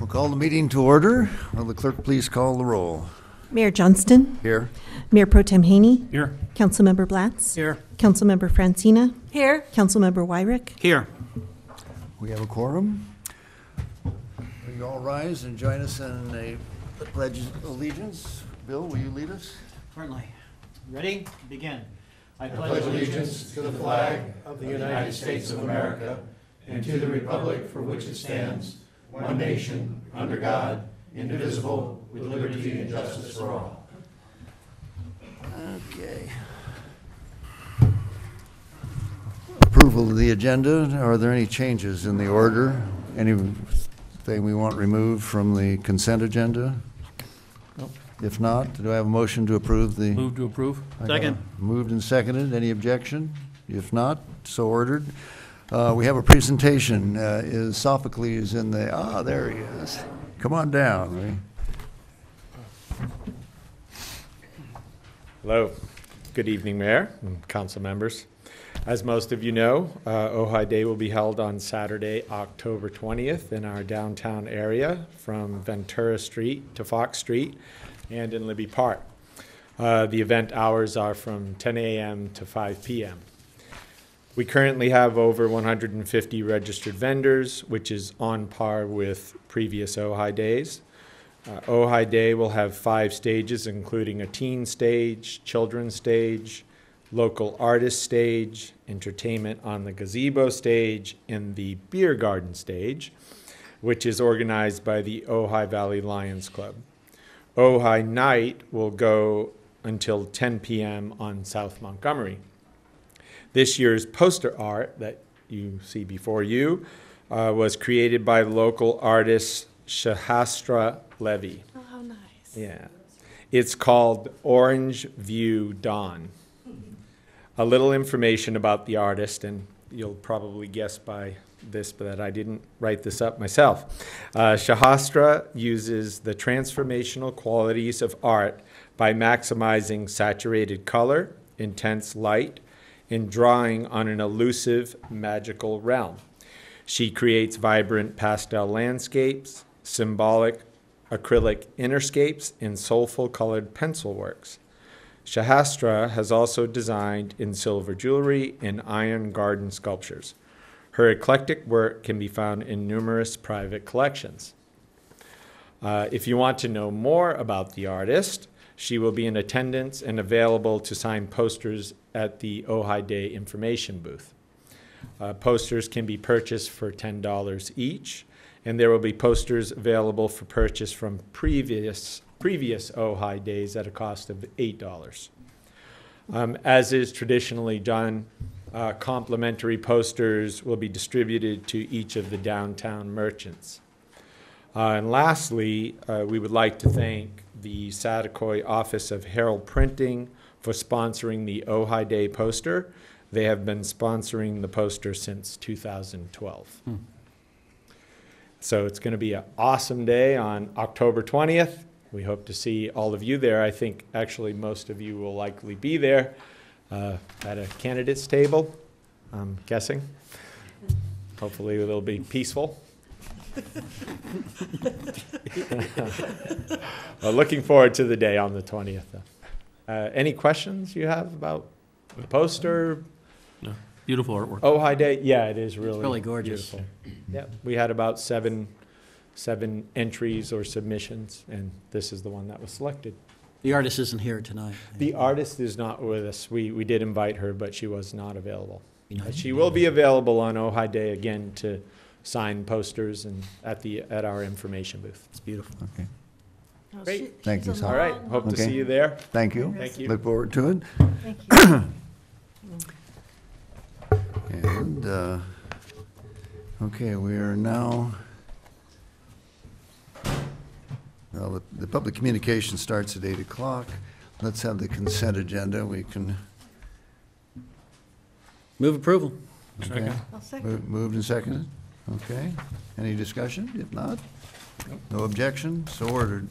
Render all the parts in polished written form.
Call the meeting to order. Will the clerk please call the roll? Mayor Johnston. Here. Mayor Pro Tem Haney. Here. Councilmember Blatz. Here. Councilmember Francina. Here. Councilmember Wyrick. Here. We have a quorum. Will you all rise and join us in a pledge of allegiance? Bill, will you lead us? Certainly. Ready? Begin. I pledge allegiance to the flag of the United States of America and to the republic for which it stands, one nation, under God, indivisible, with liberty and justice for all. Okay. Approval of the agenda. Are there any changes in the order? Anything we want removed from the consent agenda? Nope. If not, do I have a motion to approve the? Move to approve. Second. Moved and seconded. Any objection? If not, so ordered. We have a presentation. Is Sophocles in the, there he is. Come on down. Hello. Good evening, Mayor and council members. As most of you know, Ojai Day will be held on Saturday, October 20th in our downtown area from Ventura Street to Fox Street and in Libby Park. The event hours are from 10 a.m. to 5 p.m. We currently have over 150 registered vendors, which is on par with previous Ojai Days. Ojai Day will have 5 stages, including a teen stage, children's stage, local artist stage, entertainment on the gazebo stage, and the beer garden stage, which is organized by the Ojai Valley Lions Club. Ojai Night will go until 10 p.m. on South Montgomery. This year's poster art that you see before you was created by local artist Shahastra Levy. Oh, how nice. Yeah. It's called Orange View Dawn. A little information about the artist, and you'll probably guess by this, but that I didn't write this up myself. Shahastra uses the transformational qualities of art by maximizing saturated color, intense light, and drawing on an elusive, magical realm. She creates vibrant pastel landscapes, symbolic acrylic interscapes, and soulful colored pencil works. Shahastra has also designed in silver jewelry and iron garden sculptures. Her eclectic work can be found in numerous private collections. If you want to know more about the artist, she will be in attendance and available to sign posters at the Ojai Day information booth. Posters can be purchased for $10 each, and there will be posters available for purchase from previous Ojai Days at a cost of $8. As is traditionally done, complimentary posters will be distributed to each of the downtown merchants. And lastly, we would like to thank the Saticoy Office of Herald Printing for sponsoring the Ojai Day poster. They have been sponsoring the poster since 2012. So it's going to be an awesome day on October 20th. We hope to see all of you there. I think actually most of you will likely be there at a candidates table, I'm guessing. Hopefully it'll be peaceful. Well, looking forward to the day on the 20th. Any questions you have about the poster? No. Beautiful artwork. Ojai Day? Yeah, it is really, It's really gorgeous. beautiful. Yeah, we had about seven entries or submissions, and this is the one that was selected. The artist isn't here tonight. The artist is not with us. We did invite her, but she was not available. Nice. She will be available on Ojai Day again to sign posters and at our information booth. It's beautiful. Okay. Oh, Great. Thank you, she's a Sal. All right, long- hope to Okay. see you there. Thank you. Thank you. Look forward to it. Thank you. And, okay, we are now, well, the public communication starts at 8 o'clock. Let's have the consent agenda. We can, Move approval. okay. I'll second. Moved and seconded? Okay. Any discussion? If not, no objection, so ordered.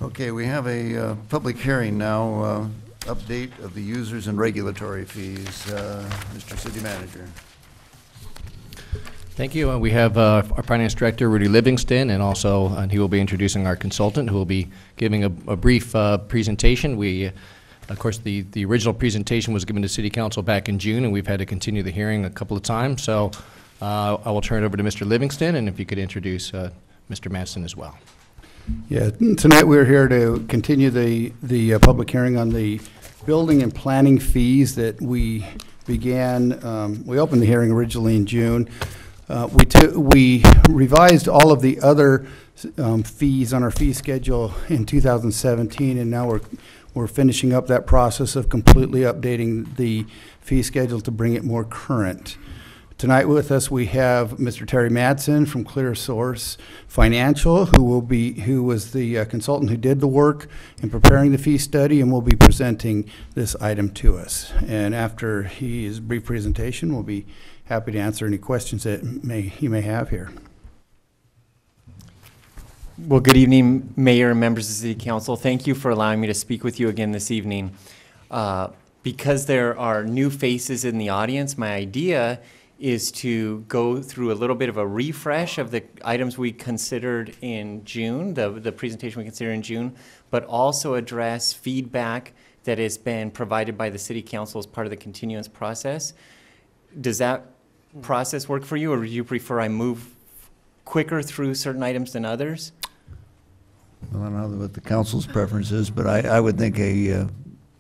Okay, we have a public hearing now, update of the users and regulatory fees. Mr. City Manager. Thank you. We have our Finance Director, Rudy Livingston, and he will be introducing our consultant, who will be giving a brief presentation. Of course, the original presentation was given to City Council back in June, and we've had to continue the hearing a couple of times. So I will turn it over to Mr. Livingston, and if you could introduce Mr. Manson as well. Yeah, tonight we're here to continue the public hearing on the building and planning fees that we began. We opened the hearing originally in June. We revised all of the other fees on our fee schedule in 2017, and now we're finishing up that process of completely updating the fee schedule to bring it more current. Tonight with us we have Mr. Terry Madsen from Clear Source Financial, who was the consultant who did the work in preparing the fee study, and will be presenting this item to us. And after his brief presentation, we'll be happy to answer any questions that he may have here. Well, good evening, Mayor and members of the City Council. Thank you for allowing me to speak with you again this evening. Because there are new faces in the audience, my idea is to go through a little bit of a refresh of the items we considered in June, the presentation we considered in June, but also address feedback that has been provided by the City Council as part of the continuance process. Does that process work for you, or do you prefer I move quicker through certain items than others? Well, I don't know what the council's preference is, but I would think a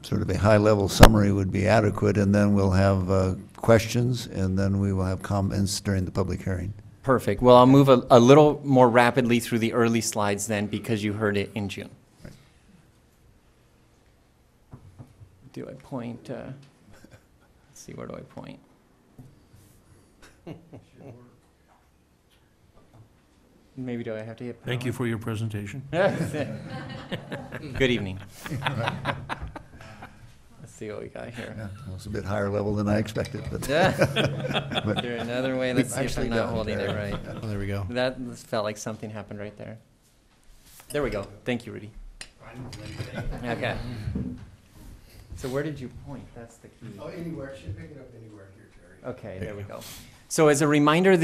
sort of a high-level summary would be adequate, and then we'll have questions, and then we will have comments during the public hearing. Perfect. Well, I'll move a little more rapidly through the early slides then, because you heard it in June. Right. Do I point? Let's see, where do I point? Maybe do I have to hit? Thank you for your presentation. Good evening. Let's see what we got here. Yeah, well, it's a bit higher level than I expected, but. Is there another way? Let's see if I'm not holding it right. Oh, there we go. That felt like something happened right there. There we go. Thank you, Rudy. Okay. So where did you point? That's the key. Oh, anywhere. Should pick it up anywhere here, Terry. Okay, there we go. So as a reminder,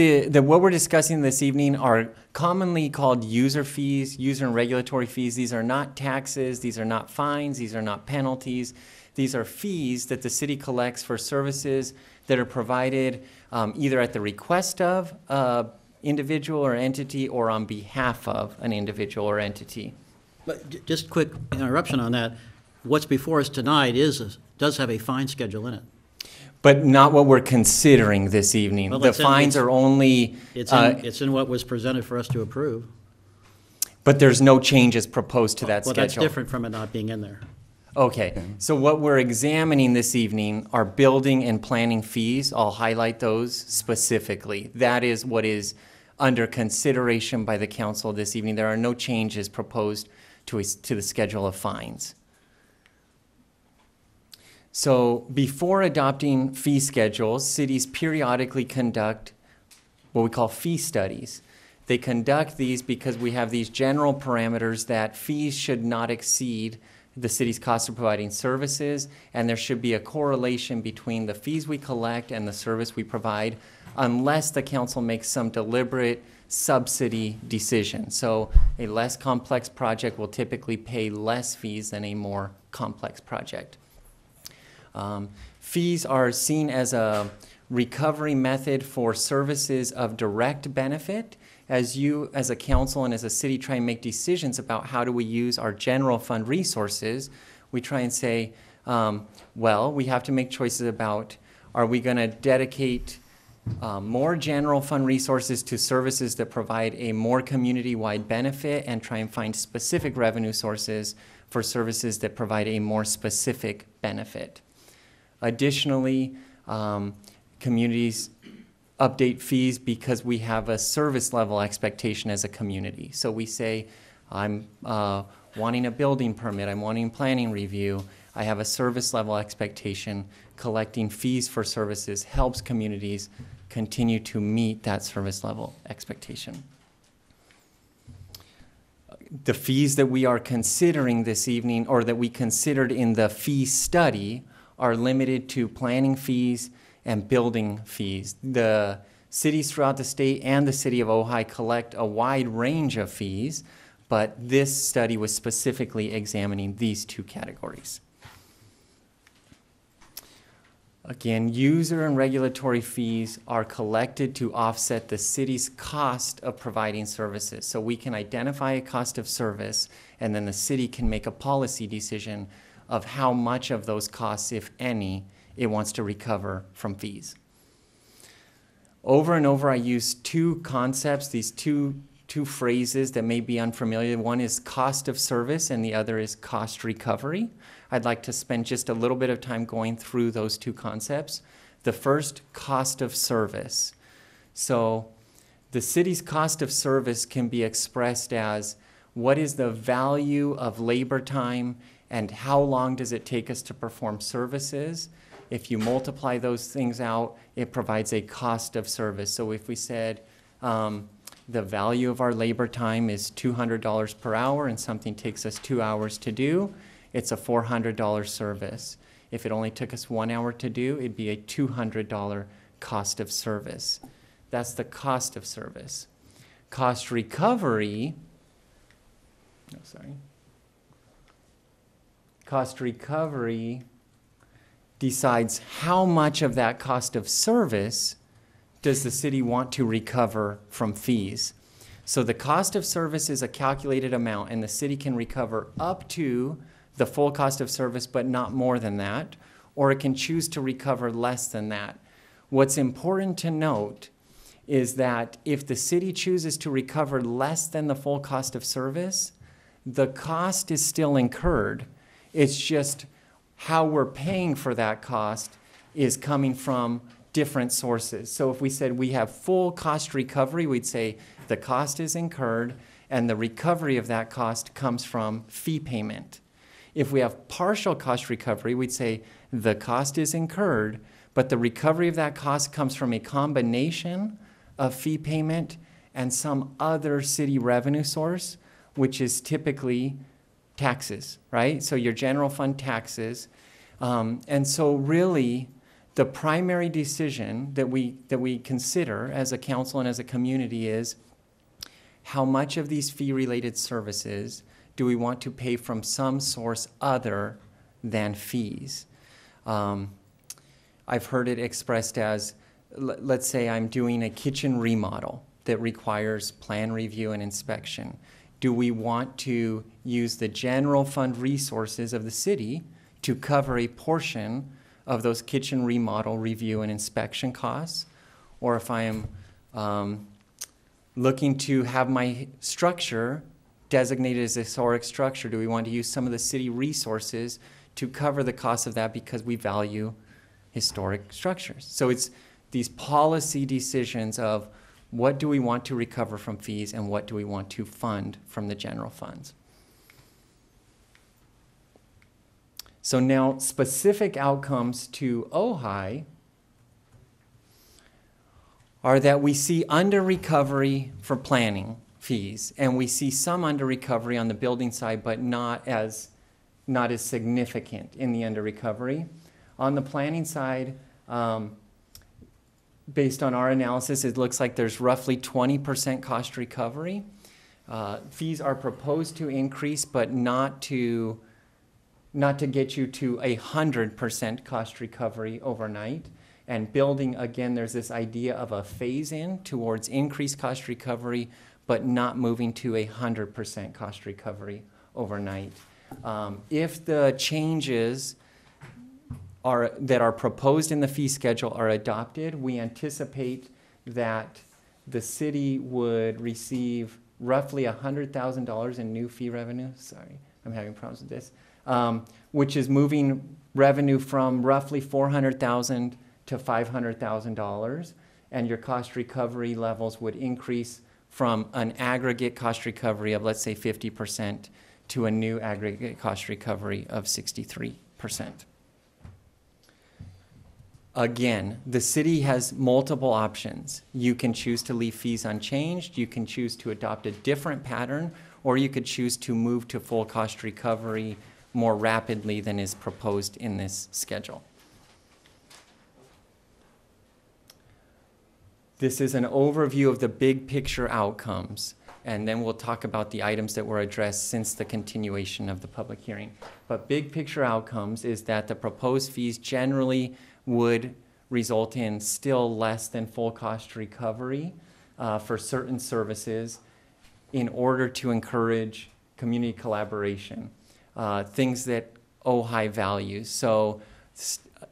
what we're discussing this evening are commonly called user fees, user and regulatory fees. These are not taxes, these are not fines, these are not penalties. These are fees that the city collects for services that are provided either at the request of an individual or entity, or on behalf of an individual or entity. But just quick interruption on that. What's before us tonight does have a fine schedule in it. But not what we're considering this evening. Well, the fines are only... It's in what was presented for us to approve. But there's no changes proposed to that Well, schedule. that's different from it not being in there. Okay, so what we're examining this evening are building and planning fees. I'll highlight those specifically. That is what is under consideration by the council this evening. There are no changes proposed to the schedule of fines. So before adopting fee schedules, cities periodically conduct what we call fee studies. They conduct these because we have these general parameters that fees should not exceed the city's cost of providing services, and there should be a correlation between the fees we collect and the service we provide, unless the council makes some deliberate subsidy decision. So a less complex project will typically pay less fees than a more complex project. Fees are seen as a recovery method for services of direct benefit. As you, as a council and as a city, try and make decisions about how do we use our general fund resources, we try and say, well, we have to make choices about, are we going to dedicate more general fund resources to services that provide a more community-wide benefit, and try and find specific revenue sources for services that provide a more specific benefit. Additionally, communities update fees because we have a service level expectation as a community. So we say, I'm wanting a building permit, I'm wanting planning review, I have a service level expectation. Collecting fees for services helps communities continue to meet that service level expectation. The fees that we are considering this evening, or that we considered in the fee study, are limited to planning fees and building fees. The Cities throughout the state and the city of Ojai collect a wide range of fees, but this study was specifically examining these two categories. Again, user and regulatory fees are collected to offset the city's cost of providing services. So we can identify a cost of service, and then the city can make a policy decision of how much of those costs, if any, it wants to recover from fees. Over and over, I use two concepts, these two phrases that may be unfamiliar. One is cost of service, and the other is cost recovery. I'd like to spend just a little bit of time going through those two concepts. The first, cost of service. So the city's cost of service can be expressed as what is the value of labor time and how long does it take us to perform services. If you multiply those things out, it provides a cost of service. So if we said the value of our labor time is $200 per hour and something takes us 2 hours to do, it's a $400 service. If it only took us 1 hour to do, it'd be a $200 cost of service. That's the cost of service. Cost recovery, cost recovery decides how much of that cost of service does the city want to recover from fees. So the cost of service is a calculated amount, and the city can recover up to the full cost of service, but not more than that, or it can choose to recover less than that. What's important to note is that if the city chooses to recover less than the full cost of service, the cost is still incurred. It's just how we're paying for that cost is coming from different sources. So if we said we have full cost recovery, we'd say the cost is incurred and the recovery of that cost comes from fee payment. If we have partial cost recovery, we'd say the cost is incurred, but the recovery of that cost comes from a combination of fee payment and some other city revenue source, which is typically taxes, right? So your general fund taxes. And so really, the primary decision that we consider as a council and as a community is how much of these fee-related services do we want to pay from some source other than fees? I've heard it expressed as, let's say I'm doing a kitchen remodel that requires plan review and inspection. Do we want to use the general fund resources of the city to cover a portion of those kitchen remodel review and inspection costs? Or if I am looking to have my structure designated as a historic structure, do we want to use some of the city resources to cover the cost of that because we value historic structures? So it's these policy decisions of what do we want to recover from fees and what do we want to fund from the general funds. So now specific outcomes to Ojai are that we see under recovery for planning fees, and we see some under recovery on the building side, but not as significant in the under recovery. On the planning side, based on our analysis, it looks like there's roughly 20% cost recovery. Fees are proposed to increase, but not to get you to 100% cost recovery overnight. And building, again, there's this idea of a phase-in towards increased cost recovery, but not moving to 100% cost recovery overnight. If the changes that are proposed in the fee schedule are adopted, we anticipate that the city would receive roughly $100,000 in new fee revenue. Sorry, I'm having problems with this. Which is moving revenue from roughly $400,000 to $500,000, and your cost recovery levels would increase from an aggregate cost recovery of, let's say, 50% to a new aggregate cost recovery of 63%. Again, the city has multiple options. You can choose to leave fees unchanged, you can choose to adopt a different pattern, or you could choose to move to full cost recovery more rapidly than is proposed in this schedule. This is an overview of the big picture outcomes, and then we'll talk about the items that were addressed since the continuation of the public hearing. But big picture outcomes is that the proposed fees generally would result in still less than full cost recovery for certain services in order to encourage community collaboration, things that Ojai values. So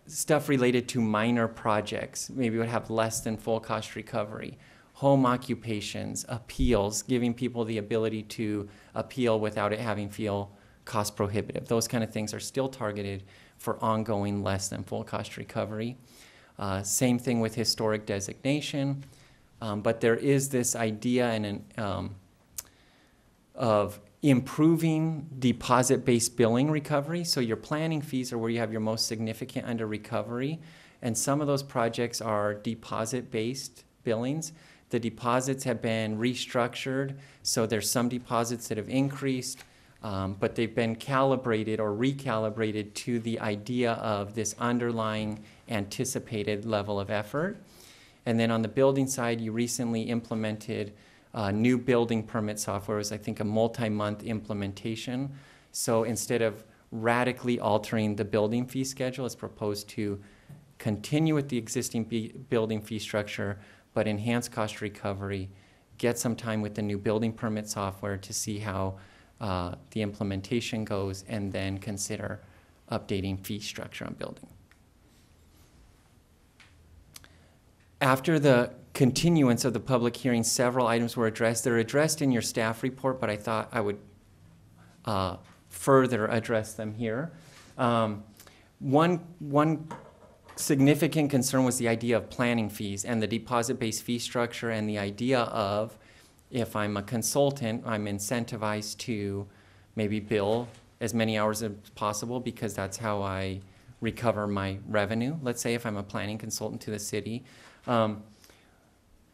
stuff related to minor projects maybe would have less than full cost recovery. Home occupations, appeals, giving people the ability to appeal without it having feel cost prohibitive. Those kind of things are still targeted for ongoing less than full cost recovery. Same thing with historic designation, but there is this idea of improving deposit-based billing recovery. So your planning fees are where you have your most significant under recovery, and some of those projects are deposit-based billings. The deposits have been restructured, so there's some deposits that have increased, but they've been calibrated or recalibrated to the idea of this underlying anticipated level of effort. And then on the building side, you recently implemented new building permit software. It was, I think, a multi-month implementation. So instead of radically altering the building fee schedule, it's proposed to continue with the existing building fee structure, but enhance cost recovery, get some time with the new building permit software to see how the implementation goes, and then consider updating fee structure on building. After the continuance of the public hearing, several items were addressed. They're addressed in your staff report, but I thought I would further address them here. One significant concern was the idea of planning fees and the deposit-based fee structure, and the idea of, if I'm a consultant, I'm incentivized to maybe bill as many hours as possible because that's how I recover my revenue. Let's say if I'm a planning consultant to the city.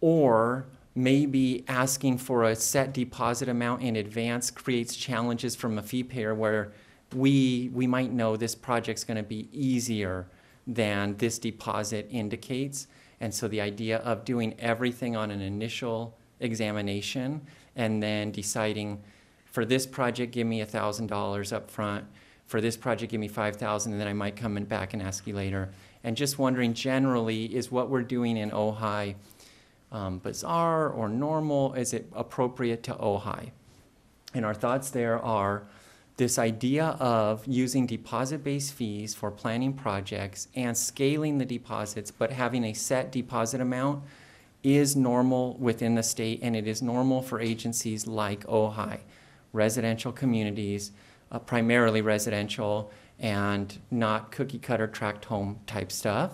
Or maybe asking for a set deposit amount in advance creates challenges from a fee payer where we might know this project's going to be easier than this deposit indicates. And so the idea of doing everything on an initial examination and then deciding, for this project, give me $1,000 up front. For this project, give me $5,000, and then I might come back and ask you later. And just wondering, generally, is what we're doing in Ojai bizarre or normal? Is it appropriate to Ojai? And our thoughts there are this idea of using deposit-based fees for planning projects and scaling the deposits, but having a set deposit amount is normal within the state, and it is normal for agencies like Ojai, residential communities, primarily residential, and not cookie-cutter tract home type stuff.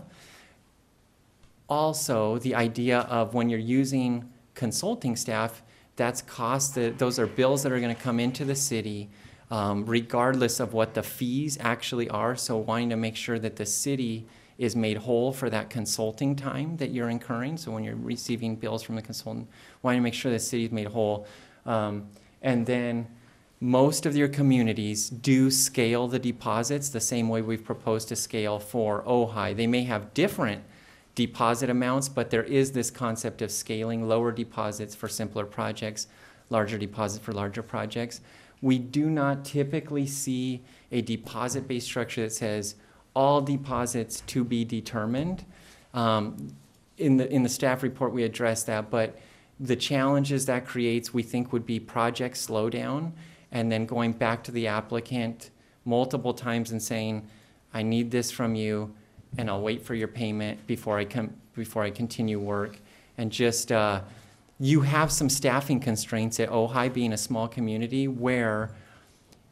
Also, the idea of when you're using consulting staff, that's cost, those are bills that are going to come into the city regardless of what the fees actually are. So wanting to make sure that the city is made whole for that consulting time that you're incurring. So when you're receiving bills from the consultant, wanting to make sure the city is made whole. And then most of your communities do scale the deposits the same way we've proposed to scale for Ojai. They may have different deposit amounts, but there is this concept of scaling, lower deposits for simpler projects, larger deposits for larger projects. We do not typically see a deposit-based structure that says all deposits to be determined. In the staff report, we addressed that, but the challenges that creates, we think, would be project slowdown, and then going back to the applicant multiple times and saying, I need this from you, and I'll wait for your payment before I continue work. And just, you have some staffing constraints at Ojai, being a small community, where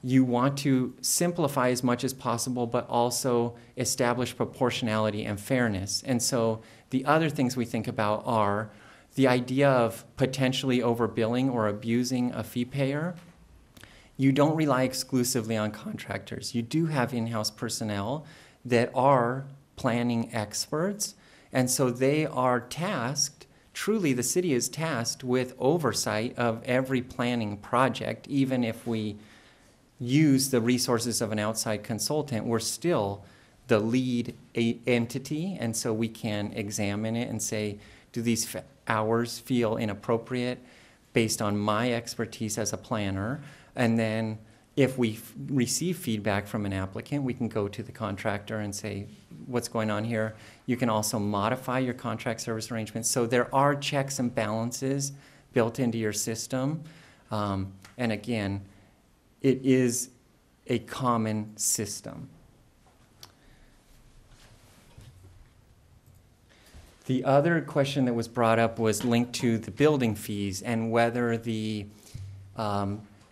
you want to simplify as much as possible, but also establish proportionality and fairness. And so the other things we think about are the idea of potentially overbilling or abusing a fee payer. You don't rely exclusively on contractors. You do have in-house personnel that are planning experts, and so they are tasked, truly the city is tasked with oversight of every planning project. Even if we use the resources of an outside consultant, we're still the lead entity, and so we can examine it and say, do these hours feel inappropriate based on my expertise as a planner. And then if we receive feedback from an applicant, we can go to the contractor and say, what's going on here? You can also modify your contract service arrangements. So there are checks and balances built into your system. And again, it is a common system. The other question that was brought up was linked to the building fees and whether the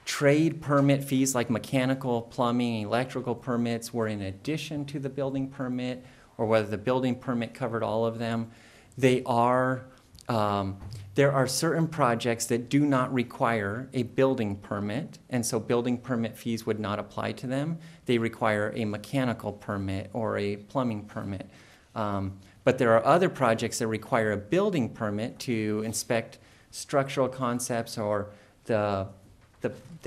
trade permit fees like mechanical, plumbing, electrical permits were in addition to the building permit or whether the building permit covered all of them. They are, there are certain projects that do not require a building permit, and so building permit fees would not apply to them. They require a mechanical permit or a plumbing permit. But there are other projects that require a building permit to inspect structural concepts or the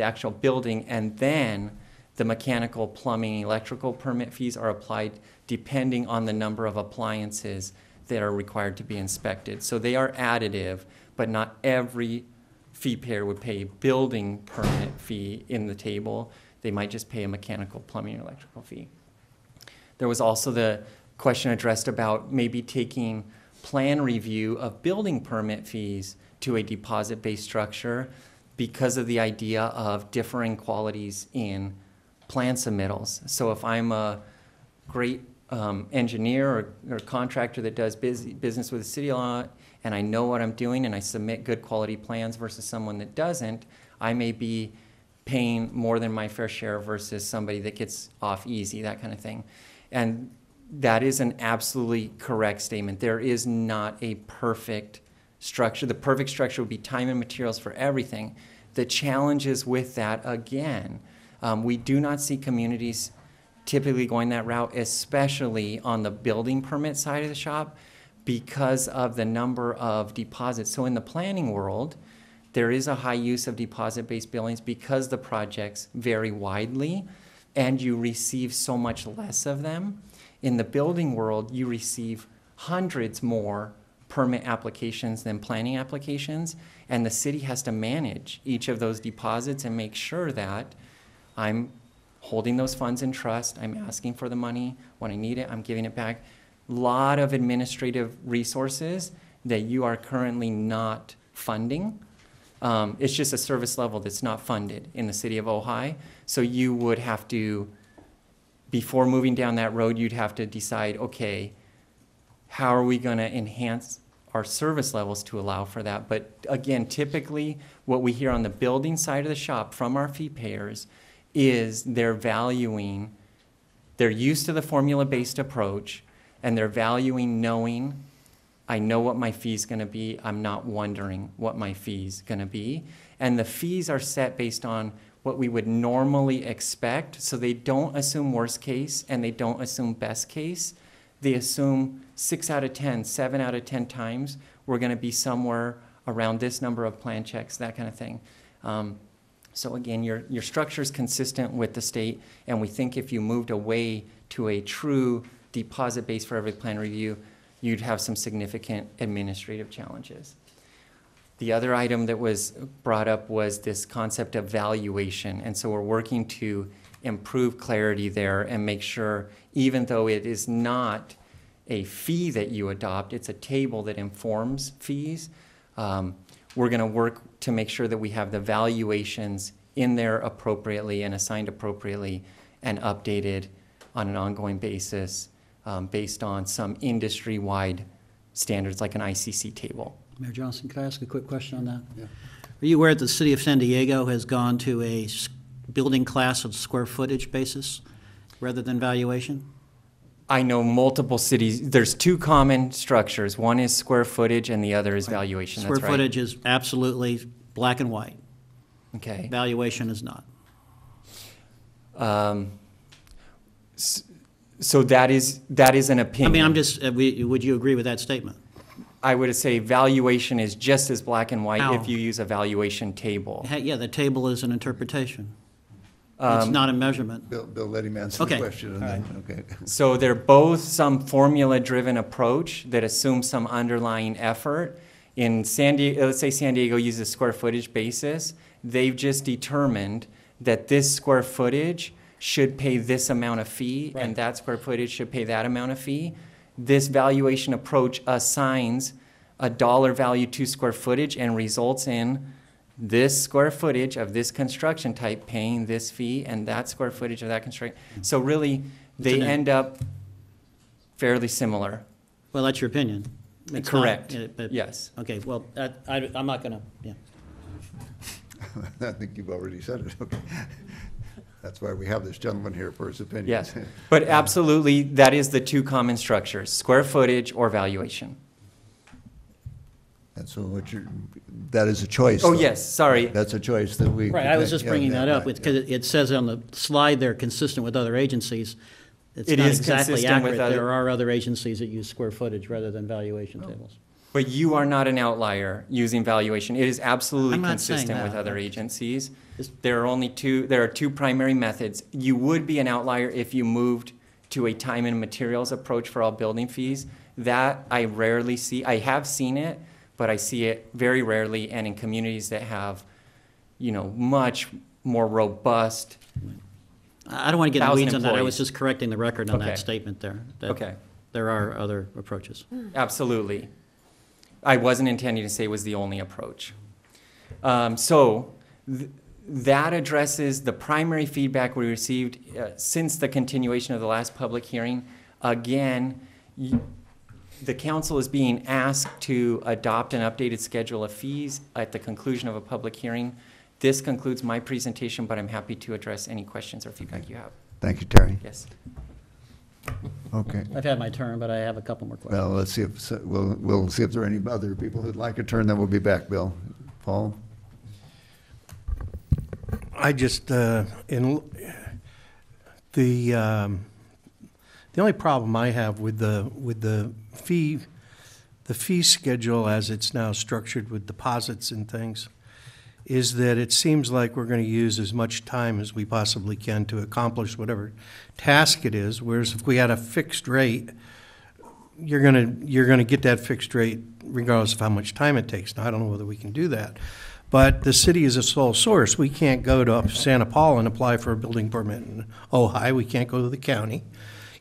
actual building, and then the mechanical, plumbing, electrical permit fees are applied depending on the number of appliances that are required to be inspected. So they are additive, but not every fee payer would pay a building permit fee in the table. They might just pay a mechanical, plumbing, or electrical fee. There was also the question addressed about maybe taking plan review of building permit fees to a deposit-based structure because of the idea of differing qualities in plan submittals. So if I'm a great engineer or contractor that does business with the city a lot, and I know what I'm doing and I submit good quality plans versus someone that doesn't, I may be paying more than my fair share versus somebody that gets off easy, that kind of thing. And that is an absolutely correct statement. There is not a perfect structure. The perfect structure would be time and materials for everything. The challenges with that, again, we do not see communities typically going that route, especially on the building permit side of the shop, because of the number of deposits. So in the planning world, there is a high use of deposit-based billings because the projects vary widely and you receive so much less of them. In the building world, you receive hundreds more permit applications than planning applications, and the city has to manage each of those deposits and make sure that I'm holding those funds in trust, I'm asking for the money, when I need it, I'm giving it back. A lot of administrative resources that you are currently not funding. It's just a service level that's not funded in the city of Ojai, so you would have to, before moving down that road, you'd have to decide, okay, how are we going to enhance our service levels to allow for that? But again, typically what we hear on the building side of the shop from our fee payers is they're valuing, they're used to the formula-based approach, and they're valuing knowing, I know what my fee's going to be, I'm not wondering what my fee's going to be. And the fees are set based on what we would normally expect, so they don't assume worst case and they don't assume best case. They assume 6 out of 10, 7 out of 10 times we're going to be somewhere around this number of plan checks, that kind of thing. So again, your structure is consistent with the state, and we think if you moved away to a true deposit base for every plan review, you'd have some significant administrative challenges. The other item that was brought up was this concept of valuation, and so we're working to improve clarity there and make sure, even though it is not a fee that you adopt, it's a table that informs fees, we're going to work to make sure that we have the valuations in there appropriately and assigned appropriately and updated on an ongoing basis based on some industry-wide standards like an ICC table. Mayor Johnson, could I ask a quick question on that? Yeah. Are you aware that the city of San Diego has gone to a building class on square footage basis rather than valuation? I know multiple cities, there's two common structures. One is square footage and the other is valuation. Square That's right. footage is absolutely black and white. Okay. Valuation is not. So that is an I opinion. mean, I'm just, would you agree with that statement? I would say valuation is just as black and white How? if you use a valuation table. Yeah, the table is an interpretation. It's not a measurement. Bill, let him answer the Okay. question, and then, okay. So they're both some formula-driven approach that assumes some underlying effort In San Diego, let's say San Diego uses square footage basis, they've just determined that this square footage should pay this amount of fee, and that square footage should pay that amount of fee. This valuation approach assigns a dollar value to square footage and results in this square footage of this construction type paying this fee and that square footage of that construction. So really, they end up fairly similar. Well, that's your opinion. It's Correct. not, but- Yes. Okay, well, I'm not going to, yeah. I think you've already said it, okay. That's why we have this gentleman here for his opinion. Yes. But absolutely, that is the two common structures, square footage or valuation. And so that is a choice. Oh, though. yes, sorry. That's a choice that we. Right, could I was make. just Yeah, bringing yeah, that up, right, because yeah. it says on the slide they're consistent with other agencies. It's It not is exactly consistent with accurate. other- There are other agencies that use square footage rather than valuation tables. But you are not an outlier using valuation. It is absolutely I'm not saying consistent with that. other agencies. It's- There are two primary methods. You would be an outlier if you moved to a time and materials approach for all building fees. That I rarely see. I have seen it, but I see it very rarely and in communities that have, much more robust. I don't want to get in the 1,000 weeds on that. I was employees. just correcting the record on Okay. that statement there. that Okay. There are other approaches. Absolutely. I wasn't intending to say it was the only approach. That addresses the primary feedback we received since the continuation of the last public hearing. Again, the council is being asked to adopt an updated schedule of fees at the conclusion of a public hearing. This concludes my presentation, but I'm happy to address any questions or feedback you have. Thank you, Terry. Yes. Okay. I've had my turn, but I have a couple more questions. Well, let's see if, we'll see if there are any other people who'd like a turn, then we'll be back, Bill. Paul? I just, the only problem I have with the fee schedule as it's now structured with deposits and things is that it seems like we're going to use as much time as we possibly can to accomplish whatever task it is, whereas if we had a fixed rate, you're gonna get that fixed rate regardless of how much time it takes. Now, I don't know whether we can do that. But the city is a sole source. We can't go to Santa Paula and apply for a building permit in Ojai. We can't go to the county,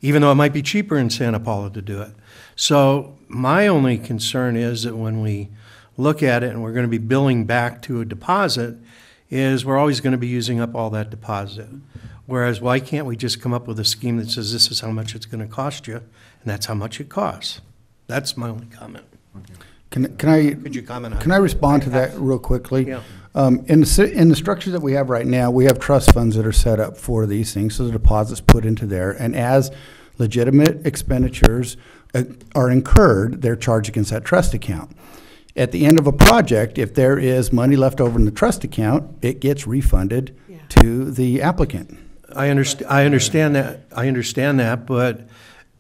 even though it might be cheaper in Santa Paula to do it. So my only concern is that when we look at it and we're going to be billing back to a deposit, is we're always going to be using up all that deposit. Whereas why can't we just come up with a scheme that says this is how much it's going to cost you, and that's how much it costs? That's my only comment. Can I? Could you comment on Can I respond to that real quickly? Yeah. In the structure that we have right now, we have trust funds that are set up for these things, so the deposits put into there, and as legitimate expenditures are incurred, they're charged against that trust account. At the end of a project, if there is money left over in the trust account, it gets refunded to the applicant. I understand that, but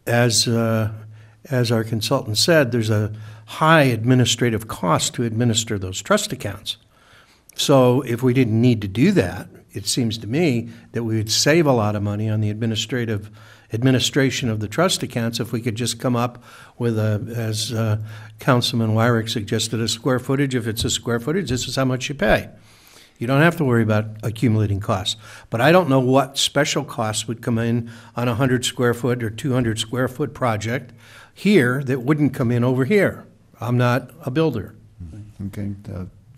as our consultant said, there's a high administrative cost to administer those trust accounts. So if we didn't need to do that, it seems to me that we would save a lot of money on the administration of the trust accounts if we could just come up with as Councilman Wyrick suggested, a square footage. If it's a square footage, this is how much you pay. You don't have to worry about accumulating costs. But I don't know what special costs would come in on a 100 square foot or 200 square foot project here that wouldn't come in over here. I'm not a builder. Okay,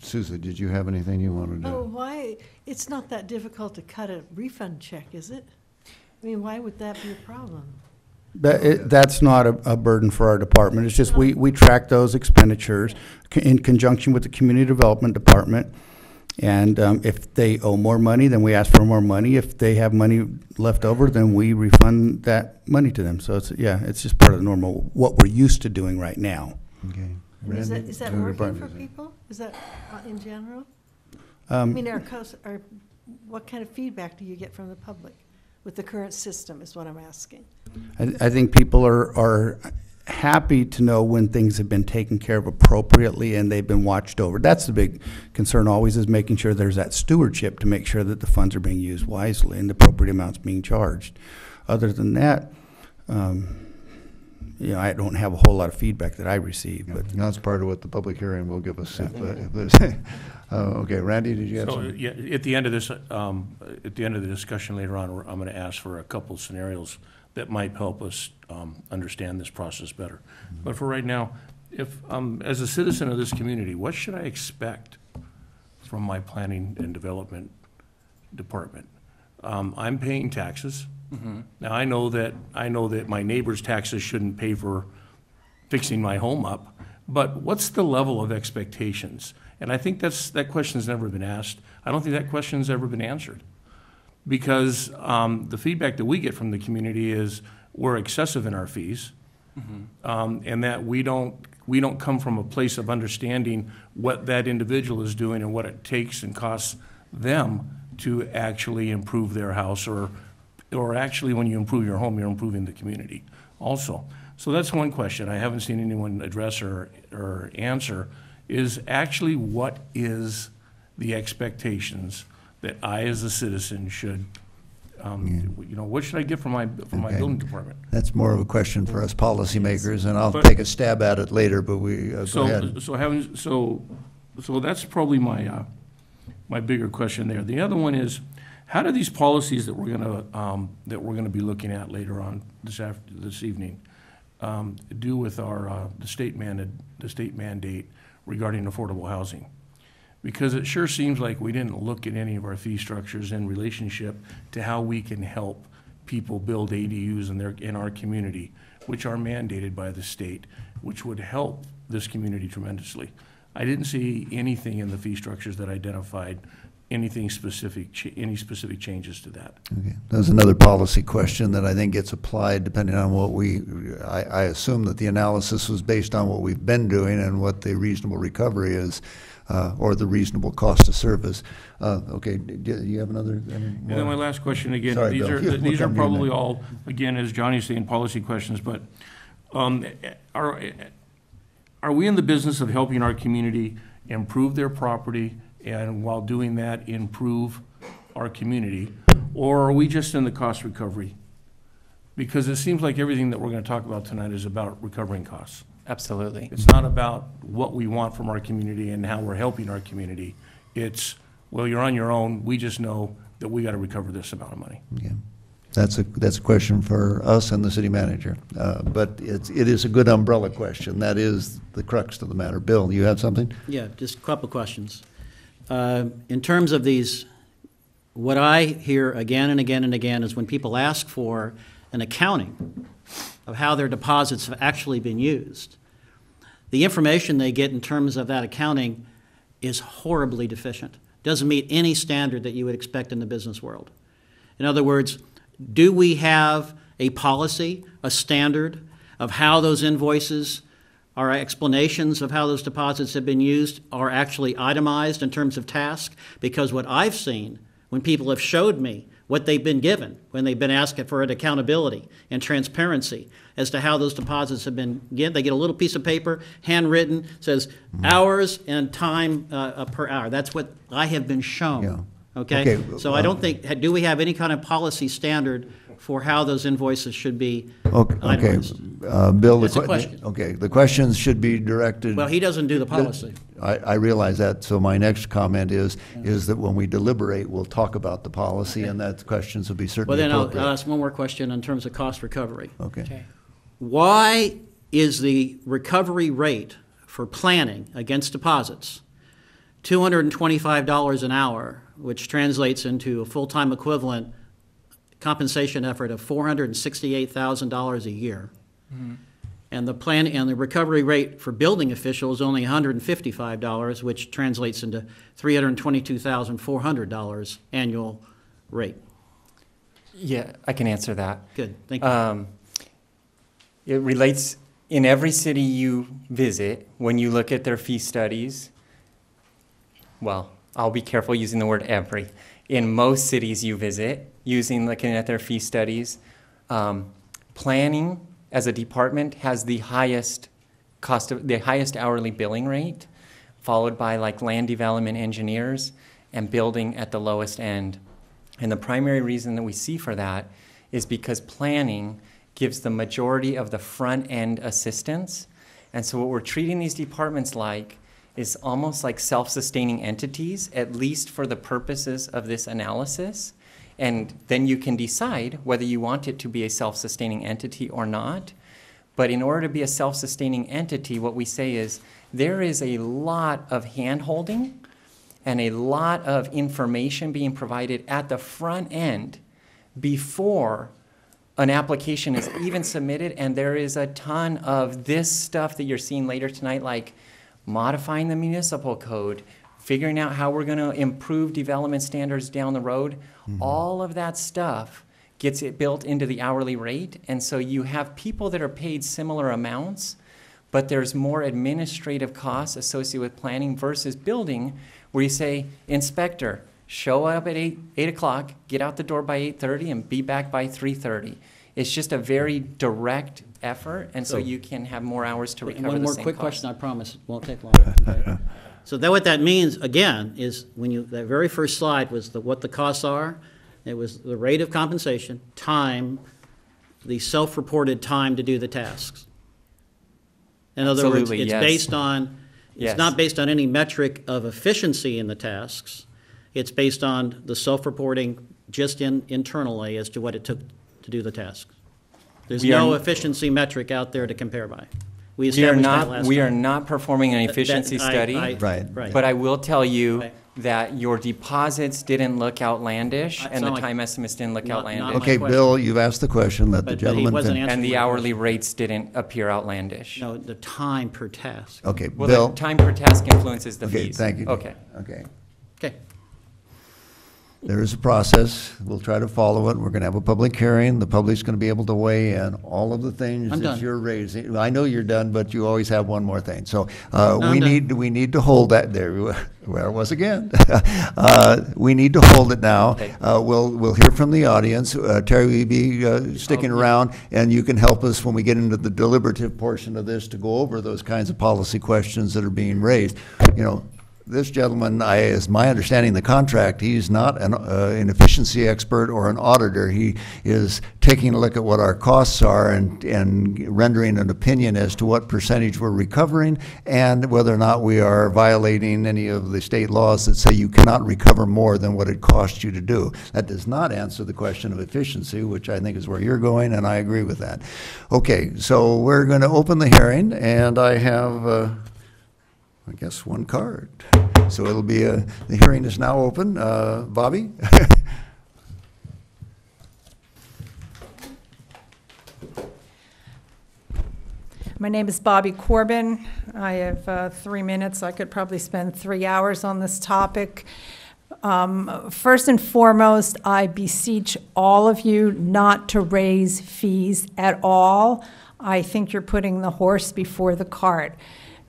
Sousa, did you have anything you wanted to? Oh, why, it's not that difficult to cut a refund check, is it? I mean, why would that be a problem? That's not a burden for our department. It's just we track those expenditures in conjunction with the Community Development Department. And if they owe more money, then we ask for more money. If they have money left over, then we refund that money to them. So it's just part of the normal, what we're used to doing right now. Okay. Is that Randy? working for people? Is that in general? I mean, what kind of feedback do you get from the public with the current system is what I'm asking. I think people are happy to know when things have been taken care of appropriately and they've been watched over. That's the big concern always, is making sure there's that stewardship to make sure that the funds are being used wisely and the appropriate amounts being charged. Other than that, you know, I don't have a whole lot of feedback that I received, but That's part of what the public hearing will give us. If there's- Okay, Randy, did you have So, something? yeah, at the end of this, at the end of the discussion later on, I'm going to ask for a couple of scenarios that might help us understand this process better. But for right now, if, as a citizen of this community, what should I expect from my planning and development department? I'm paying taxes. Now, I know that my neighbor's taxes shouldn't pay for fixing my home up, but what's the level of expectations? And I think that question's never been asked. I don't think that question's ever been answered. Because the feedback that we get from the community is we're excessive in our fees, and that we don't come from a place of understanding what that individual is doing and what it takes and costs them to actually improve their house, or actually when you improve your home, you're improving the community also. So that's one question I haven't seen anyone address or answer, is actually what is the expectations that I as a citizen should, you know, what should I get from my Okay. building department? That's more of a question for us policymakers, and I'll But- take a stab at it later, but go ahead. So that's probably my, my bigger question there. The other one is, how do these policies that we're gonna be looking at later on this evening, do with the state mandate regarding affordable housing? Because it sure seems like we didn't look at any of our fee structures in relationship to how we can help people build ADUs in our community, which are mandated by the state, which would help this community tremendously. I didn't see anything in the fee structures that identified anything specific, any specific changes to that. Okay. There's another policy question that I think gets applied depending on what I assume that the analysis was based on what we've been doing and what the reasonable recovery is, or the reasonable cost of service. Okay, do you have another? And then my last question, again, Sorry, these Bill. are, We'll these are come to you probably next. all, again, as Johnny's saying, policy questions, but are we in the business of helping our community improve their property, and while doing that, improve our community? Or are we just in the cost recovery? Because it seems like everything that we're gonna talk about tonight is about recovering costs. Absolutely. It's not about what we want from our community and how we're helping our community. It's, well, you're on your own, we just know that we gotta recover this amount of money. Yeah. That's a question for us and the city manager. But it is a good umbrella question. That is the crux of the matter. Bill, you have something? Yeah, just a couple questions. In terms of these, what I hear again and again and again is when people ask for an accounting of how their deposits have actually been used, the information they get in terms of that accounting is horribly deficient. Doesn't meet any standard that you would expect in the business world. In other words, do we have a policy, a standard of how those invoices, our explanations of how those deposits have been used are actually itemized in terms of task? Because what I've seen when people have showed me what they've been given, when they've been asking for an accountability and transparency as to how those deposits have been given, they get a little piece of paper, handwritten, says hours and time per hour. That's what I have been shown. Yeah. Okay? Okay, So I don't think, do we have any kind of policy standard for how those invoices should be Okay, itemized? Bill. That's a question. Okay, the questions should be directed. Well, he doesn't do the policy. I realize that, so my next comment is that when we deliberate, we'll talk about the policy, and that questions will be Well, certainly then I'll appropriate. ask one more question in terms of cost recovery. Okay. Why is the recovery rate for planning against deposits $225 an hour, which translates into a full-time equivalent compensation effort of $468,000 a year? And the recovery rate for building officials is only $155, which translates into $322,400 annual rate. Yeah, I can answer that. Good, thank you. It relates in every city you visit, when you look at their fee studies. Well, I'll be careful using the word every. In most cities you visit, looking at their fee studies, planning as a department has the highest hourly billing rate, followed by like land development engineers, and building at the lowest end. And the primary reason that we see for that is because planning gives the majority of the front-end assistance. And so what we're treating these departments like is almost like self-sustaining entities, at least for the purposes of this analysis. And then you can decide whether you want it to be a self-sustaining entity or not. But in order to be a self-sustaining entity, what we say is there is a lot of hand-holding and a lot of information being provided at the front end before an application is even submitted, and there is a ton of this stuff that you're seeing later tonight, like modifying the municipal code, figuring out how we're going to improve development standards down the road. All of that stuff gets it built into the hourly rate, and so you have people that are paid similar amounts, but there's more administrative costs associated with planning versus building, where you say, inspector, show up at 8 o'clock, get out the door by 8:30, and be back by 3:30. It's just a very direct effort, and so you can have more hours to recover the same One more cost. quick question, I promise, won't take long. Okay. So then what that means, again, is when you, that very first slide was what the costs are. It was the rate of compensation, time, the self-reported time to do the tasks. In other words, Absolutely, it's yes. based on, it's Yes. not based on any metric of efficiency in the tasks. It's based on the self-reporting just internally as to what it took to do the tasks. There's We are no n- efficiency metric out there to compare by. We We are established that not, last we are time. not performing an That- efficiency study. Right. Right. But I will tell you Okay. that your deposits didn't look outlandish, and the sound like- time estimates didn't look Not- outlandish. not my Okay, question. Bill, you've asked the question, let the But he gentleman wasn't finish. answering And the my hourly question. rates didn't appear outlandish. No, the time per task. Okay, Well, Bill, the time per task influences the okay, fees. thank you. Okay. Okay. Okay. There is a process. We'll try to follow it. We're going to have a public hearing. The public's going to be able to weigh in all of the things I'm that done. you're raising. I know you're done, but you always have one more thing. So I'm we done. need to hold that. There it was again. We need to hold it now. Okay. We'll hear from the audience. Terry, will you be sticking Oh, yeah. around? And you can help us when we get into the deliberative portion of this to go over those kinds of policy questions that are being raised. You know, this gentleman, is my understanding the contract, he's not an efficiency expert or an auditor. He is taking a look at what our costs are and rendering an opinion as to what percentage we're recovering and whether or not we are violating any of the state laws that say you cannot recover more than what it costs you to do. That does not answer the question of efficiency, which I think is where you're going, and I agree with that. Okay, so we're going to open the hearing, and I have I guess one card. So it'll be the hearing is now open. Bobby? My name is Bobby Corbin. I have 3 minutes. I could probably spend 3 hours on this topic. First and foremost, I beseech all of you not to raise fees at all. I think you're putting the horse before the cart.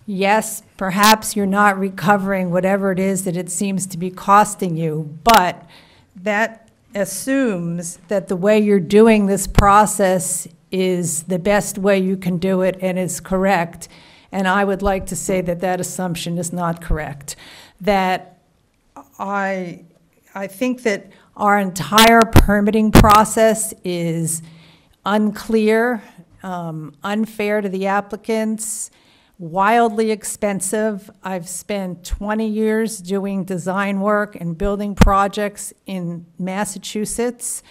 Yes, perhaps you're not recovering whatever it is that it seems to be costing you, but that assumes that the way you're doing this process is the best way you can do it and is correct. And I would like to say that that assumption is not correct. That I think that our entire permitting process is unclear, unfair to the applicants, wildly expensive. I've spent 20 years doing design work and building projects in Massachusetts.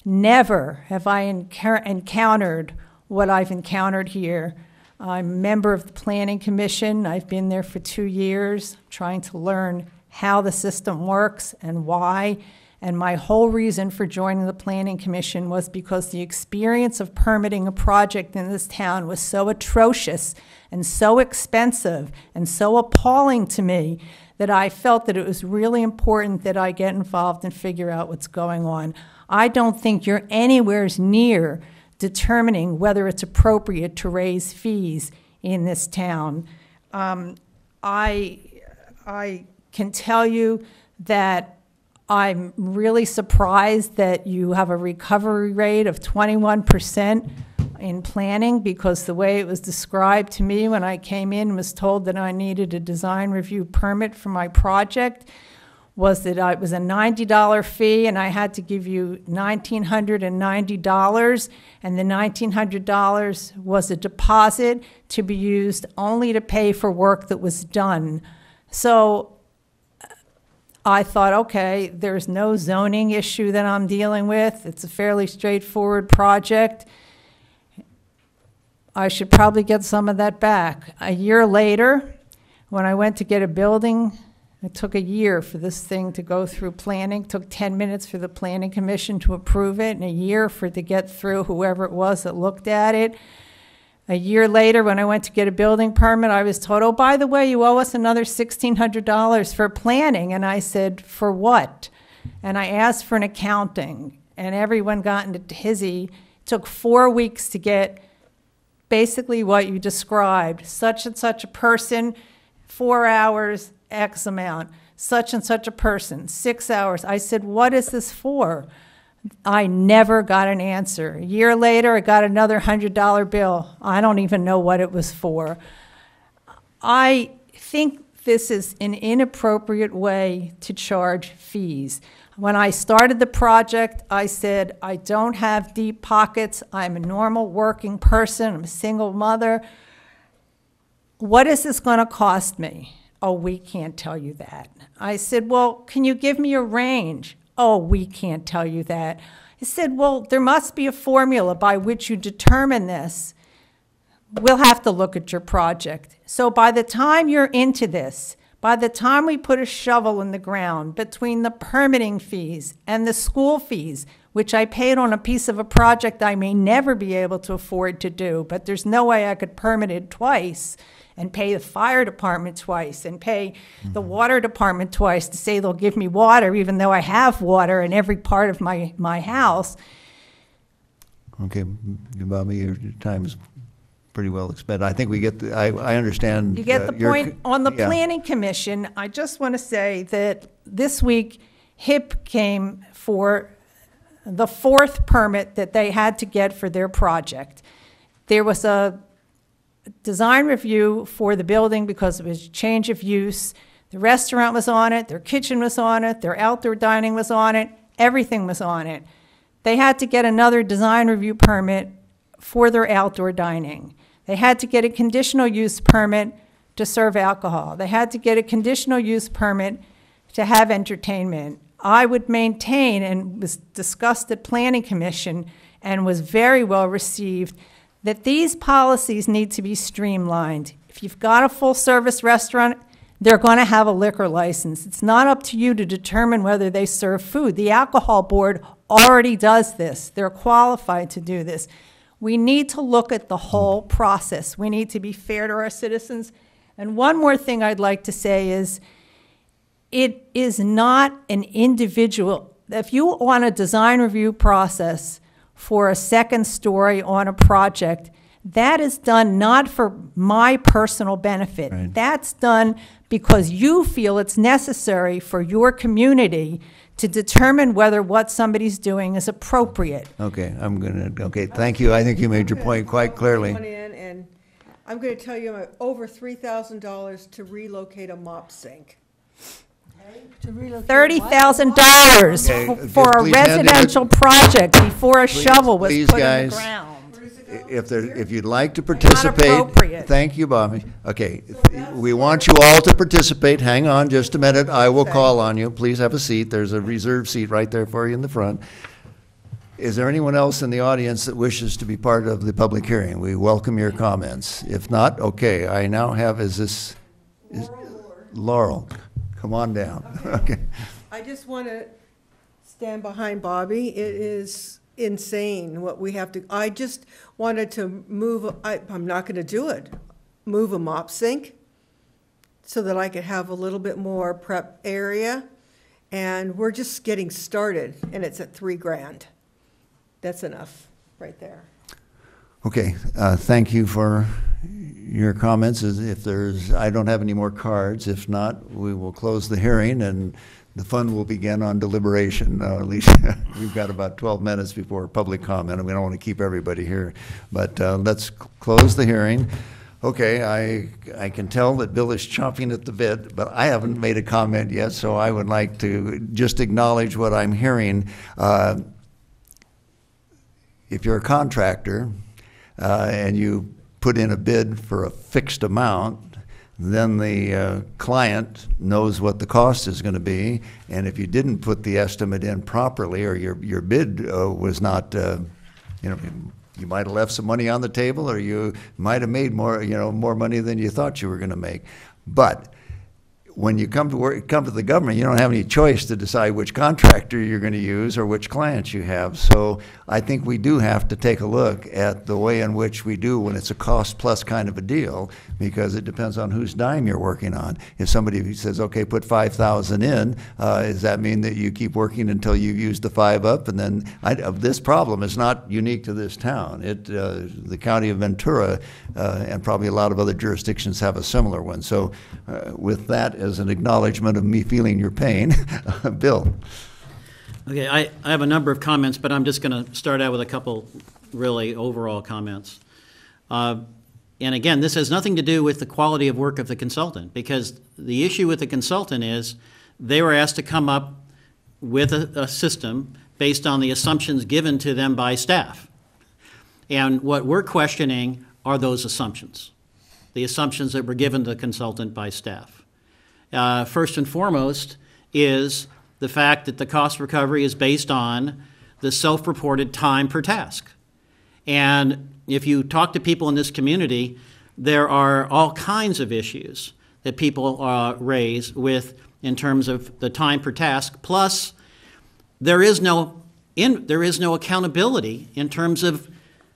Never have I encountered what I've encountered here. I'm a member of the Planning Commission. I've been there for 2 years, trying to learn how the system works and why. And my whole reason for joining the Planning Commission was because the experience of permitting a project in this town was so atrocious and so expensive and so appalling to me that I felt that it was really important that I get involved and figure out what's going on. I don't think you're anywhere near determining whether it's appropriate to raise fees in this town. I can tell you that I'm really surprised that you have a recovery rate of 21% in planning, because the way it was described to me when I came in was told that I needed a design review permit for my project was that it was a $90 fee, and I had to give you $1,990, and the $1,900 was a deposit to be used only to pay for work that was done. So I thought, okay, there's no zoning issue that I'm dealing with. It's a fairly straightforward project. I should probably get some of that back. A year later, when I went to get a building, it took a year for this thing to go through planning. It took 10 minutes for the planning commission to approve it, and a year for it to get through whoever it was that looked at it. A year later, when I went to get a building permit, I was told, oh, by the way, you owe us another $1,600 for planning. And I said, for what? And I asked for an accounting, and everyone got into tizzy. It took 4 weeks to get basically what you described. Such and such a person, 4 hours, X amount. Such and such a person, 6 hours. I said, what is this for? I never got an answer. A year later, I got another $100 bill. I don't even know what it was for. I think this is an inappropriate way to charge fees. When I started the project, I said, I don't have deep pockets. I'm a normal working person. I'm a single mother. What is this going to cost me? Oh, we can't tell you that. I said, well, can you give me a range? Oh, we can't tell you that. I said, well, there must be a formula by which you determine this. We'll have to look at your project. So by the time you're into this, by the time we put a shovel in the ground, between the permitting fees and the school fees, which I paid on a piece of a project I may never be able to afford to do, but there's no way I could permit it twice, and pay the fire department twice, and pay the water department twice to say they'll give me water, even though I have water in every part of my house. Okay, Bobby, your time is pretty well expended. I think we get the, I understand. You get the your point. On the yeah. Planning Commission, I just want to say that this week, HIP came for the 4th permit that they had to get for their project. There was a design review for the building because it was a change of use. The restaurant was on it, their kitchen was on it, their outdoor dining was on it, everything was on it. They had to get another design review permit for their outdoor dining. They had to get a conditional use permit to serve alcohol. They had to get a conditional use permit to have entertainment. I would maintain, and was discussed at Planning Commission and was very well received, that these policies need to be streamlined. If you've got a full-service restaurant, they're going to have a liquor license. It's not up to you to determine whether they serve food. The alcohol board already does this. They're qualified to do this. We need to look at the whole process. We need to be fair to our citizens. And one more thing I'd like to say is, it is not an individual. If you want a design review process for a second story on a project, that is done not for my personal benefit. Right. That's done because you feel it's necessary for your community to determine whether what somebody's doing is appropriate. Okay, okay, thank you. I think you made your point quite clearly. And I'm going to tell you, I'm over $3,000 to relocate a mop sink. To relocate $30,000 Okay, for a please hand in the- residential project before a shovel was please, put in guys. the ground. If you'd like to participate, appropriate. thank you, Bobby. Okay, we want you all to participate. Hang on just a minute. I will call on you. Please have a seat. There's a reserved seat right there for you in the front. Is there anyone else in the audience that wishes to be part of the public hearing? We welcome your comments. If not, okay, I now have, Laurel, come on down. Okay. I just want to stand behind Bobby. It is insane what we have to, I just wanted to move, I'm not going to do it, move a mop sink so that I could have a little bit more prep area. And we're just getting started, and it's at $3,000. That's enough right there. Okay, thank you for your comments. If there's, I don't have any more cards. If not, we will close the hearing and the fun will begin on deliberation. At least we've got about 12 minutes before public comment, and we don't want to keep everybody here. But let's close the hearing. Okay, I can tell that Bill is chomping at the bit, but I haven't made a comment yet, so I would like to just acknowledge what I'm hearing. If you're a contractor and you put in a bid for a fixed amount, then the client knows what the cost is going to be, and if you didn't put the estimate in properly, or your bid was not, you might have left some money on the table, or you might have made more money than you thought you were going to make. But when you come to the government, you don't have any choice to decide which contractor you're going to use or which clients you have. So I think we do have to take a look at the way in which we do when it's a cost-plus kind of a deal, because it depends on whose dime you're working on. If somebody says, okay, put $5,000 in, does that mean that you keep working until you've used the $5,000 up? And then this problem is not unique to this town. The county of Ventura and probably a lot of other jurisdictions have a similar one. So with that as an acknowledgement of me feeling your pain, Bill. Okay, I have a number of comments, but I'm just going to start out with a couple really overall comments. And again, this has nothing to do with the quality of work of the consultant, because the issue with the consultant is they were asked to come up with a system based on the assumptions given to them by staff. And what we're questioning are those assumptions, the assumptions that were given to the consultant by staff. First and foremost is the fact that the cost recovery is based on the self-reported time per task. And if you talk to people in this community, there are all kinds of issues that people raise with in terms of the time per task. Plus, there is no accountability in terms of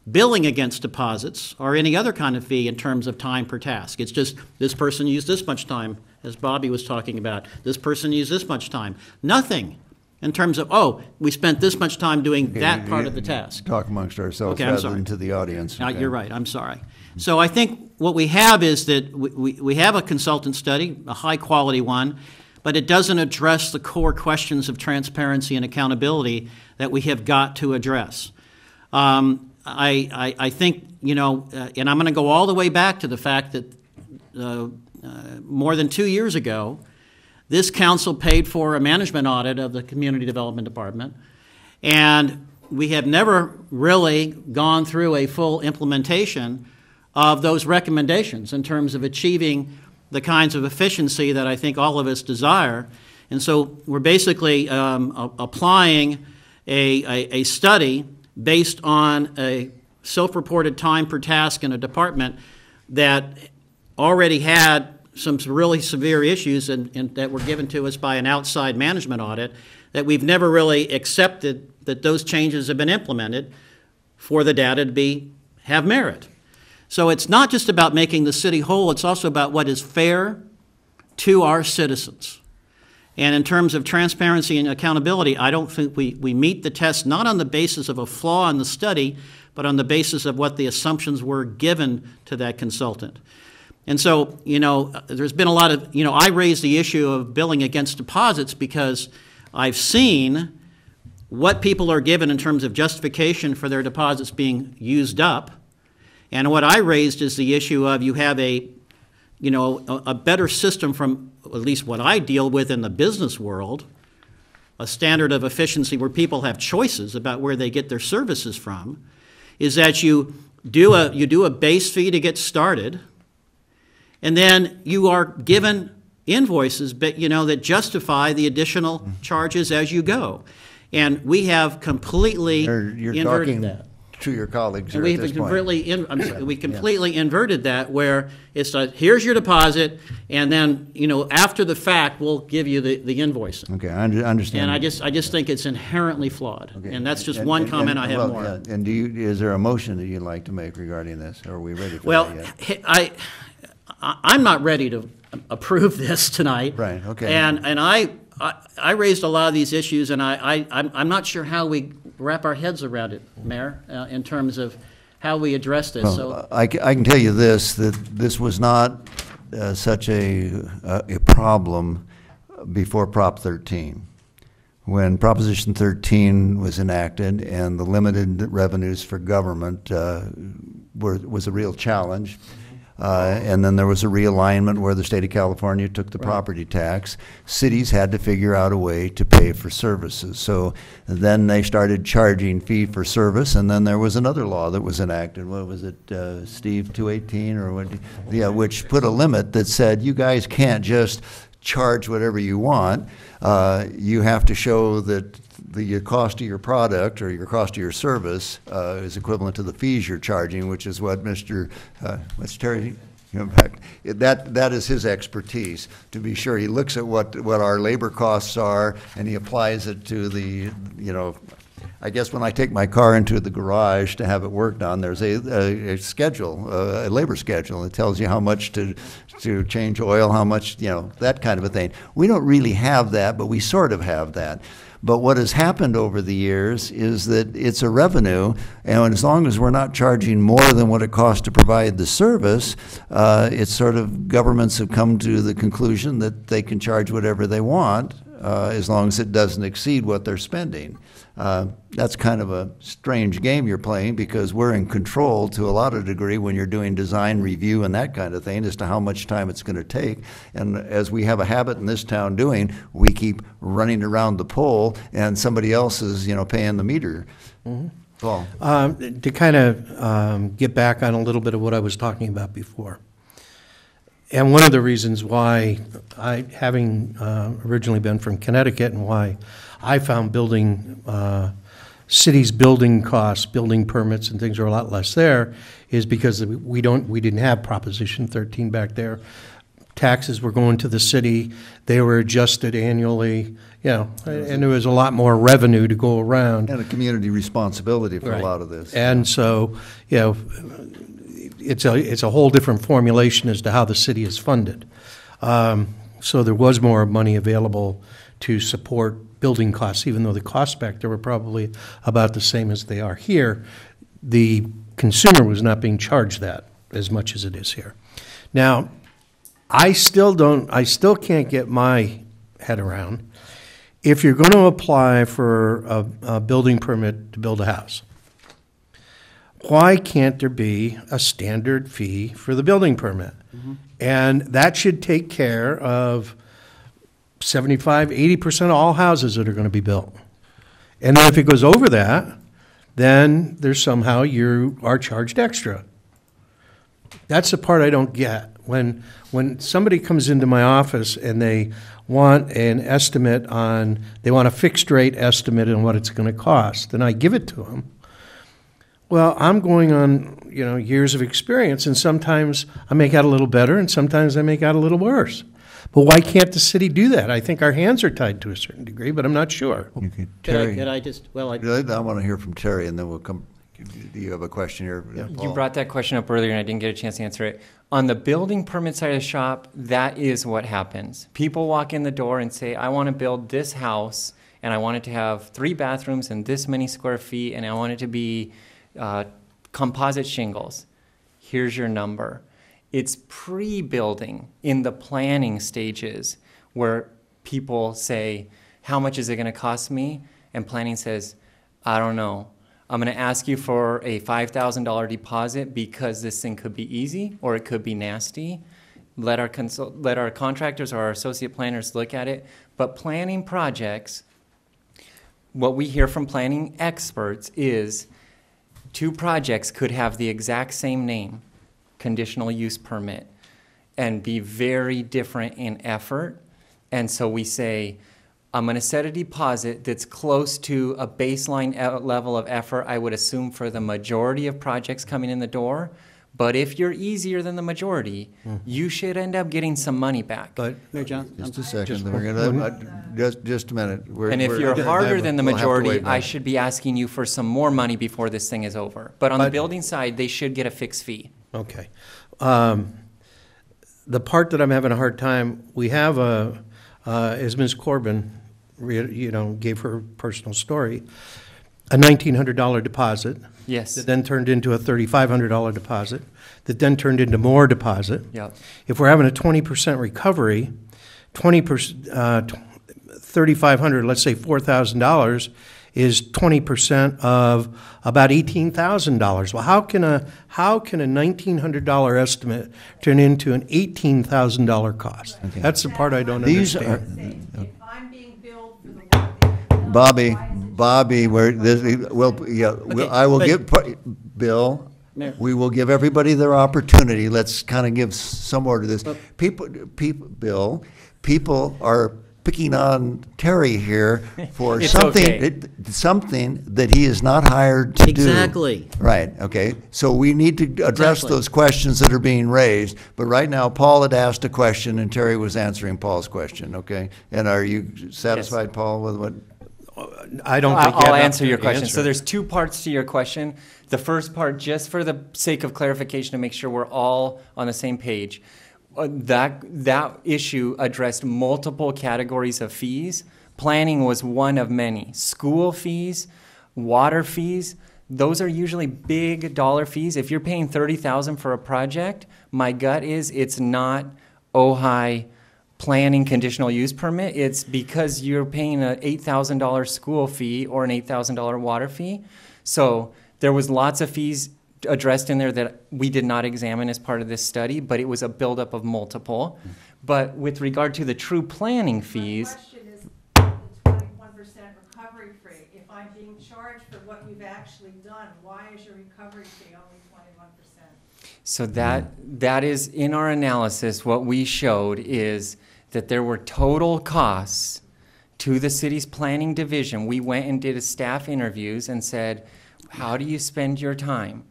billing against deposits or any other kind of fee in terms of time per task. It's just this person used this much time, as Bobby was talking about. This person used this much time. Nothing in terms of, oh, we spent this much time doing that part of the task. Talk amongst ourselves rather than to the audience. Okay. You're right. I'm sorry. So I think what we have is that we have a consultant study, a high-quality one, but it doesn't address the core questions of transparency and accountability that we have got to address. I think, and I'm going to go all the way back to the fact that more than 2 years ago, this council paid for a management audit of the Community Development Department, and we have never really gone through a full implementation of those recommendations in terms of achieving the kinds of efficiency that I think all of us desire. And so we're basically applying a study based on a self-reported time per task in a department that already had some really severe issues and that were given to us by an outside management audit, that we've never really accepted that those changes have been implemented for the data to have merit. So it's not just about making the city whole, it's also about what is fair to our citizens. And in terms of transparency and accountability, I don't think we meet the test, not on the basis of a flaw in the study, but on the basis of what the assumptions were given to that consultant. And so, there's been a lot of, I raised the issue of billing against deposits because I've seen what people are given in terms of justification for their deposits being used up. And what I raised is the issue of you have a better system from at least what I deal with in the business world, a standard of efficiency where people have choices about where they get their services from, is that you do a base fee to get started, and then you are given invoices that justify the additional charges as you go. And we have completely inverted that. To your colleagues and here at this point. We completely inverted that, where it's like, here's your deposit, and then after the fact we'll give you the invoice. Okay, I understand. And I just think it's inherently flawed. Okay. And that's just one comment. I have more. Yeah. And is there a motion that you'd like to make regarding this? Or are we ready for that yet? I'm not ready to approve this tonight. Right. Okay. And I raised a lot of these issues, and I'm not sure how we wrap our heads around it, Mayor, in terms of how we address this. Well, so I can tell you this, that this was not such a problem before Prop 13. When Proposition 13 was enacted and the limited revenues for government was a real challenge, And then there was a realignment where the state of California took the property tax. Cities had to figure out a way to pay for services. So then they started charging fee for service, and then there was another law that was enacted. What was it, Steve, 218 or what? Yeah, which put a limit that said you guys can't just charge whatever you want. You have to show that the cost of your product or your cost of your service is equivalent to the fees you're charging, which is what Mr. What's Terry? In fact, that is his expertise. To be sure, he looks at what our labor costs are, and he applies it to the, I guess when I take my car into the garage to have it worked on, there's a schedule, a labor schedule. It tells you how much to change oil, how much, that kind of a thing. We don't really have that, but we sort of have that. But what has happened over the years is that it's a revenue, and as long as we're not charging more than what it costs to provide the service, it's sort of governments have come to the conclusion that they can charge whatever they want as long as it doesn't exceed what they're spending. That's kind of a strange game you're playing because we're in control to a lot of degree when you're doing design review and that kind of thing as to how much time it's going to take. And as we have a habit in this town doing, we keep running around the pole and somebody else is, paying the meter. Mm-hmm. Paul. To kind of get back on a little bit of what I was talking about before. And one of the reasons why having originally been from Connecticut and why I found cities' building costs, building permits and things are a lot less there is because we didn't have Proposition 13 back there. Taxes were going to the city, they were adjusted annually, and there was a lot more revenue to go around. And a community responsibility for a lot of this. And so, it's a whole different formulation as to how the city is funded. So there was more money available to support building costs, even though the costs back there were probably about the same as they are here. The consumer was not being charged that as much as it is here. Now, I still can't get my head around, if you're going to apply for a building permit to build a house, why can't there be a standard fee for the building permit? Mm-hmm. And that should take care of 75, 80% of all houses that are going to be built. And then if it goes over that, then there's somehow you are charged extra. That's the part I don't get. When somebody comes into my office and they want an estimate they want a fixed rate estimate on what it's going to cost, and I give it to them. Well, I'm going on, years of experience, and sometimes I make out a little better, and sometimes I make out a little worse. But why can't the city do that? I think our hands are tied to a certain degree, but I'm not sure. Okay. Terry, Could I just, I want to hear from Terry, and then we'll come. Do you have a question here? Yeah. You brought that question up earlier, and I didn't get a chance to answer it. On the building permit side of the shop, that is what happens. People walk in the door and say, I want to build this house, and I want it to have 3 bathrooms and this many square feet, and I want it to be composite shingles. Here's your number. It's pre-building in the planning stages where people say, how much is it going to cost me? And planning says, I don't know. I'm going to ask you for a $5,000 deposit because this thing could be easy or it could be nasty. Let our contractors or our associate planners look at it. But planning projects, what we hear from planning experts is 2 projects could have the exact same name, conditional use permit, and be very different in effort. And so we say, I'm going to set a deposit that's close to a baseline level of effort, I would assume, for the majority of projects coming in the door. But if you're easier than the majority, you should end up getting some money back. But, Mayor John? Just a second. We're gonna, just a minute. And if you're harder than the majority, I should be asking you for some more money before this thing is over. But on the building side, they should get a fixed fee. Okay. The part that I'm having a hard time, we have as Ms. Corbin, gave her personal story, a $1,900 deposit. Yes. That then turned into a $3,500 deposit, that then turned into more deposit. Yep. If we're having a 20% recovery, 20%, $3,500, let's say $4,000, is 20% of about $18,000. Well, how can a $1,900 estimate turn into an $18,000 cost? That's the part I don't These understand. If I'm being billed for the work that you've done, Bobby, I will but- give, Bill, Mayor. we will give everybody their opportunity. Let's kind of give some order to this. Bill, people are picking on Terry here for It's something, okay. something that he is not hired to do. Exactly. Right, okay. So we need to address Exactly. those questions that are being raised. But right now, Paul had asked a question and Terry was answering Paul's question, okay? And are you satisfied, Paul, with what? I don't think you I'll have an answer your opportunity to question. answer So it. there's two parts to your question. The first part, just for the sake of clarification to make sure we're all on the same page, that issue addressed multiple categories of fees. Planning was one of many. School fees, water fees, those are usually big dollar fees. If you're paying $30,000 for a project, my gut is it's not Ojai planning conditional use permit. It's because you're paying an $8,000 school fee or an $8,000 water fee. So there was lots of fees addressed in there that we did not examine as part of this study, but it was a buildup of multiple. But with regard to the true planning fees, My question is the 21% recovery fee. If I'm being charged for what you've actually done, why is your recovery fee only 21%? so that is in our analysis, what we showed is that there were total costs to the city's planning division. We went and did a staff interviews and said, how do you spend your time?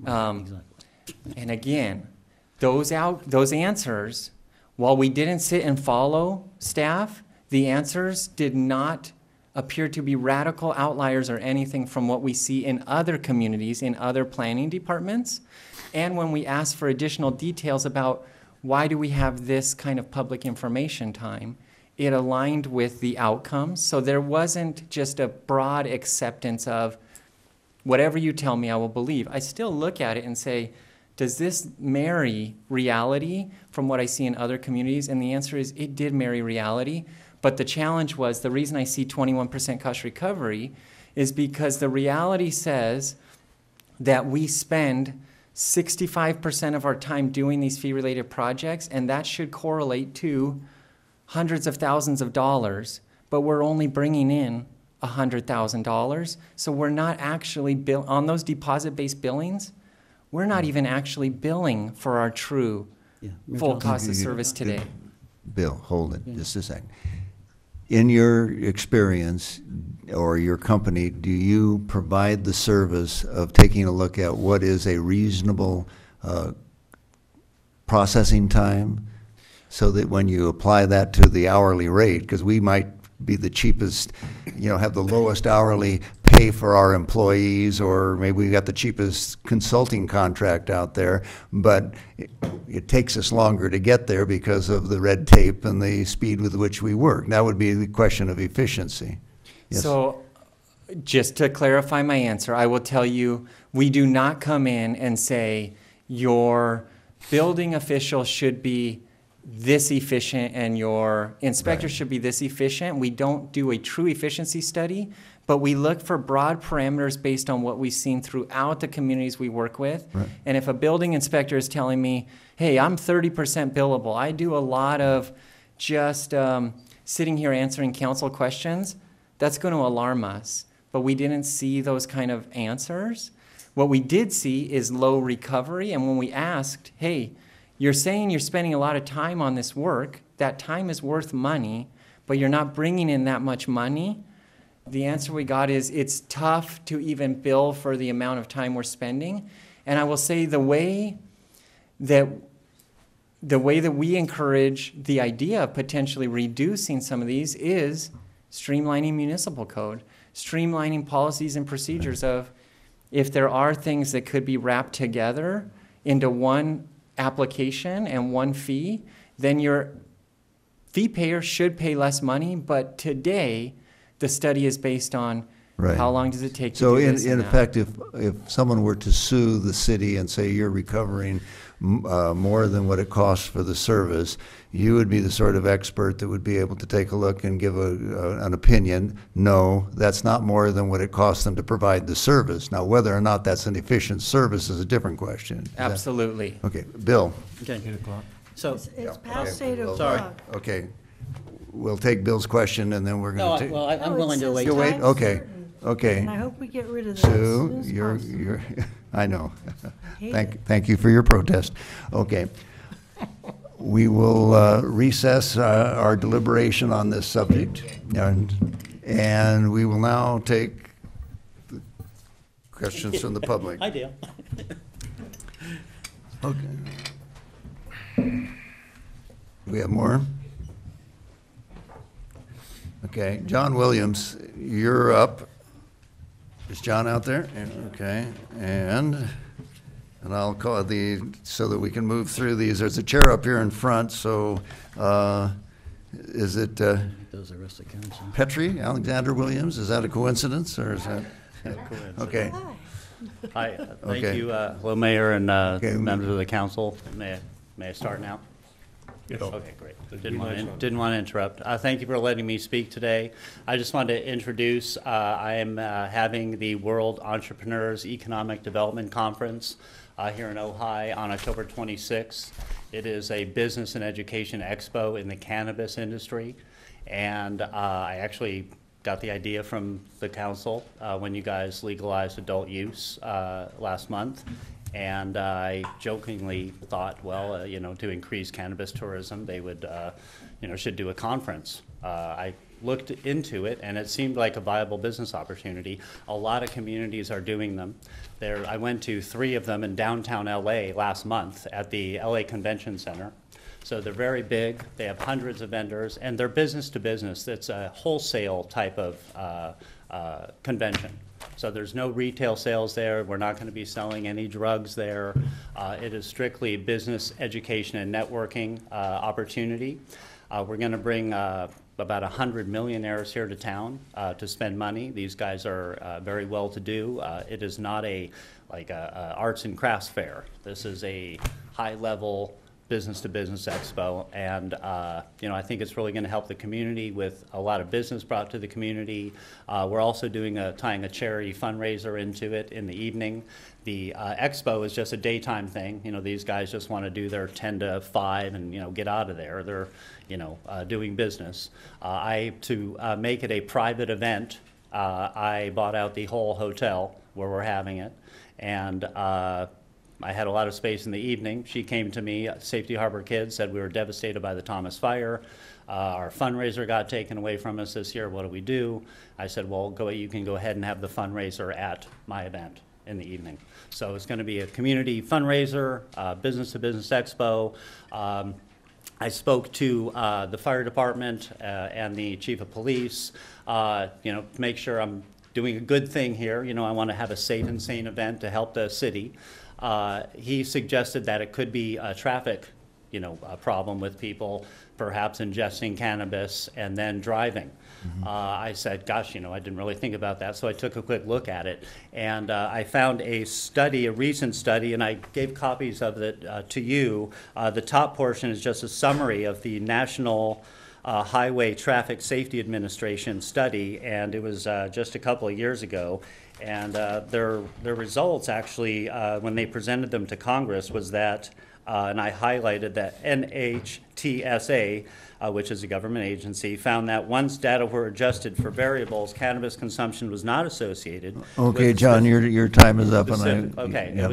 Exactly. And again, those answers, while we didn't sit and follow staff, the answers did not appear to be radical outliers or anything from what we see in other communities, in other planning departments. And when we asked for additional details about why do we have this kind of public information time, it aligned with the outcomes. So there wasn't just a broad acceptance of whatever you tell me, I will believe. I still look at it and say, does this marry reality from what I see in other communities? And the answer is it did marry reality. But the challenge was, the reason I see 21% cost recovery is because the reality says that we spend 65% of our time doing these fee-related projects, and that should correlate to hundreds of thousands of dollars, but we're only bringing in $100,000. So we're not actually on those deposit-based billings, we're not even actually billing for our true full cost of service today. Bill, hold it just a second. In your experience or your company, do you provide the service of taking a look at what is a reasonable processing time so that when you apply that to the hourly rate, because we might be the cheapest, have the lowest hourly pay for our employees, or maybe we got the cheapest consulting contract out there, but it takes us longer to get there because of the red tape and the speed with which we work. That would be the question of efficiency. Yes. So just to clarify my answer, I will tell you, we do not come in and say your building official should be this efficient and your inspector should be this efficient. We don't do a true efficiency study, but we look for broad parameters based on what we've seen throughout the communities we work with. Right. And if a building inspector is telling me, hey, I'm 30% billable, I do a lot of just sitting here answering council questions, that's going to alarm us. But we didn't see those kind of answers. What we did see is low recovery, and when we asked, hey, you're saying you're spending a lot of time on this work, that time is worth money, but you're not bringing in that much money, the answer we got is it's tough to even bill for the amount of time we're spending. And I will say the way that we encourage the idea of potentially reducing some of these is streamlining municipal code, streamlining policies and procedures of if there are things that could be wrapped together into one application and one fee, then your fee payer should pay less money. But today, the study is based on Right. How long does it take to So do in, this? in and that? effect, if someone were to sue the city and say you're recovering more than what it costs for the service, you would be the sort of expert that would be able to take a look and give an opinion. No, that's not more than what it costs them to provide the service. Now, whether or not that's an efficient service is a different question. Is that- Absolutely. Okay, Bill. Okay. So, It's past 8 Well, o'clock. Okay, we'll take Bill's question and then we're no, going to take. well, I'm No, it willing to says wait. You'll wait, time okay, certain. okay. And I hope we get rid of that as soon Sue, as you're, possible. I know. Hate Thank you for your protest. Okay. We will recess our deliberation on this subject, and we will now take the questions from the public. Hi, Dale. Okay. We have more? Okay, John Williams, you're up. Is John out there? Okay, and I'll call so that we can move through these. There's a chair up here in front, so is it Those are the rest of council. Petrie, Alexander Williams? Is that a coincidence, or is that? Okay, Hi, thank Okay. you. Hello, Mayor and Okay. members of the council. May I start now? Yes. Okay, great. Didn't want to interrupt. Thank you for letting me speak today. I just wanted to introduce, I am having the World Entrepreneurs Economic Development Conference here in Ojai on October 26th. It is a business and education expo in the cannabis industry. And I actually got the idea from the council when you guys legalized adult use last month. And I jokingly thought, well, to increase cannabis tourism, they would, should do a conference. I looked into it, and it seemed like a viable business opportunity. A lot of communities are doing them. I went to 3 of them in downtown LA last month at the LA Convention Center. So they're very big. They have hundreds of vendors, and they're business to business. It's a wholesale type of convention. So there's no retail sales there. We're not going to be selling any drugs there. It is strictly business, education, and networking opportunity. We're going to bring about 100 millionaires here to town to spend money. These guys are very well-to-do. It is not a arts and crafts fair. This is a high-level business-to-business expo, and I think it's really going to help the community with a lot of business brought to the community. We're also tying a charity fundraiser into it in the evening. The expo is just a daytime thing. These guys just want to do their 10 to 5 and get out of there. They're doing business. To make it a private event, I bought out the whole hotel where we're having it, and I had a lot of space in the evening. She came to me, Safety Harbor Kids, said we were devastated by the Thomas fire. Our fundraiser got taken away from us this year. What do we do? I said, well, you can go ahead and have the fundraiser at my event in the evening. So it's going to be a community fundraiser, business-to-business expo. I spoke to the fire department and the chief of police, to make sure I'm doing a good thing here. I want to have a safe and sane event to help the city. He suggested that it could be a traffic, a problem with people perhaps ingesting cannabis and then driving. I said, gosh, I didn't really think about that. So I took a quick look at it, and I found a recent study, and I gave copies of it to you. The top portion is just a summary of the National Highway Traffic Safety Administration study, and it was just a couple of years ago. And their results actually, when they presented them to Congress, was that, and I highlighted that NHTSA, which is a government agency, found that once data were adjusted for variables, cannabis consumption was not associated. Okay, with John, your time is up. specific- and Okay, yeah.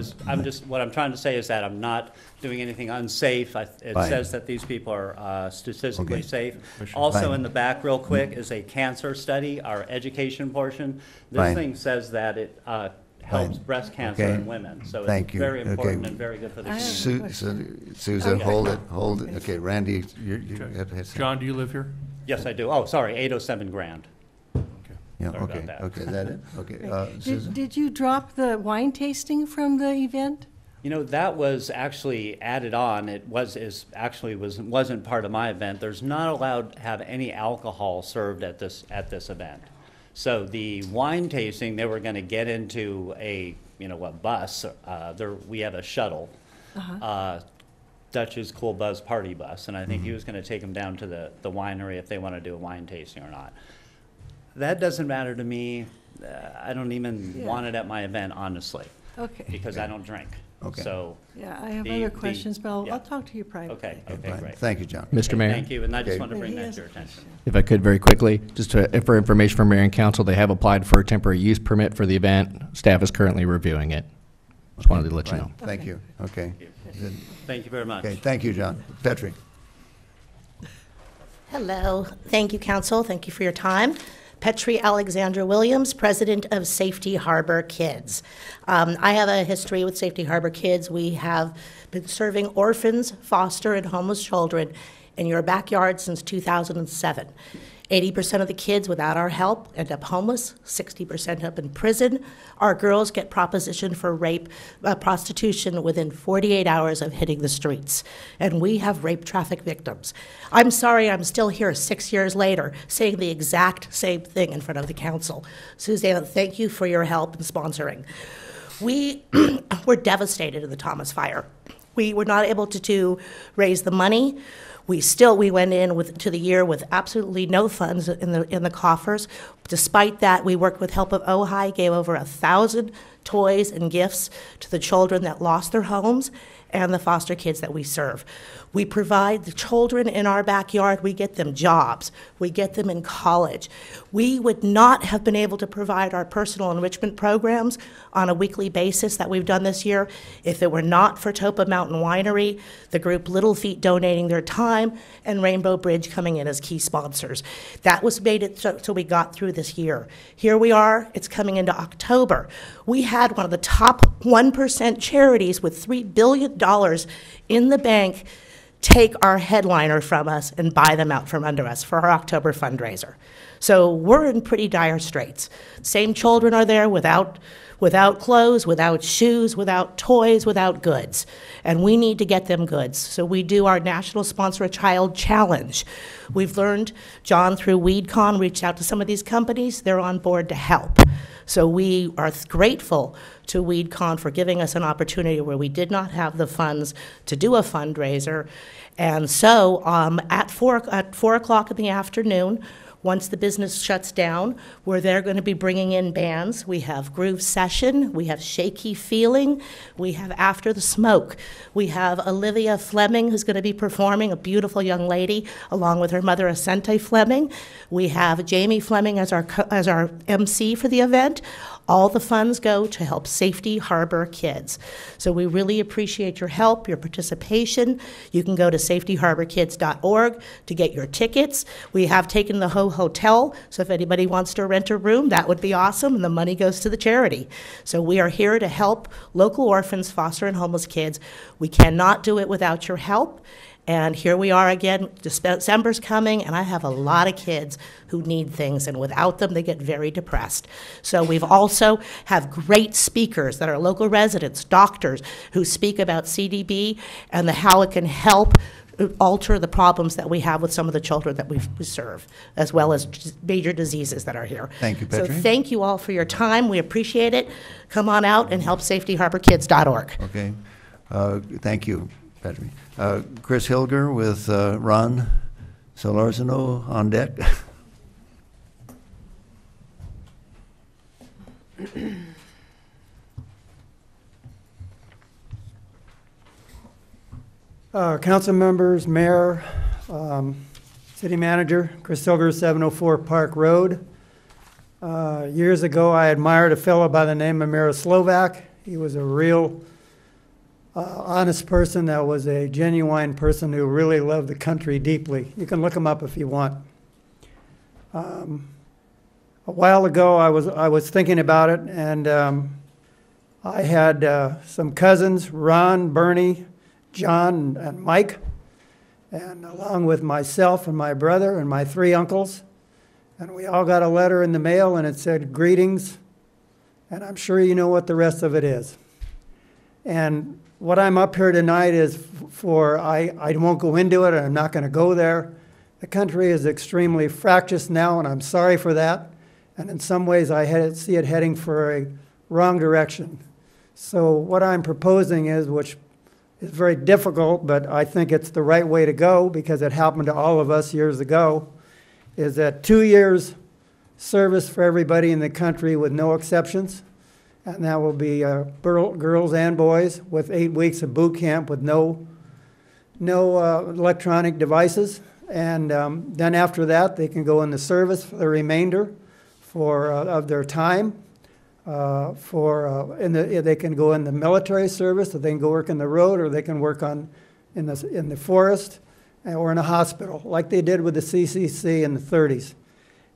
what I'm trying to say is that I'm not doing anything unsafe. It Fine. says that these people are statistically Okay. safe. Also Fine. in the back, real quick, is a cancer study, our education portion. This Fine. thing says that it helps Fine. breast cancer Okay. in women. So Thank it's you. very important Okay. and very good for the I community. have- Susan, Okay. hold it. Okay, Randy, you John, do you live here? Yes, I do. Oh, sorry, 807 Grand. Yeah, Sorry about okay, that. okay, is that it? Okay, Susan? Did you drop the wine tasting from the event? That was actually added on. It wasn't part of my event. There's not allowed to have any alcohol served at this event. So the wine tasting, they were going to get into a, bus. We have a shuttle, Dutch's Cool Buzz Party Bus, and I think he was going to take them down to the winery if they want to do a wine tasting or not. That doesn't matter to me. I don't even want it at my event, honestly. Okay. Because I don't drink. Okay. So. Yeah, I have other questions, but yeah. I'll talk to you privately. Okay, Fine. great. Thank you, John. Mr. Mayor? Thank you, and I just Okay. wanted to bring He that has to your a attention. If I could very quickly, just for information from Mayor and Council, they have applied for a temporary use permit for the event. Staff is currently reviewing it. Just wanted to let you Fine. know. Thank you. Okay. Good. Thank you very much. Okay, thank you, John. Petri. Hello. Thank you, Council. Thank you for your time. Petri Alexandra Williams, President of Safety Harbor Kids. I have a history with Safety Harbor Kids. We have been serving orphans, foster, and homeless children in your backyard since 2007. 80% of the kids without our help end up homeless, 60% up in prison. Our girls get propositioned for rape, prostitution within 48 hours of hitting the streets. And we have rape traffic victims. I'm sorry I'm still here 6 years later saying the exact same thing in front of the council. Suzanne, thank you for your help in sponsoring. We were devastated in the Thomas fire. We were not able to raise the money. We went in to the year with absolutely no funds in the coffers. Despite that, we worked with help of Ojai, gave over 1,000 toys and gifts to the children that lost their homes and the foster kids that we serve. We provide the children in our backyard, we get them jobs, we get them in college. We would not have been able to provide our personal enrichment programs on a weekly basis that we've done this year if it were not for Topa Mountain Winery, the group Little Feet donating their time, and Rainbow Bridge coming in as key sponsors. That was made it so we got through this year. Here we are, it's coming into October. We had one of the top 1% charities with $3 billion in the bank take our headliner from us and buy them out from under us for our October fundraiser. So we're in pretty dire straits. Same children are there without clothes, without shoes, without toys, without goods. And we need to get them goods. So we do our National Sponsor a Child Challenge. We've learned, John through WeedCon reached out to some of these companies. They're on board to help. So we are grateful to WeedCon for giving us an opportunity where we did not have the funds to do a fundraiser. And so at 4 o'clock in the afternoon, once the business shuts down, they're going to be bringing in bands. We have Groove Session, we have Shaky Feeling, we have After the Smoke. We have Olivia Fleming, who's going to be performing, a beautiful young lady, along with her mother, Asante Fleming. We have Jamie Fleming as our MC for the event. All the funds go to help Safety Harbor Kids. So we really appreciate your help, your participation. You can go to safetyharborkids.org to get your tickets. We have taken the hotel, so if anybody wants to rent a room, that would be awesome, and the money goes to the charity. So we are here to help local orphans, foster and homeless kids. We cannot do it without your help. And here we are again, December's coming, and I have a lot of kids who need things, and without them, they get very depressed. So we've also have great speakers that are local residents, doctors, who speak about CDB and how it can help alter the problems that we have with some of the children that we serve, as well as major diseases that are here. Thank you, Petri. So thank you all for your time. We appreciate it. Come on out and help safetyharborkids.org. Okay. Thank you, Petri. Chris Hilger with Ron Solorzano on deck. Council members, mayor, city manager, Chris Hilger, 704 Park Road. Years ago, I admired a fellow by the name of Miroslavak. He was a real honest person that was a genuine person who really loved the country deeply. You can look him up if you want. A while ago, I was thinking about it, and I had some cousins, Ron, Bernie, John, and Mike, and along with myself and my brother and my 3 uncles, and we all got a letter in the mail, and it said, "Greetings," and I'm sure you know what the rest of it is. And what I'm up here tonight is I won't go into it, and I'm not going to go there. The country is extremely fractious now, and I'm sorry for that. And in some ways, see it heading for a wrong direction. So what I'm proposing is, which is very difficult, but I think it's the right way to go because it happened to all of us years ago, is that 2 years service for everybody in the country with no exceptions. And that will be girls and boys with 8 weeks of boot camp with no electronic devices. And then after that, they can go in the service for the remainder of their time. They can go in the military service, or they can go work in the road, or they can work in the forest or in a hospital, like they did with the CCC in the 30s.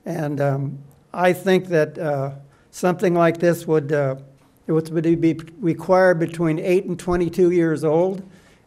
And I think that something like this would be required between 8 and 22 years old.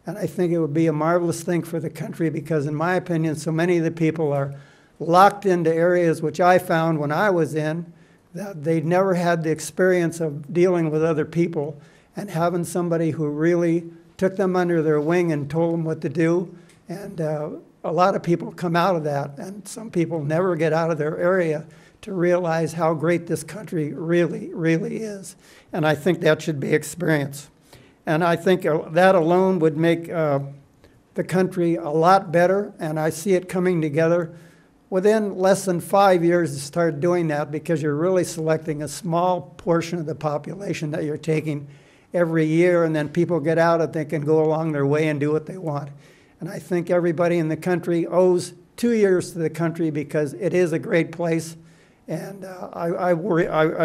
And I think it would be a marvelous thing for the country because, in my opinion, so many of the people are locked into areas which I found when I was in, that they'd never had the experience of dealing with other people, and having somebody who really took them under their wing and told them what to do. And a lot of people come out of that, and some people never get out of their area to realize how great this country really, really is. And I think that should be experienced. And I think that alone would make the country a lot better, and I see it coming together within less than 5 years to start doing that, because you're really selecting a small portion of the population that you're taking every year, and then people get out and they can go along their way and do what they want. And I think everybody in the country owes 2 years to the country because it is a great place, and I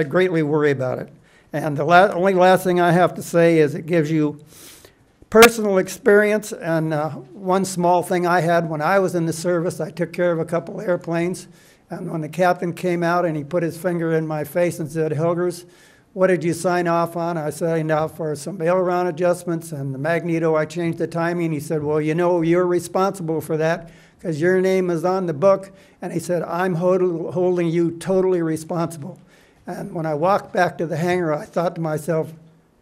greatly worry about it. And the only last thing I have to say is it gives you personal experience. And one small thing I had when I was in the service, I took care of a couple airplanes. And when the captain came out and he put his finger in my face and said, "Hilgers, what did you sign off on?" I signed off for some aileron adjustments and the magneto. I changed the timing. He said, "Well, you know, you're responsible for that because your name is on the book." And he said, "I'm holding you totally responsible." And when I walked back to the hangar, I thought to myself,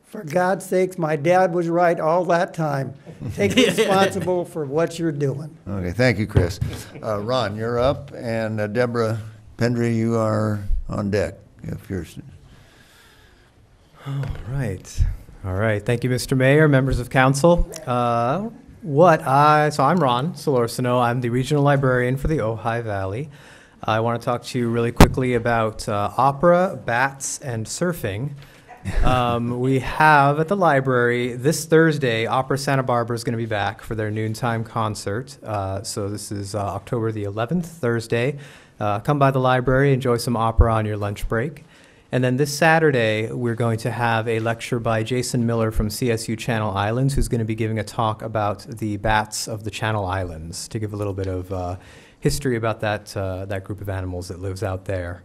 for God's sakes, my dad was right all that time. Take responsible for what you're doing. Okay, thank you, Chris. Ron, you're up, and Deborah Pendry, you are on deck. If you're... All right. Thank you, Mr. Mayor, members of council. So I'm Ron Solorsino. I'm the regional librarian for the Ojai Valley. I want to talk to you really quickly about opera, bats, and surfing. We have at the library this Thursday, Opera Santa Barbara is going to be back for their noontime concert. So this is October the 11th, Thursday. Come by the library, enjoy some opera on your lunch break. And then this Saturday, we're going to have a lecture by Jason Miller from CSU Channel Islands, who's going to be giving a talk about the bats of the Channel Islands, to give a little bit of history about that group of animals that lives out there.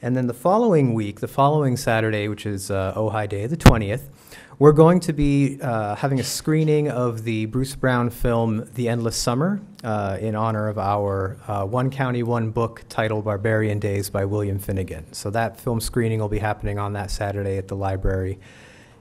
And then the following week, the following Saturday, which is Ojai Day, the 20th, we're going to be having a screening of the Bruce Brown film The Endless Summer in honor of our One County, One Book title Barbarian Days by William Finnegan. So that film screening will be happening on that Saturday at the library.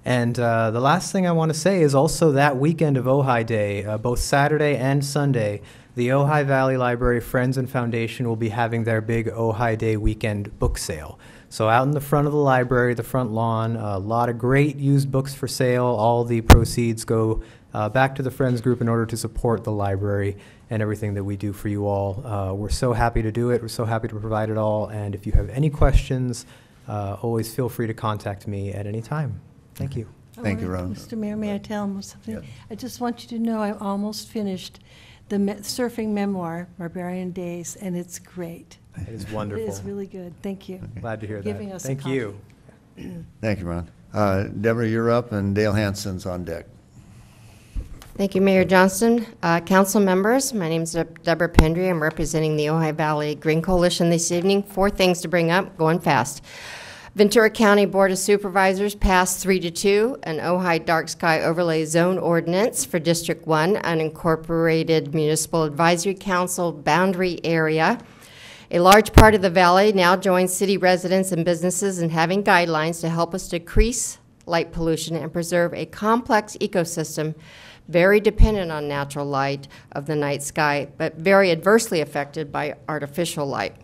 And the last thing I want to say is also that weekend of Ojai Day, both Saturday and Sunday, the Ojai Valley Library Friends and Foundation will be having their big Ojai Day weekend book sale. So out in the front of the library, the front lawn, a lot of great used books for sale. All the proceeds go back to the Friends group in order to support the library and everything that we do for you all. We're so happy to do it. We're so happy to provide it all. And if you have any questions, always feel free to contact me at any time. Thank you. Thank you, Ron. Mr. Mayor, may I tell him something? Yes. I just want you to know I almost finished the surfing memoir, Barbarian Days, and it's great. It is wonderful. It is really good. Thank you. Okay. Glad to hear Giving that. us a Thank copy. you. Thank you, Ron. Deborah, you're up, and Dale Hansen's on deck. Thank you, Mayor Johnston. Council members, my name is Deborah Pendry. I'm representing the Ojai Valley Green Coalition this evening. 4 things to bring up, going fast. Ventura County Board of Supervisors passed 3-2 an Ojai Dark Sky Overlay Zone Ordinance for District 1, unincorporated Municipal Advisory Council boundary area. A large part of the valley now joins city residents and businesses in having guidelines to help us decrease light pollution and preserve a complex ecosystem very dependent on natural light of the night sky, but very adversely affected by artificial light.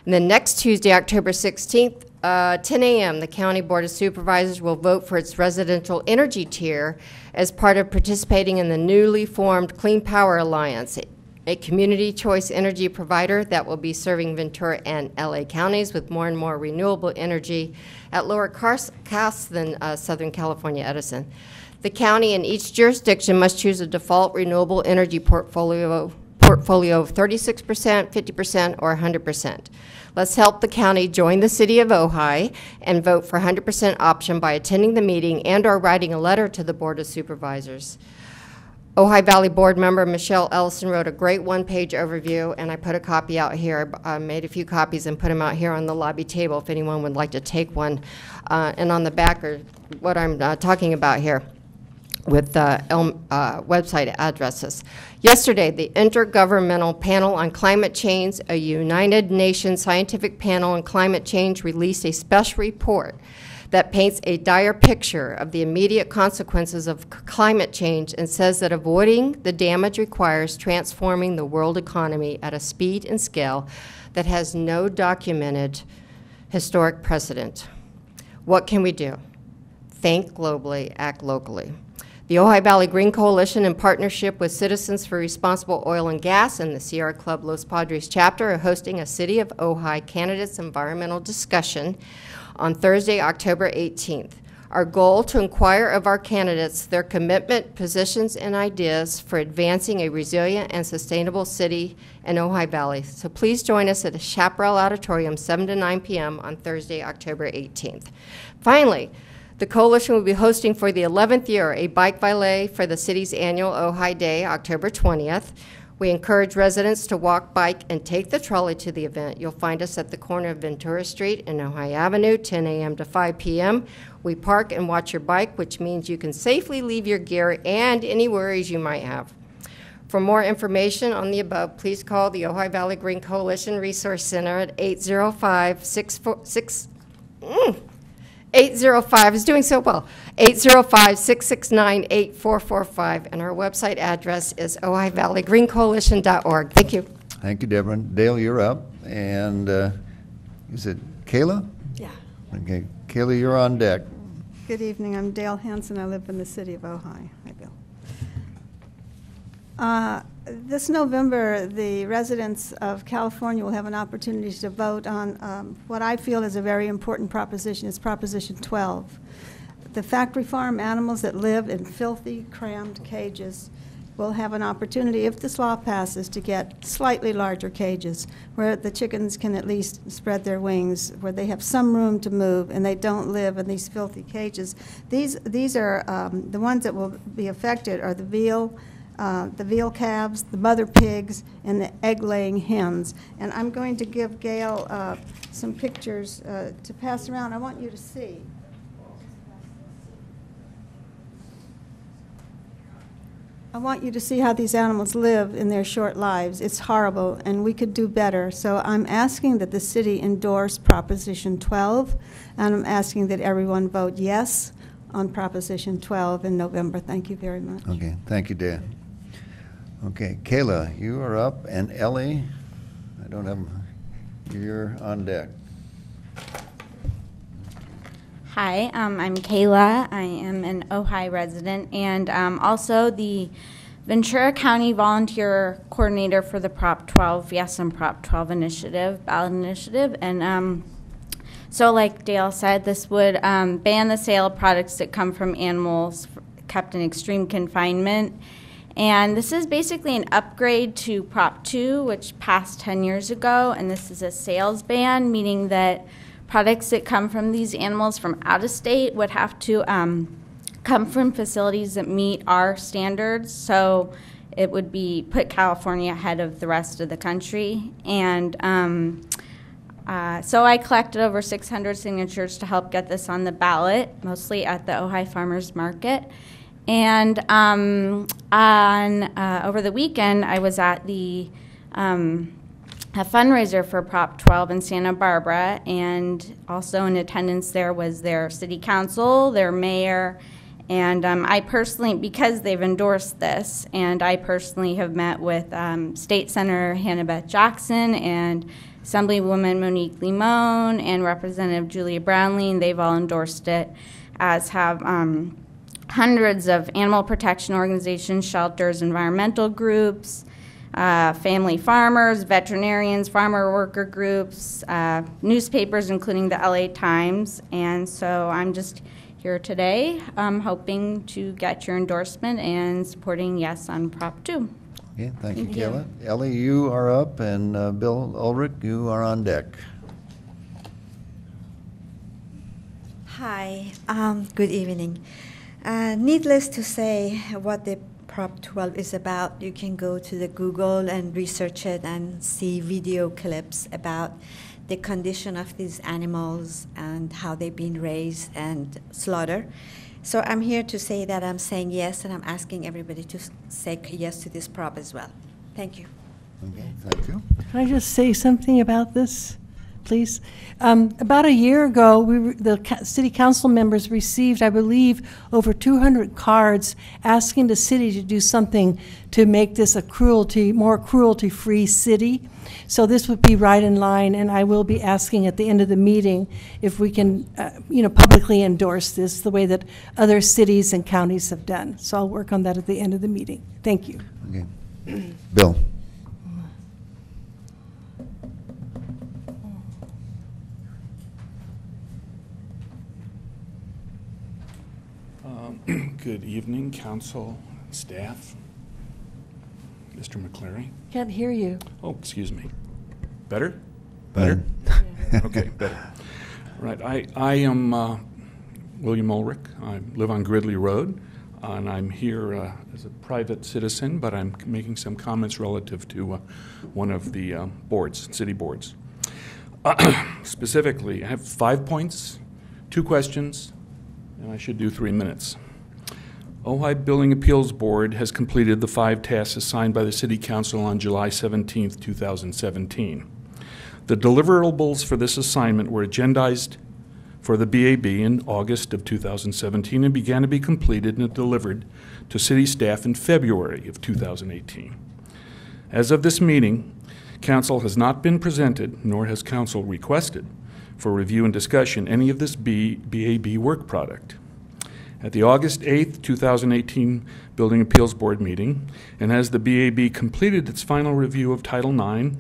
And then next Tuesday, October 16th, 10 a.m., the County Board of Supervisors will vote for its residential energy tier as part of participating in the newly formed Clean Power Alliance, a community choice energy provider that will be serving Ventura and LA counties with more and more renewable energy at lower costs than Southern California Edison. The county in each jurisdiction must choose a default renewable energy portfolio of 36%, 50%, or 100%. Let's help the county join the city of Ojai and vote for 100% option by attending the meeting and or writing a letter to the Board of Supervisors. Ojai Valley Board member Michelle Ellison wrote a great one-page overview, and I put a copy out here. I made a few copies and put them out here on the lobby table if anyone would like to take one. And on the back are what I'm talking about here with website addresses. Yesterday, the Intergovernmental Panel on Climate Change, a United Nations scientific panel on climate change, released a special report that paints a dire picture of the immediate consequences of climate change and says that avoiding the damage requires transforming the world economy at a speed and scale that has no documented historic precedent. What can we do? Think globally, act locally. The Ojai Valley Green Coalition, in partnership with Citizens for Responsible Oil and Gas and the Sierra Club Los Padres chapter, are hosting a City of Ojai candidates environmental discussion on Thursday, October 18th. Our goal to inquire of our candidates their commitment, positions, and ideas for advancing a resilient and sustainable city in Ojai Valley. So please join us at the Chaparral Auditorium, 7 to 9 p.m. on Thursday, October 18th. Finally, the Coalition will be hosting for the 11th year a bike valet for the city's annual Ojai Day, October 20th. We encourage residents to walk, bike, and take the trolley to the event. You'll find us at the corner of Ventura Street and Ojai Avenue, 10 a.m. to 5 p.m. We park and watch your bike, which means you can safely leave your gear and any worries you might have. For more information on the above, please call the Ojai Valley Green Coalition Resource Center at 805 is doing so well. 805-669-8445, and our website address is ohiValleyGreenCoalition.org. Thank you. Thank you, Deborah. Dale, you're up. And is it Kayla? Yeah. Okay, Kayla, you're on deck. Good evening. I'm Dale Hansen. I live in the city of Ojai. Hi, Bill. This November, the residents of California will have an opportunity to vote on what I feel is a very important proposition. It's Proposition 12. The factory farm animals that live in filthy, crammed cages will have an opportunity, if this law passes, to get slightly larger cages where the chickens can at least spread their wings, where they have some room to move and they don't live in these filthy cages. These are the ones that will be affected are the veal calves, the mother pigs, and the egg-laying hens. And I'm going to give Gail some pictures to pass around. I want you to see. I want you to see how these animals live in their short lives. It's horrible, and we could do better. So I'm asking that the city endorse Proposition 12, and I'm asking that everyone vote yes on Proposition 12 in November. Thank you very much. Okay, thank you, Dan. Okay, Kayla, you are up, and Ellie, I don't have, you're on deck. Hi, I'm Kayla. I am an Ojai resident and also the Ventura County Volunteer Coordinator for the Prop 12, Yes and Prop 12 initiative, ballot initiative. And so like Dale said, this would ban the sale of products that come from animals kept in extreme confinement. And this is basically an upgrade to Prop 2, which passed 10 years ago, and this is a sales ban, meaning that products that come from these animals from out of state would have to come from facilities that meet our standards, so it would be put California ahead of the rest of the country. And so I collected over 600 signatures to help get this on the ballot, mostly at the Ojai Farmers Market. And over the weekend, I was at the a fundraiser for Prop 12 in Santa Barbara, and also in attendance there was their city council, their mayor, and I personally, because they've endorsed this, and I personally have met with State Senator Hannah Beth Jackson and Assemblywoman Monique Limon and Representative Julia Brownlee, and they've all endorsed it, as have hundreds of animal protection organizations, shelters, environmental groups, family farmers, veterinarians, farmer worker groups, newspapers, including the LA Times. And so I'm just here today hoping to get your endorsement and supporting yes on Prop 2. Okay, thank you, Kayla. Ellie, you are up, and Bill Ulrich, you are on deck. Hi, good evening. Needless to say, what the Prop 12 is about, you can go to the Google and research it and see video clips about the condition of these animals and how they've been raised and slaughtered. So I'm here to say that I'm saying yes, and I'm asking everybody to say yes to this prop as well. Thank you. Okay, thank you. Can I just say something about this, please? About a year ago, the city council members received, I believe, over 200 cards asking the city to do something to make this a more cruelty-free city. So this would be right in line, and I will be asking at the end of the meeting if we can, publicly endorse this the way that other cities and counties have done. So I'll work on that at the end of the meeting. Thank you. Okay. Bill. Good evening, council, staff. Mr. McCleary. Can't hear you. Oh, excuse me. Better? Better. Okay, better. Right, I am William Ulrich. I live on Gridley Road, and I'm here as a private citizen, but I'm making some comments relative to one of the boards, city boards. Specifically, I have 5 points, 2 questions, and I should do 3 minutes. Ojai Building Appeals Board has completed the 5 tasks assigned by the City Council on July 17, 2017. The deliverables for this assignment were agendized for the BAB in August of 2017 and began to be completed and delivered to city staff in February of 2018. As of this meeting, Council has not been presented, nor has Council requested, for review and discussion any of this BAB work product. At the August 8, 2018 Building Appeals Board meeting, and as the BAB completed its final review of Title IX,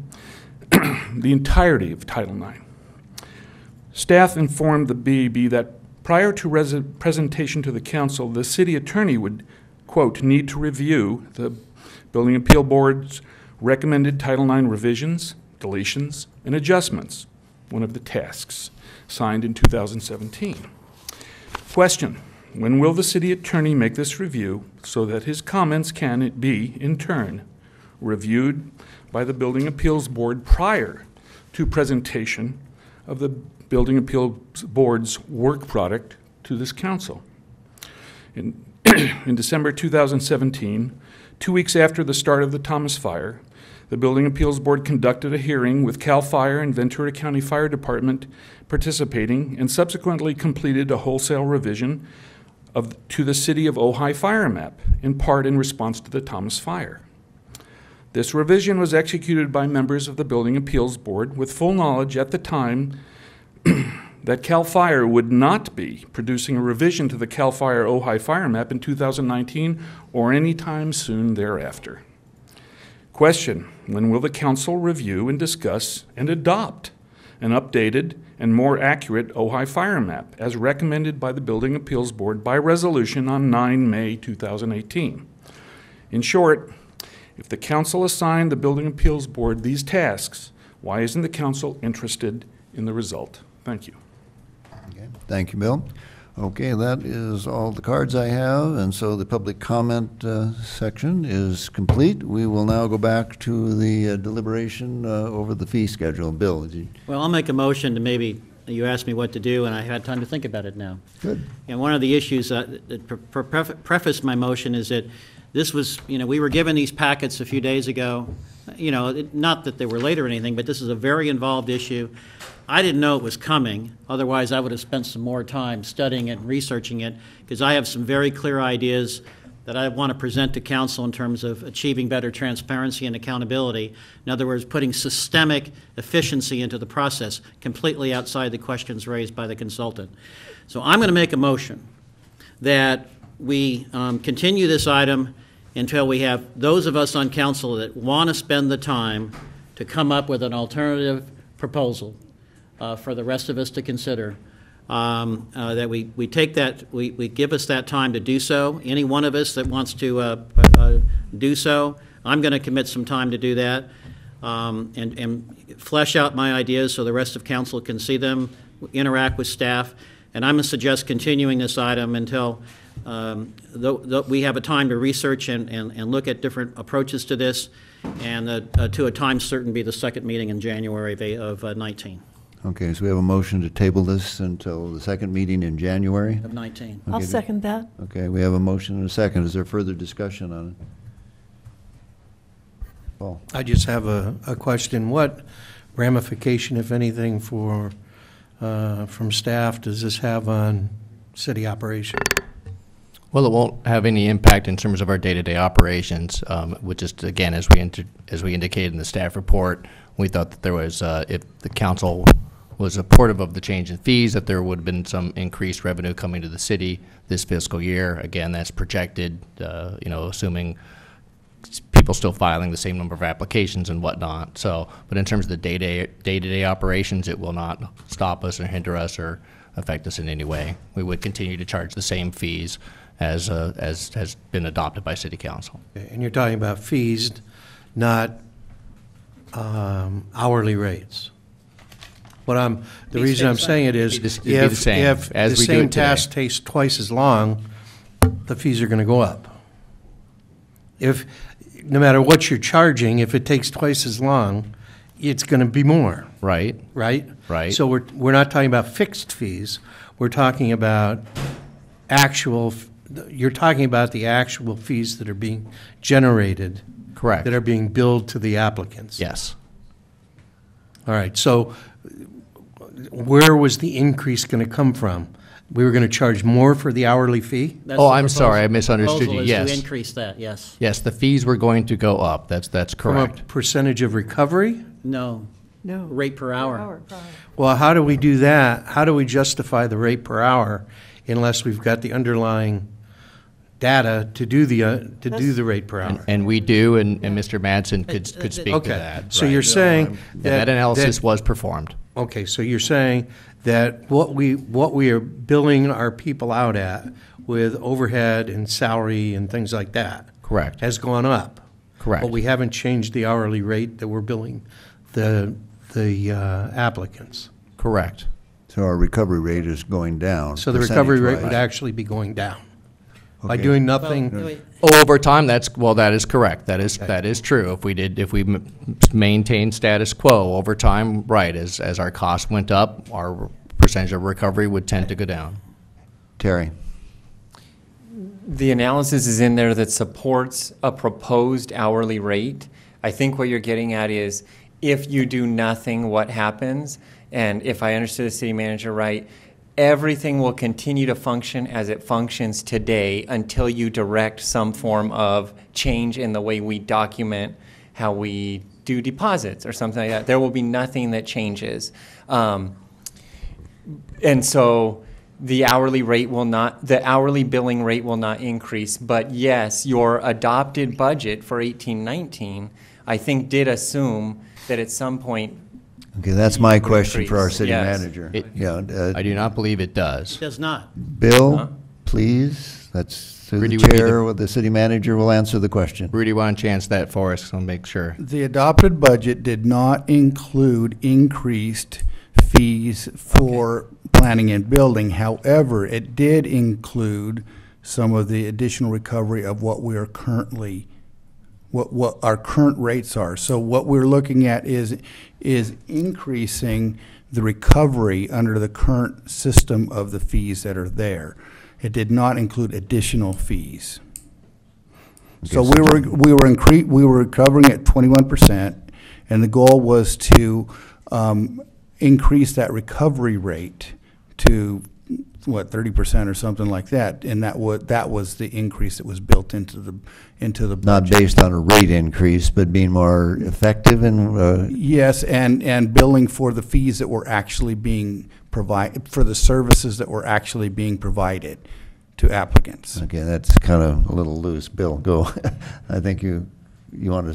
the entirety of Title IX, staff informed the BAB that prior to presentation to the council, the city attorney would, quote, need to review the Building Appeal Board's recommended Title IX revisions, deletions, and adjustments, one of the tasks, signed in 2017. Question: when will the city attorney make this review so that his comments can be, in turn, reviewed by the Building Appeals Board prior to presentation of the Building Appeals Board's work product to this council? In December 2017, 2 weeks after the start of the Thomas Fire, the Building Appeals Board conducted a hearing with CAL FIRE and Ventura County Fire Department participating, and subsequently completed a wholesale revision to the City of Ojai fire map, in part in response to the Thomas Fire. This revision was executed by members of the Building Appeals Board with full knowledge at the time that CAL FIRE would not be producing a revision to the CAL FIRE Ojai fire map in 2019 or any time soon thereafter. Question: when will the council review and discuss and adopt an updated and more accurate Ojai fire map as recommended by the Building Appeals Board by resolution on 9 May 2018? In short, if the council assigned the Building Appeals Board these tasks, why isn't the council interested in the result? Thank you. Okay. Thank you, Bill. Okay, that is all the cards I have, and so the public comment section is complete. We will now go back to the deliberation over the fee schedule. Bill, did you? Well, I'll make a motion to maybe, you asked me what to do, and I had time to think about it now. Good. And one of the issues that prefaced my motion is that this was, we were given these packets a few days ago. Not that they were late or anything, but this is a very involved issue. I didn't know it was coming. Otherwise, I would have spent some more time studying it and researching it, because I have some very clear ideas that I want to present to council in terms of achieving better transparency and accountability. In other words, putting systemic efficiency into the process, completely outside the questions raised by the consultant. So I'm going to make a motion that we continue this item until we have those of us on council that want to spend the time to come up with an alternative proposal for the rest of us to consider. That we take that, we give us that time to do so. Any one of us that wants to do so, I'm going to commit some time to do that and flesh out my ideas so the rest of council can see them, interact with staff. And I'm going to suggest continuing this item until we have a time to research and look at different approaches to this, and to a time certain be the second meeting in January of 19. Okay, so we have a motion to table this until the second meeting in January? Of 19. I'll second that. Okay, we have a motion and a second. Is there further discussion on it? Paul? I just have a question. What ramification, if anything, from staff does this have on city operation? Well, it won't have any impact in terms of our day-to-day operations, which is, again, as we indicated in the staff report, we thought that there was, if the council was supportive of the change in fees, that there would have been some increased revenue coming to the city this fiscal year. Again, that's projected, assuming people still filing the same number of applications and whatnot. So, but in terms of the day-to-day operations, it will not stop us or hinder us or affect us in any way. We would continue to charge the same fees as has been adopted by City Council. Okay, and you're talking about fees, not hourly rates. The reason I'm saying it is, if the same task takes twice as long, the fees are going to go up. No matter what you're charging, if it takes twice as long, it's going to be more. Right. Right? Right. So we're not talking about fixed fees. We're talking about you're talking about the actual fees that are being generated. Correct. That are being billed to the applicants. Yes. All right. So where was the increase going to come from? We were going to charge more for the hourly fee? I'm sorry, I misunderstood you. Yes. To increase that, yes. Yes, the fees were going to go up. That's correct. From a percentage of recovery? No. Rate per hour. Well, how do we do that? How do we justify the rate per hour unless we've got the underlying data to do the rate per hour? And we do, and Mr. Madsen could speak to that. So you're saying that analysis was performed. Okay, so you're saying that what we are billing our people out at with overhead and salary and things like that, correct, has gone up. Correct. But we haven't changed the hourly rate that we're billing the applicants. Correct. So our recovery rate is going down. So the recovery rate would actually be going down. By doing nothing. Over time, that is correct. That is true. If we maintain status quo over time, right, as our costs went up, our percentage of recovery would tend to go down. Terry. The analysis is in there that supports a proposed hourly rate. I think what you're getting at is, if you do nothing, what happens? And if I understood the city manager right, everything will continue to function as it functions today until you direct some form of change in the way we document how we do deposits or something like that. There will be nothing that changes. And so the hourly billing rate will not increase. But yes, your adopted budget for 18-19, I think, did assume that at some point. Okay, that's my question for our city manager. I do not believe it does. It does not. Bill, please. That's through the chair, or the city manager will answer the question. Rudy, why don't you answer that for us? I'll make sure. The adopted budget did not include increased fees for planning and building. However, it did include some of the additional recovery of what we are currently, what our current rates are. So what we're looking at is increasing the recovery under the current system of the fees that are there. It did not include additional fees. So we were recovering at 21%, and the goal was to increase that recovery rate to what, 30% or something like that, and that was the increase that was built into the budget. Not based on a rate increase, but being more effective in, Yes, and billing for the fees that were actually being provided, for the services that were actually being provided to applicants. okay, that's kind of a little loose. Bill, go. I think do you want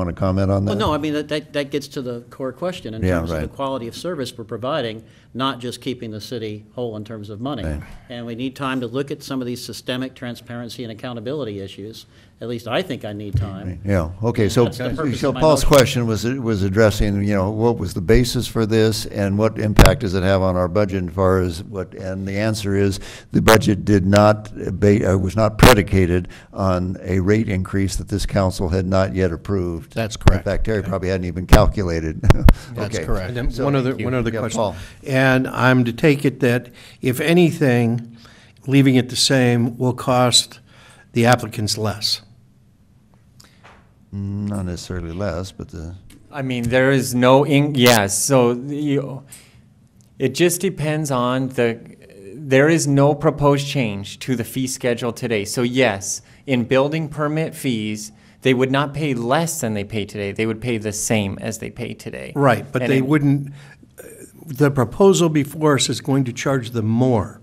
to comment on that? Well, no, I mean, that gets to the core question in Yeah, terms of right. the quality of service we're providing, not just keeping the city whole in terms of money. Right. And we need time to look at some of these systemic transparency and accountability issues. At least I think I need time. Yeah, okay, so, That's the purpose so of my Paul's motion. question was addressing, what was the basis for this and what impact does it have on our budget as far as and the answer is the budget did not, was not predicated on a rate increase that this council had not yet approved. That's correct. In fact, Terry probably hadn't even calculated. That's Okay. correct. And then So- one other Yeah, question. Paul. And I'm to take it that, if anything, leaving it the same will cost the applicants less. Not necessarily less, but I mean, there is no, yes, so it just depends on there is no proposed change to the fee schedule today. So yes, in building permit fees, they would not pay less than they pay today. They would pay the same as they pay today. Right, but And they it- wouldn't, the proposal before us is going to charge them more.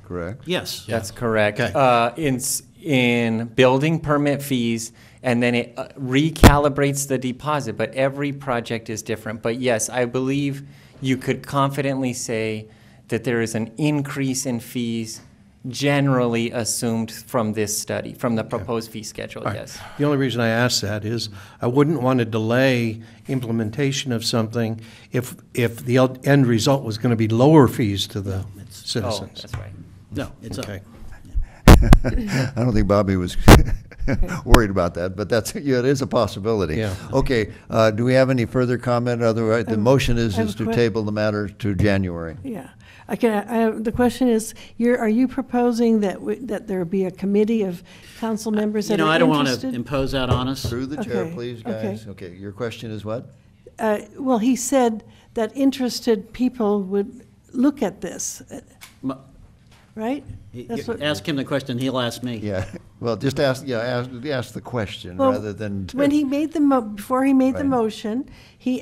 correct? Yes. That's correct. Okay. In building permit fees, and then it recalibrates the deposit, but every project is different. But yes, I believe you could confidently say that there is an increase in fees generally assumed from this study, from the proposed fee schedule, All right. yes. The only reason I ask that is I wouldn't want to delay implementation of something if the end result was going to be lower fees to the Oh, citizens. that's right. No, it's Okay. I don't think Bobby was worried about that, but it is a possibility. Yeah. Okay, do we have any further comment? Otherwise, the motion is I have a to table the matter to January. Yeah. The question is, are you proposing that there be a committee of council members that are I don't want to interested? impose that on us. Through the chair, Okay, please, guys. Okay, your question is what? Well, he said that interested people would look at this, right? That's what- Ask him the question, he'll ask me. Yeah, well, just ask the question Well, rather than. When he made before he made the Right. motion, he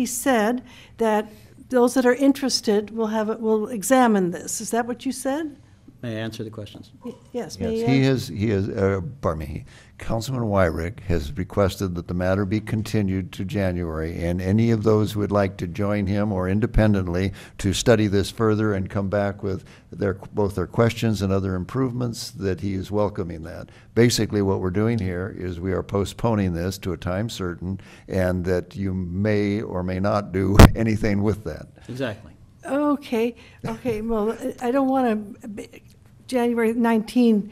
said that those that are interested will examine this. Is that what you said? May I answer the questions? Yes. Yes, he has, Councilman Wyrick has requested that the matter be continued to January, and any of those who would like to join him or independently to study this further and come back with both their questions and other improvements, that he is welcoming that. Basically, what we're doing here is we are postponing this to a time certain, and that you may or may not do anything with that. Exactly. Okay. Well, I don't want to January 19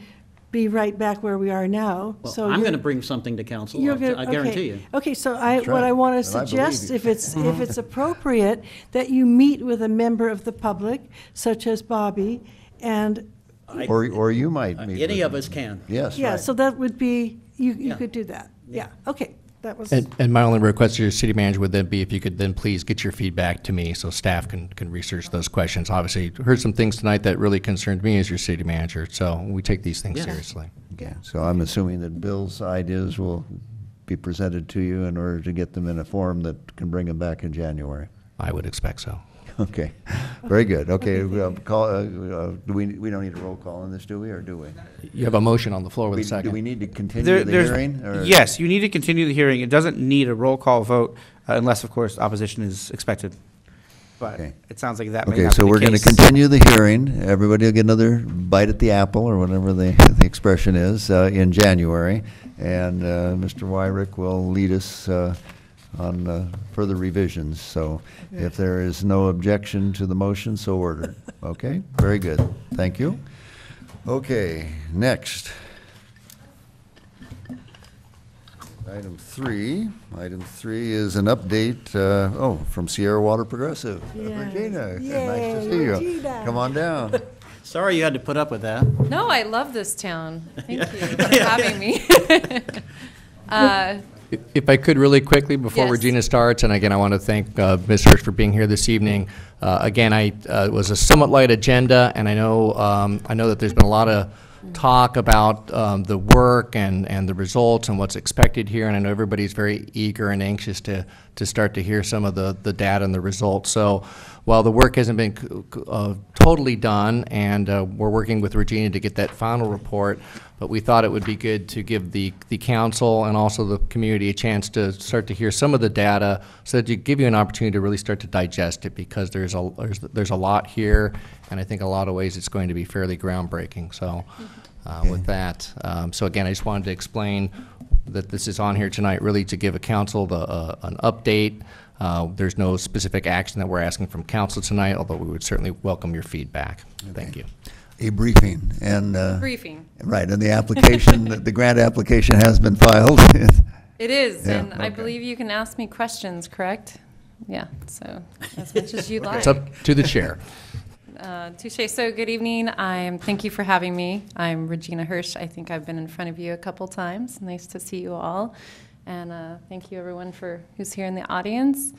be right back where we are now. Well, So I'm you're- going to bring something to council, You're gonna- I guarantee okay. you. Okay, so That's what right. I want to And I believe suggest, you. if it's appropriate, that you meet with a member of the public, such as Bobby, and, Or you might meet Any with of him. us can. Yes, yeah, right. so that would be, you Yeah. could do that. Yeah, okay, that was. And my only request to your city manager would then be if you could then please get your feedback to me so staff can research those questions. Obviously, heard some things tonight that really concerned me as your city manager, so we take these things Yeah. seriously. Okay, so I'm assuming that Bill's ideas will be presented to you in order to get them in a form that can bring them back in January. I would expect so. Okay, very good. Okay, we don't need a roll call on this, do we, or do we? You have a motion on the floor with a second. Do we need to continue the hearing? or- Yes, you need to continue the hearing. It doesn't need a roll call vote unless, of course, opposition is expected. But Okay. it sounds like that may Okay, not so be we're the going to case. continue the hearing. Everybody will get another bite at the apple, or whatever the expression is, in January. And Mr. Wyrick will lead us on further revisions. So if there is no objection to the motion, so ordered. Okay, very good. Thank you. Okay, next. Item three is an update, from Sierra Water Progressive. Regina, nice to see you. Regina. Come on down. Sorry you had to put up with that. No, I love this town. Thank you for having me. If I could really quickly before Yes. Regina starts, and again, I want to thank Ms. Hirsch for being here this evening. Again, it was a somewhat light agenda, and I know that there's been a lot of talk about the work and the results and what's expected here, and I know everybody's very eager and anxious to start to hear some of the data and the results. So while the work hasn't been totally done, and we're working with Regina to get that final report, but we thought it would be good to give the council and also the community a chance to start to hear some of the data so that you give you an opportunity to really start to digest it, because there's a lot here, and I think a lot of ways it's going to be fairly groundbreaking. So with that, so again, I just wanted to explain that this is on here tonight really to give a council an update. There's no specific action that we're asking from council tonight, although we would certainly welcome your feedback. Thank you. A briefing and. Briefing. Right, and the application, the grant application has been filed. It is, Yeah, and I okay. believe you can ask me questions, correct? Yeah, so as much as you'd like. It's up to the chair. Touche. So good evening. Thank you for having me. I'm Regina Hirsch. I think I've been in front of you a couple times. Nice to see you all. And thank you everyone who's here in the audience.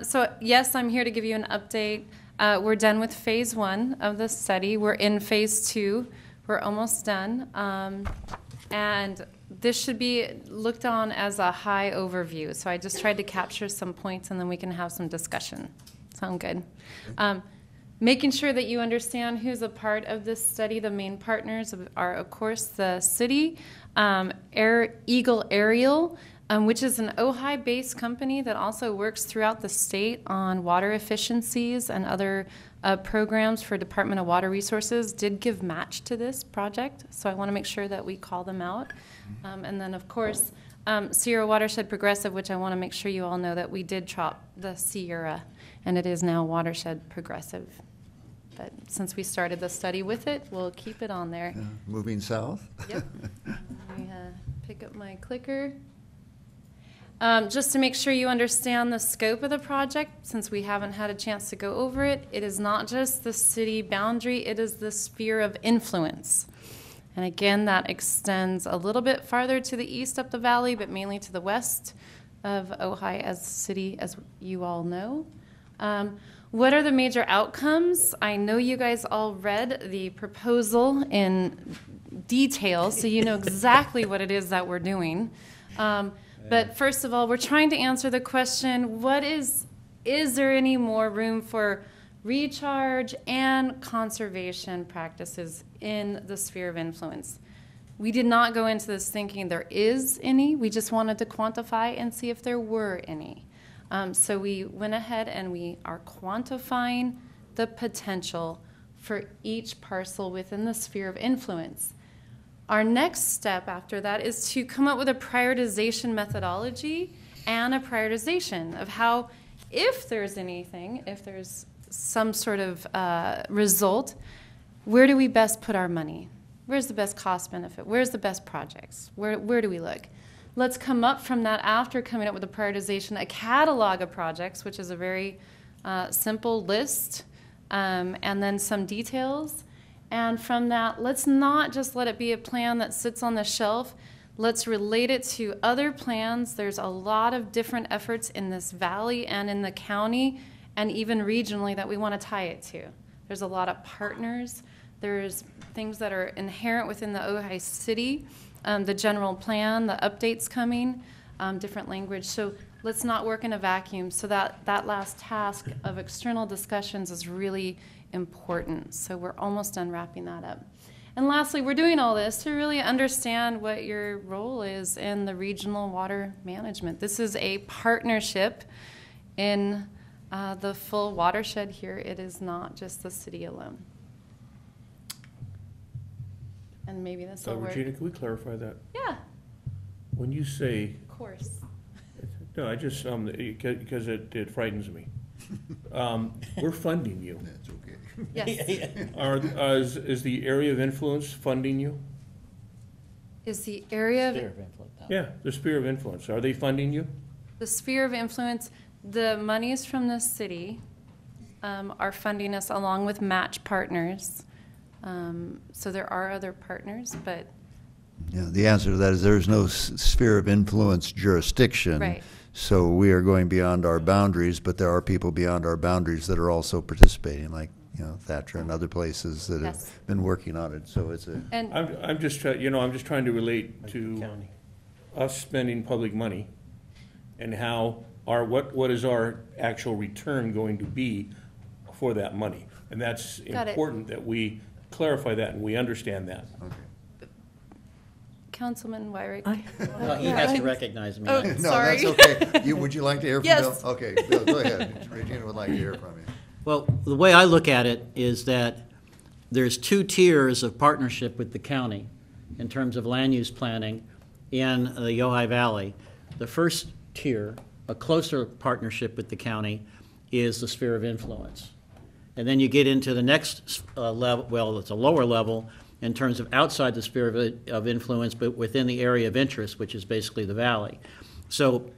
So yes, I'm here to give you an update. We're done with phase 1 of the study. We're in phase 2. We're almost done. And this should be looked on as a high overview. So I just tried to capture some points, and then we can have some discussion. Sound good? Making sure that you understand who's a part of this study. The main partners are, of course, the city, Eagle Aerial, which is an Ojai-based company that also works throughout the state on water efficiencies and other programs for Department of Water Resources, did give match to this project. So I want to make sure that we call them out. And then, of course, Sierra Watershed Progressive, which I want to make sure you all know that we did drop the Sierra, and it is now Watershed Progressive. But since we started the study with it, we'll keep it on there. Moving south? Yep. Let me pick up my clicker. Just to make sure you understand the scope of the project, since we haven't had a chance to go over it, it is not just the city boundary, it is the sphere of influence. And again, that extends a little bit farther to the east up the valley, but mainly to the west of Ojai as a city, as you all know. What are the major outcomes? I know you guys all read the proposal in detail, so you know exactly what it is that we're doing. But first of all, we're trying to answer the question, is there any more room for recharge and conservation practices in the sphere of influence? We did not go into this thinking there is any. We just wanted to quantify and see if there were any. So we went ahead and we are quantifying the potential for each parcel within the sphere of influence. Our next step after that is to come up with a prioritization methodology and a prioritization of how, if there's anything, if there's some sort of result, where do we best put our money? Where's the best cost benefit? Where's the best projects? Where do we look? Let's come up from that after coming up with a prioritization, a catalog of projects, which is a very simple list, and then some details. And from that, let's not just let it be a plan that sits on the shelf. Let's relate it to other plans. There's a lot of different efforts in this valley and in the county and even regionally that we want to tie it to. There's a lot of partners. There's things that are inherent within the Ojai City, the general plan, the updates coming, different language. So let's not work in a vacuum. So that last task of external discussions is really important. So we're almost done wrapping that up. And lastly, we're doing all this to really understand what your role is in the regional water management. This is a partnership in the full watershed here. It is not just the city alone. And maybe this will work. Regina, can we clarify that? Yeah. When you say... Of course. No, I just, because it frightens me. We're funding you. That's okay. Yes. Is the area of influence funding you? Is the area of... Sphere of influence. Yeah, the sphere of influence. Are they funding you? The sphere of influence, the monies from the city are funding us along with match partners. So there are other partners, but Yeah, the answer to that is there is no sphere of influence jurisdiction. Right. So we are going beyond our boundaries, but there are people beyond our boundaries that are also participating, like, you know, Thatcher and other places that Yes. have been working on it. So it's a, And I'm just trying to relate to us spending public money and how what is our actual return going to be for that money? And that's Got it. important that we clarify that and we understand that. Councilman Wyrick. Well, he has to recognize me. Oh, no, sorry. that's okay. Would you like to hear from Yes. Bill? Okay, Bill, go ahead. Regina would like to hear from you. Well, the way I look at it is that there's two tiers of partnership with the county in terms of land use planning in the Ojai Valley. The first tier, a closer partnership with the county, is the sphere of influence. And then you get into the next level, well, it's a lower level in terms of outside the sphere of influence, but within the area of interest, which is basically the valley. So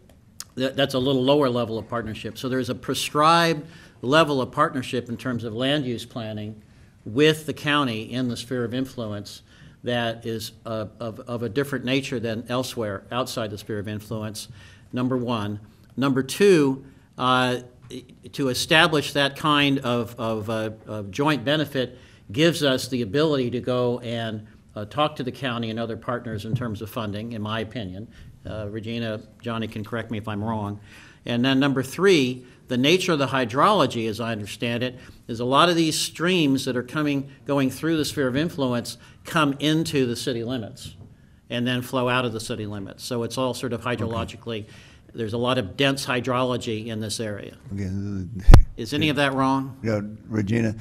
that's a little lower level of partnership. So there's a prescribed level of partnership in terms of land use planning with the county in the sphere of influence that is of a different nature than elsewhere outside the sphere of influence, number one. Number two, to establish that kind of joint benefit gives us the ability to go and talk to the county and other partners in terms of funding, in my opinion. Regina, Johnny can correct me if I'm wrong. And then number three, the nature of the hydrology, as I understand it, is a lot of these streams that are going through the sphere of influence come into the city limits and then flow out of the city limits. So it's all sort of hydrologically, there's a lot of dense hydrology in this area. Okay. Is any of that wrong? You know, Regina,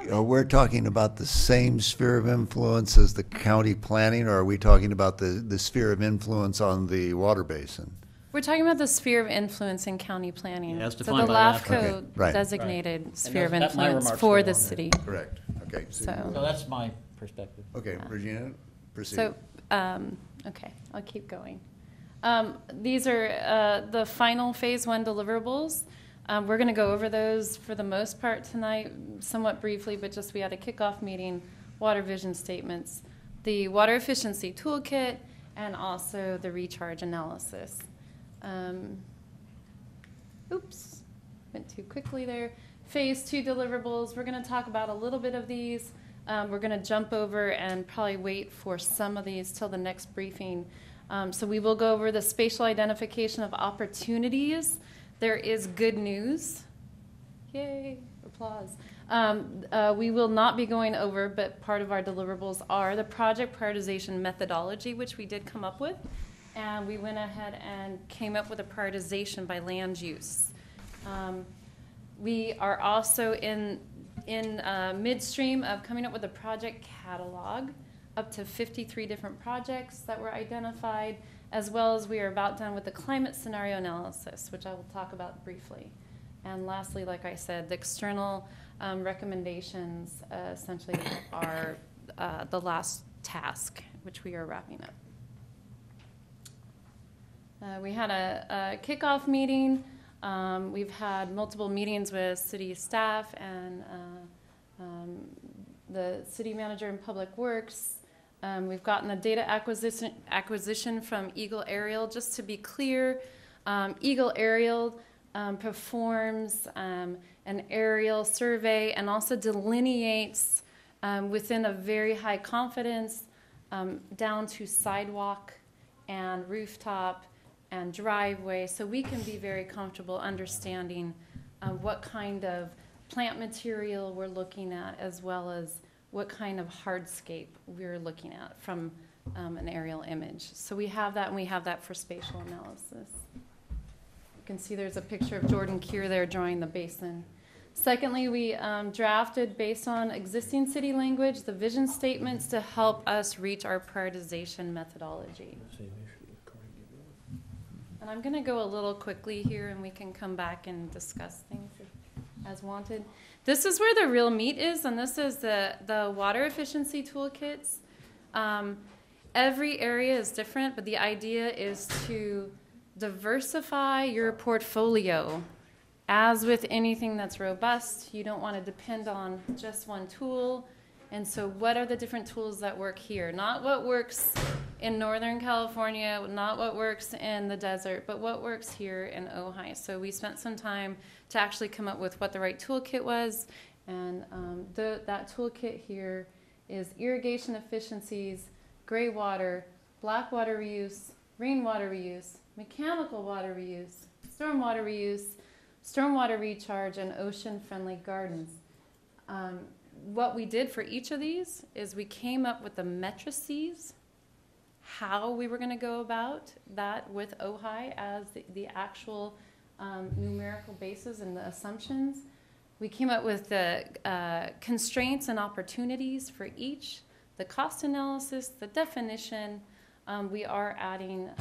we're talking about the same sphere of influence as the county planning, or are we talking about the sphere of influence on the water basin? We're talking about the sphere of influence in county planning. As So defined the by that. LAFCO Okay, right. designated Right. sphere of And that's my influence remarks for were the on that. city. Correct. Okay. So- So that's my perspective. Okay, Regina, proceed. So, okay, I'll keep going. These are the final Phase 1 deliverables. We're going to go over those for the most part tonight, somewhat briefly, but just we had a kickoff meeting, water vision statements, the water efficiency toolkit, and also the recharge analysis. Oops, went too quickly there. Phase 2 deliverables, we're going to talk about a little bit of these. We're going to jump over and probably wait for some of these till the next briefing. So we will go over the spatial identification of opportunities. There is good news. Yay, applause. We will not be going over, but part of our deliverables are the project prioritization methodology, which we did come up with. And we went ahead and came up with a prioritization by land use. We are also in midstream of coming up with a project catalog, up to 53 different projects that were identified, as well as we are about done with the climate scenario analysis, which I will talk about briefly. And lastly, like I said, the external recommendations essentially are the last task, which we are wrapping up. We had a kickoff meeting. We've had multiple meetings with city staff and the city manager in public works. We've gotten a data acquisition from Eagle Aerial. Just to be clear, Eagle Aerial performs an aerial survey and also delineates within a very high confidence down to sidewalk and rooftop and driveway, so we can be very comfortable understanding what kind of plant material we're looking at, as well as what kind of hardscape we're looking at from an aerial image. So we have that, and we have that for spatial analysis. You can see there's a picture of Jordan Keir there drawing the basin. Secondly, we drafted, based on existing city language, the vision statements to help us reach our prioritization methodology. And I'm going to go a little quickly here, and we can come back and discuss things as wanted. This is where the real meat is, and this is the water efficiency toolkits. Every area is different, but the idea is to diversify your portfolio. As with anything that's robust, you don't want to depend on just one tool. And so what are the different tools that work here? Not what works in Northern California, not what works in the desert, but what works here in Ojai. So we spent some time to actually come up with what the right toolkit was, and that toolkit here is irrigation efficiencies, gray water, black water reuse, rainwater reuse, mechanical water reuse, stormwater recharge, and ocean-friendly gardens. What we did for each of these is we came up with the matrices, how we were going to go about that with Ojai as the actual numerical basis and the assumptions. We came up with the constraints and opportunities for each, the cost analysis, the definition. We are adding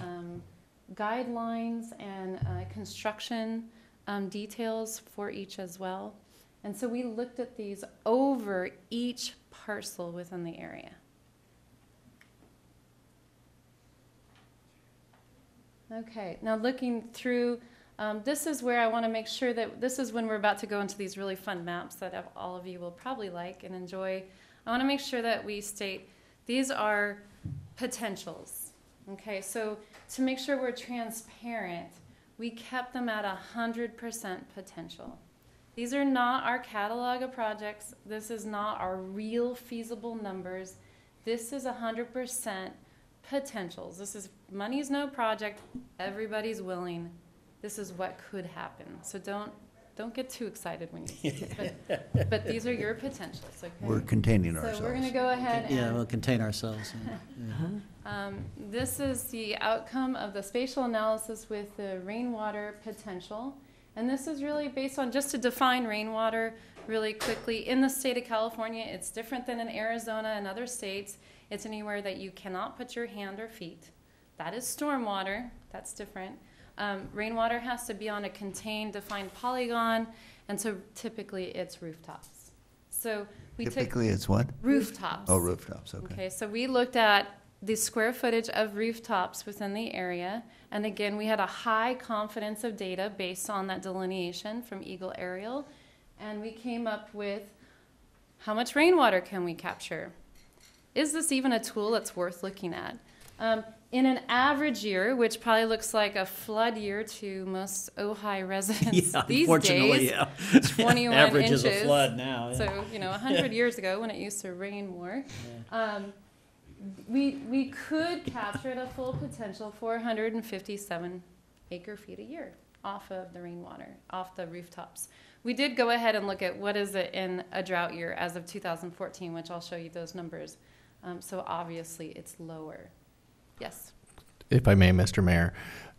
guidelines and construction details for each as well. And so we looked at these over each parcel within the area. Okay, now looking through, this is where I want to make sure that this is when we're about to go into these really fun maps that all of you will probably like and enjoy. I want to make sure that we state these are potentials. Okay, so to make sure we're transparent, we kept them at 100% potential. These are not our catalog of projects. This is not our real feasible numbers. This is 100% potentials. This is money is no project. Everybody's willing. This is what could happen. So don't get too excited when you see this. But these are your potentials. Okay. We're containing ourselves. So we're going to go ahead and we'll contain ourselves. this is the outcome of the spatial analysis with the rainwater potential. And this is really based on, just to define rainwater really quickly, in the state of California, it's different than in Arizona and other states. It's anywhere that you cannot put your hand or feet. That is stormwater. That's different. Rainwater has to be on a contained, defined polygon, and so typically it's rooftops. So we typically it's what? Rooftops. Oh, rooftops, okay. Okay, so we looked at the square footage of rooftops within the area, and again, we had a high confidence of data based on that delineation from Eagle Aerial, and we came up with how much rainwater can we capture? Is this even a tool that's worth looking at? In an average year, which probably looks like a flood year to most Ojai residents these days, 21 average inches. is a flood now. Yeah. So, 100 years ago when it used to rain more, we could capture at a full potential 457 acre-feet a year off of the rainwater, off the rooftops. We did go ahead and look at what is it in a drought year as of 2014, which I'll show you those numbers. So obviously it's lower. Yes. If I may, Mr. Mayor,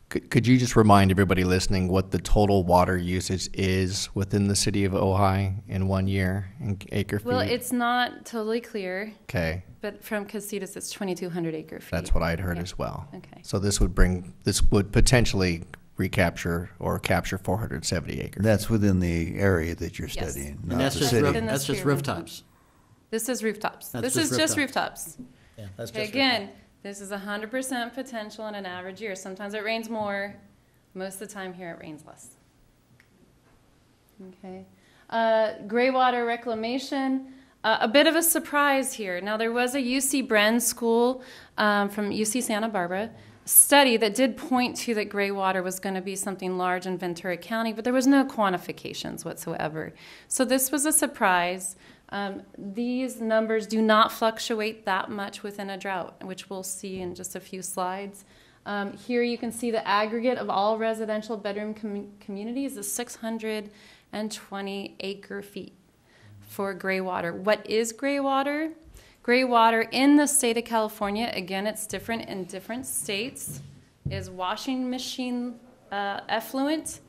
could you just remind everybody listening what the total water usage is within the city of Ojai in 1 year in acre feet? Well, it's not totally clear. Okay. But from Casitas, it's 2,200 acre feet. That's what I'd heard as well. Okay. So this would potentially recapture or capture 470 acres. That's within the area that you're Yes. studying, And not that's the just city. That's just rooftops. This is rooftops. That's This just is just rooftops. rooftops. Yeah, that's Okay, just again, this is 100% potential in an average year. Sometimes it rains more. Most of the time here it rains less. Okay. Gray water reclamation. A bit of a surprise here. Now, there was a UC Bren school from UC Santa Barbara study that did point to that gray water was going to be something large in Ventura County, but there was no quantifications whatsoever. So this was a surprise. These numbers do not fluctuate that much within a drought, which we'll see in just a few slides. Here you can see the aggregate of all residential bedroom communities is 620 acre feet for gray water. What is gray water? Gray water in the state of California, again, it's different in different states, is washing machine effluent,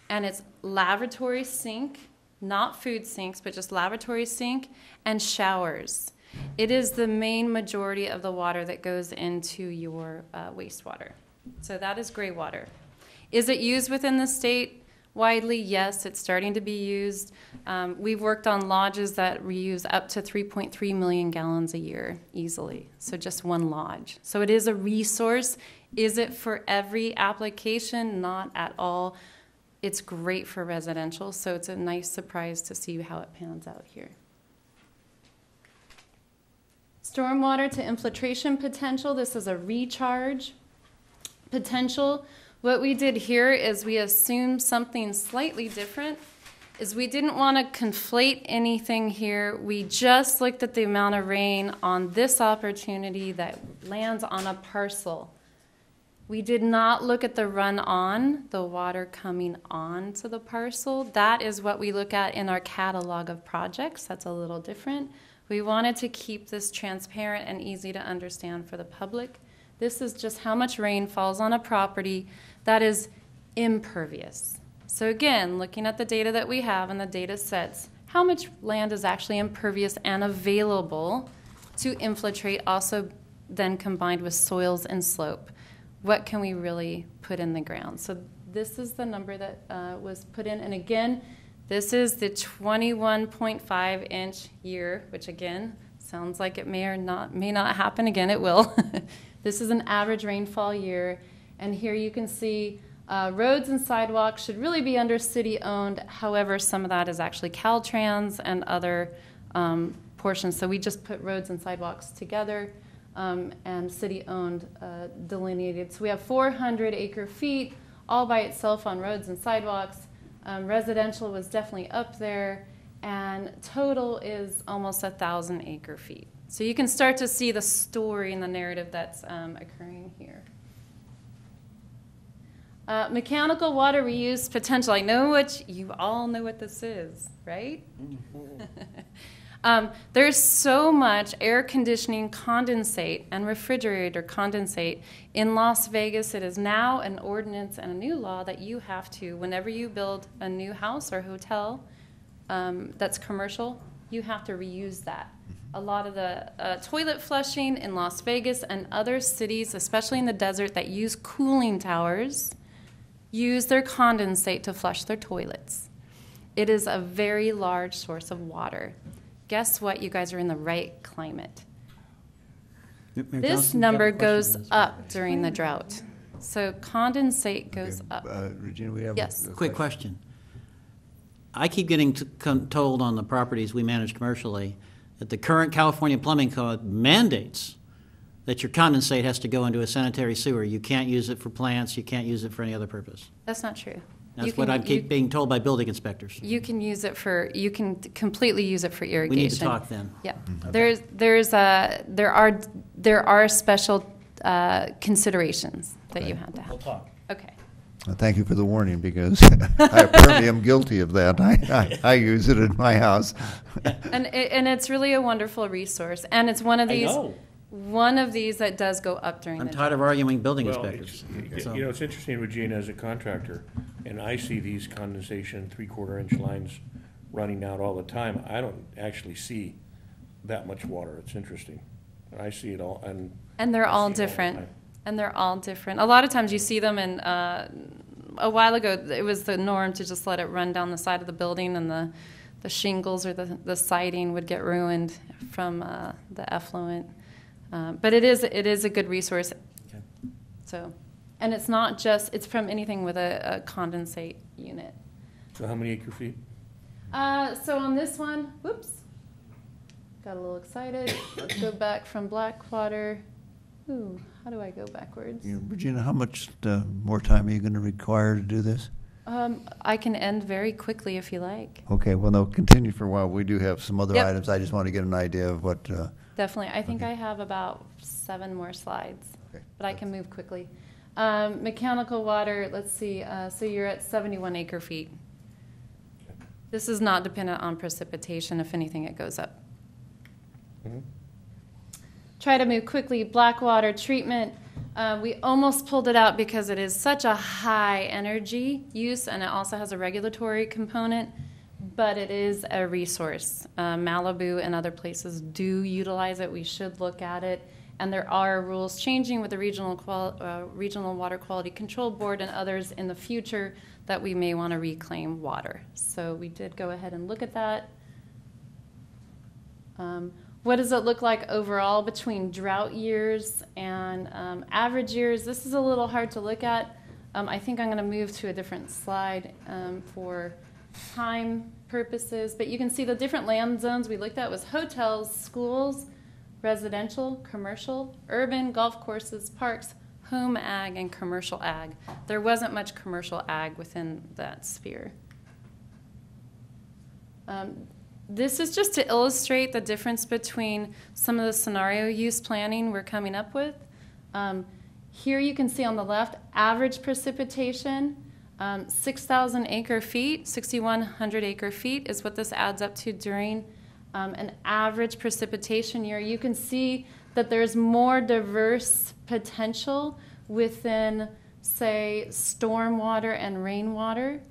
and it's lavatory sink, not food sinks, but just lavatory sink, and showers. It is the main majority of the water that goes into your wastewater. So that is gray water. Is it used within the state widely? Yes, it's starting to be used. We've worked on lodges that reuse up to 3.3 million gallons a year easily. So just one lodge. So it is a resource. Is it for every application? Not at all. It's great for residential, so it's a nice surprise to see how it pans out here. Stormwater to infiltration potential, this is a recharge potential. What we did here is we assumed something slightly different, is we didn't want to conflate anything here. We just looked at the amount of rain on this opportunity that lands on a parcel. We did not look at the run-on, the water coming on to the parcel. That is what we look at in our catalog of projects. That's a little different. We wanted to keep this transparent and easy to understand for the public. This is just how much rain falls on a property that is impervious. So again, looking at the data that we have and the data sets, how much land is actually impervious and available to infiltrate, also then combined with soils and slope. What can we really put in the ground? So this is the number that was put in. And again, this is the 21.5 inch year, which again, sounds like it may not happen again. It will. This is an average rainfall year. And here you can see roads and sidewalks should really be under city-owned. However, some of that is actually Caltrans and other portions. So we just put roads and sidewalks together and city-owned delineated. So we have 400 acre feet all by itself on roads and sidewalks. Residential was definitely up there, and total is almost 1,000 acre feet. So you can start to see the story and the narrative that's occurring here. Mechanical water reuse potential. I know you all know what this is, right? There's so much air conditioning condensate and refrigerator condensate in Las Vegas. It is now an ordinance and a new law that you have to, whenever you build a new house or hotel that's commercial, you have to reuse that. A lot of the toilet flushing in Las Vegas and other cities, especially in the desert that use cooling towers, use their condensate to flush their toilets. It is a very large source of water. Guess what? You guys are in the right climate. This number goes up during the drought. So condensate goes up. Regina, we have Yes. a Quick question. I keep getting told on the properties we manage commercially that the current California Plumbing Code mandates that your condensate has to go into a sanitary sewer. You can't use it for plants. You can't use it for any other purpose. That's not true. That's what I keep being told by building inspectors. You can use it for, you can completely use it for irrigation. We need to talk then. Yeah. Okay. There are special considerations that you have to have. We'll talk. Okay. Well, thank you for the warning, because I apparently am guilty of that. I use it in my house. And it's really a wonderful resource, and it's one of these. I know. One of these that does go up during I'm the tired of drought. arguing building Well, inspectors. you know, it's interesting, Regina, as a contractor, and I see these condensation 3/4 inch lines running out all the time. I don't actually see that much water. It's interesting. I see it all, And they're all I see it all the different. time. And they're all different. A lot of times you see them, and a while ago it was the norm to just let it run down the side of the building, and the shingles or the siding would get ruined from the effluent. But it is a good resource. Okay. So, and it's not just, it's from anything with a condensate unit. So how many acre feet? So on this one, whoops, got a little excited. Let's go back from Blackwater. Ooh, how do I go backwards? Regina, how much more time are you going to require to do this? I can end very quickly if you like. Okay, well, no, continue for a while. We do have some other Yep. items. I just want to get an idea of what... Definitely. I think I have about 7 more slides, Okay. but I can move quickly. Mechanical water, let's see. So you're at 71 acre feet. This is not dependent on precipitation. If anything, it goes up. Mm-hmm. Try to move quickly. Blackwater treatment. We almost pulled it out because it is such a high energy use, and it also has a regulatory component. But it is a resource. Malibu and other places do utilize it. We should look at it. And there are rules changing with the Regional Water Quality Control Board and others in the future that we may want to reclaim water. So we did go ahead and look at that. What does it look like overall between drought years and average years? This is a little hard to look at. I think I'm going to move to a different slide for time purposes, but you can see the different land zones we looked at was hotels, schools, residential, commercial, urban, golf courses, parks, home ag, and commercial ag. There wasn't much commercial ag within that sphere. This is just to illustrate the difference between some of the scenario use planning we're coming up with. Here you can see on the left, average precipitation, 6,000 acre feet, 6,100 acre feet is what this adds up to during an average precipitation year. You can see that there's more diverse potential within, say, stormwater and rainwater.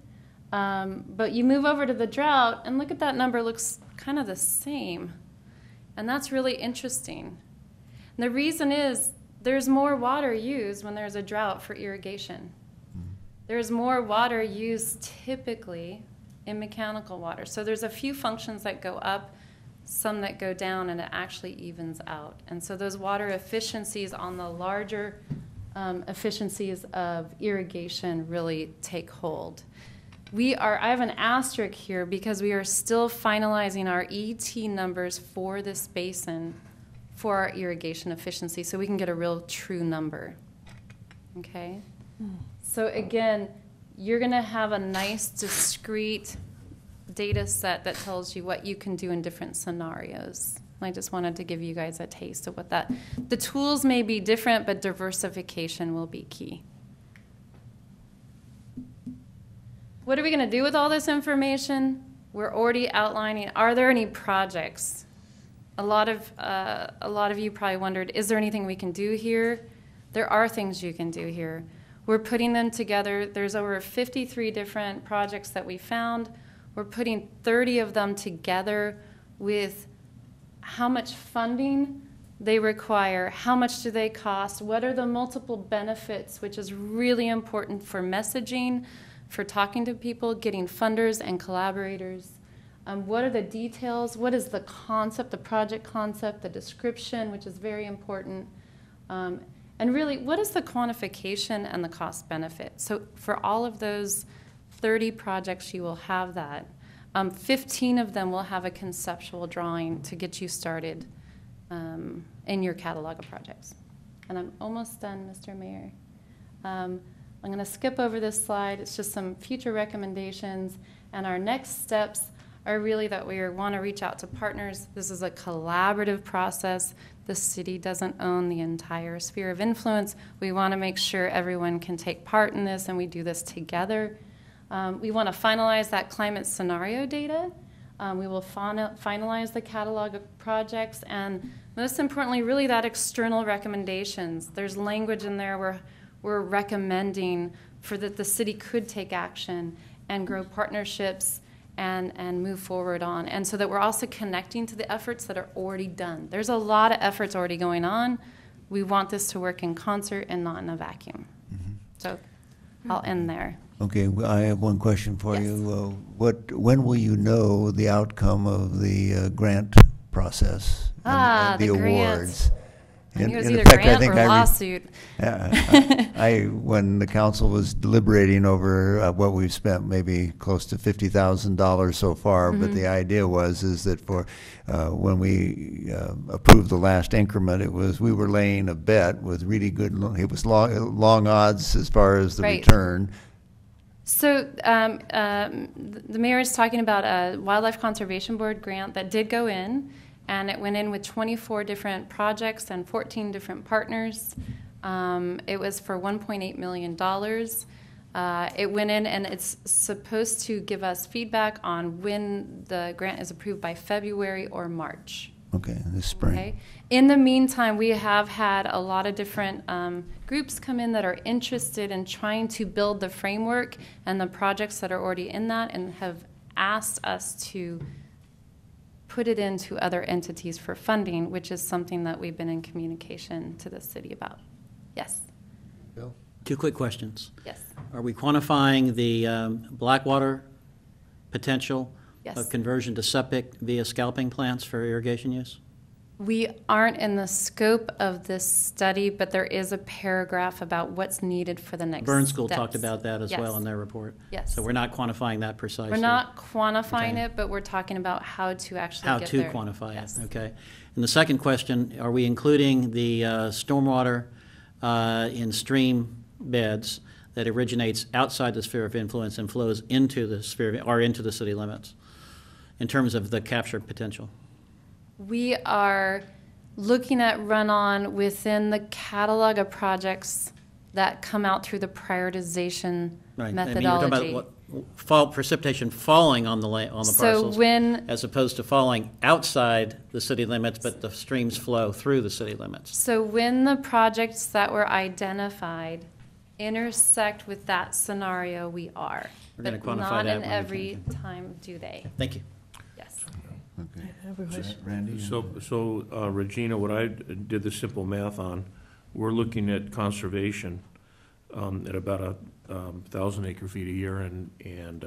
But you move over to the drought, and look at that number, looks kind of the same. And that's really interesting. And the reason is there's more water used when there's a drought for irrigation. There's more water used typically in mechanical water. So there's a few functions that go up, some that go down, and it actually evens out. And so those water efficiencies on the larger efficiencies of irrigation really take hold. I have an asterisk here because we are still finalizing our ET numbers for this basin for our irrigation efficiency so we can get a real true number. Okay? So again, you're going to have a nice discrete data set that tells you what you can do in different scenarios. I just wanted to give you guys a taste of what the tools may be different, but diversification will be key. What are we going to do with all this information? We're already outlining, are there any projects? A lot of you probably wondered, is there anything we can do here? There are things you can do here. We're putting them together. There's over 53 different projects that we found. We're putting 30 of them together with how much funding they require, how much do they cost, what are the multiple benefits, which is really important for messaging, for talking to people, getting funders and collaborators. What are the details? What is the concept, the project concept, the description, which is very important. And really, what is the quantification and the cost benefit? So for all of those 30 projects, you will have that. 15 of them will have a conceptual drawing to get you started in your catalog of projects. And I'm almost done, Mr. Mayor. I'm going to skip over this slide. It's just some future recommendations. And our next steps are really that we want to reach out to partners. This is a collaborative process. The city doesn't own the entire sphere of influence. We want to make sure everyone can take part in this and we do this together. We want to finalize that climate scenario data. We will finalize the catalog of projects and most importantly, really that external recommendations. There's language in there where we're recommending for that the city could take action and grow partnerships and move forward on. And so that we're also connecting to the efforts that are already done. There's a lot of efforts already going on. We want this to work in concert and not in a vacuum. So I'll end there. Okay, I have one question for you. When will you know the outcome of the grant process and the awards? I knew it was either grant or lawsuit. When the council was deliberating over what we've spent, maybe close to $50,000 so far, but the idea is that for when we approved the last increment, we were laying a bet with really good. It was long odds as far as the return. So the mayor is talking about a Wildlife Conservation Board grant that did go in. And it went in with 24 different projects and 14 different partners. It was for $1.8 million. It went in and it's supposed to give us feedback on when the grant is approved by February or March. Okay, this spring. Okay. In the meantime, we have had a lot of different groups come in that are interested in trying to build the framework and the projects that are already in that and have asked us to put it into other entities for funding, which is something that we've been in communication to the city about. Yes? Bill? 2 quick questions. Yes. Are we quantifying the Blackwater potential of conversion to septic via scalping plants for irrigation use? We aren't in the scope of this study, but there is a paragraph about what's needed for the next Burn School steps. talked about that as well Yes. in their report. Yes. So we're not quantifying that precisely. We're not quantifying Okay. it, but we're talking about how to actually How get to there. quantify Yes. it, okay. And the second question, are we including the stormwater in stream beds that originates outside the sphere of influence and flows into the sphere, or into the city limits, in terms of the capture potential? We are looking at run-on within the catalog of projects that come out through the prioritization Right. methodology. I mean, you're talking about precipitation falling on the So parcels, when- as opposed to falling outside the city limits, but the streams flow through the city limits. So when the projects that were identified intersect with that scenario, we are. We're gonna But quantify not that in when we every time do they. Thank you. Yes. Randy? So Regina, what I did the simple math on, we're looking at conservation at about 1,000 acre feet a year and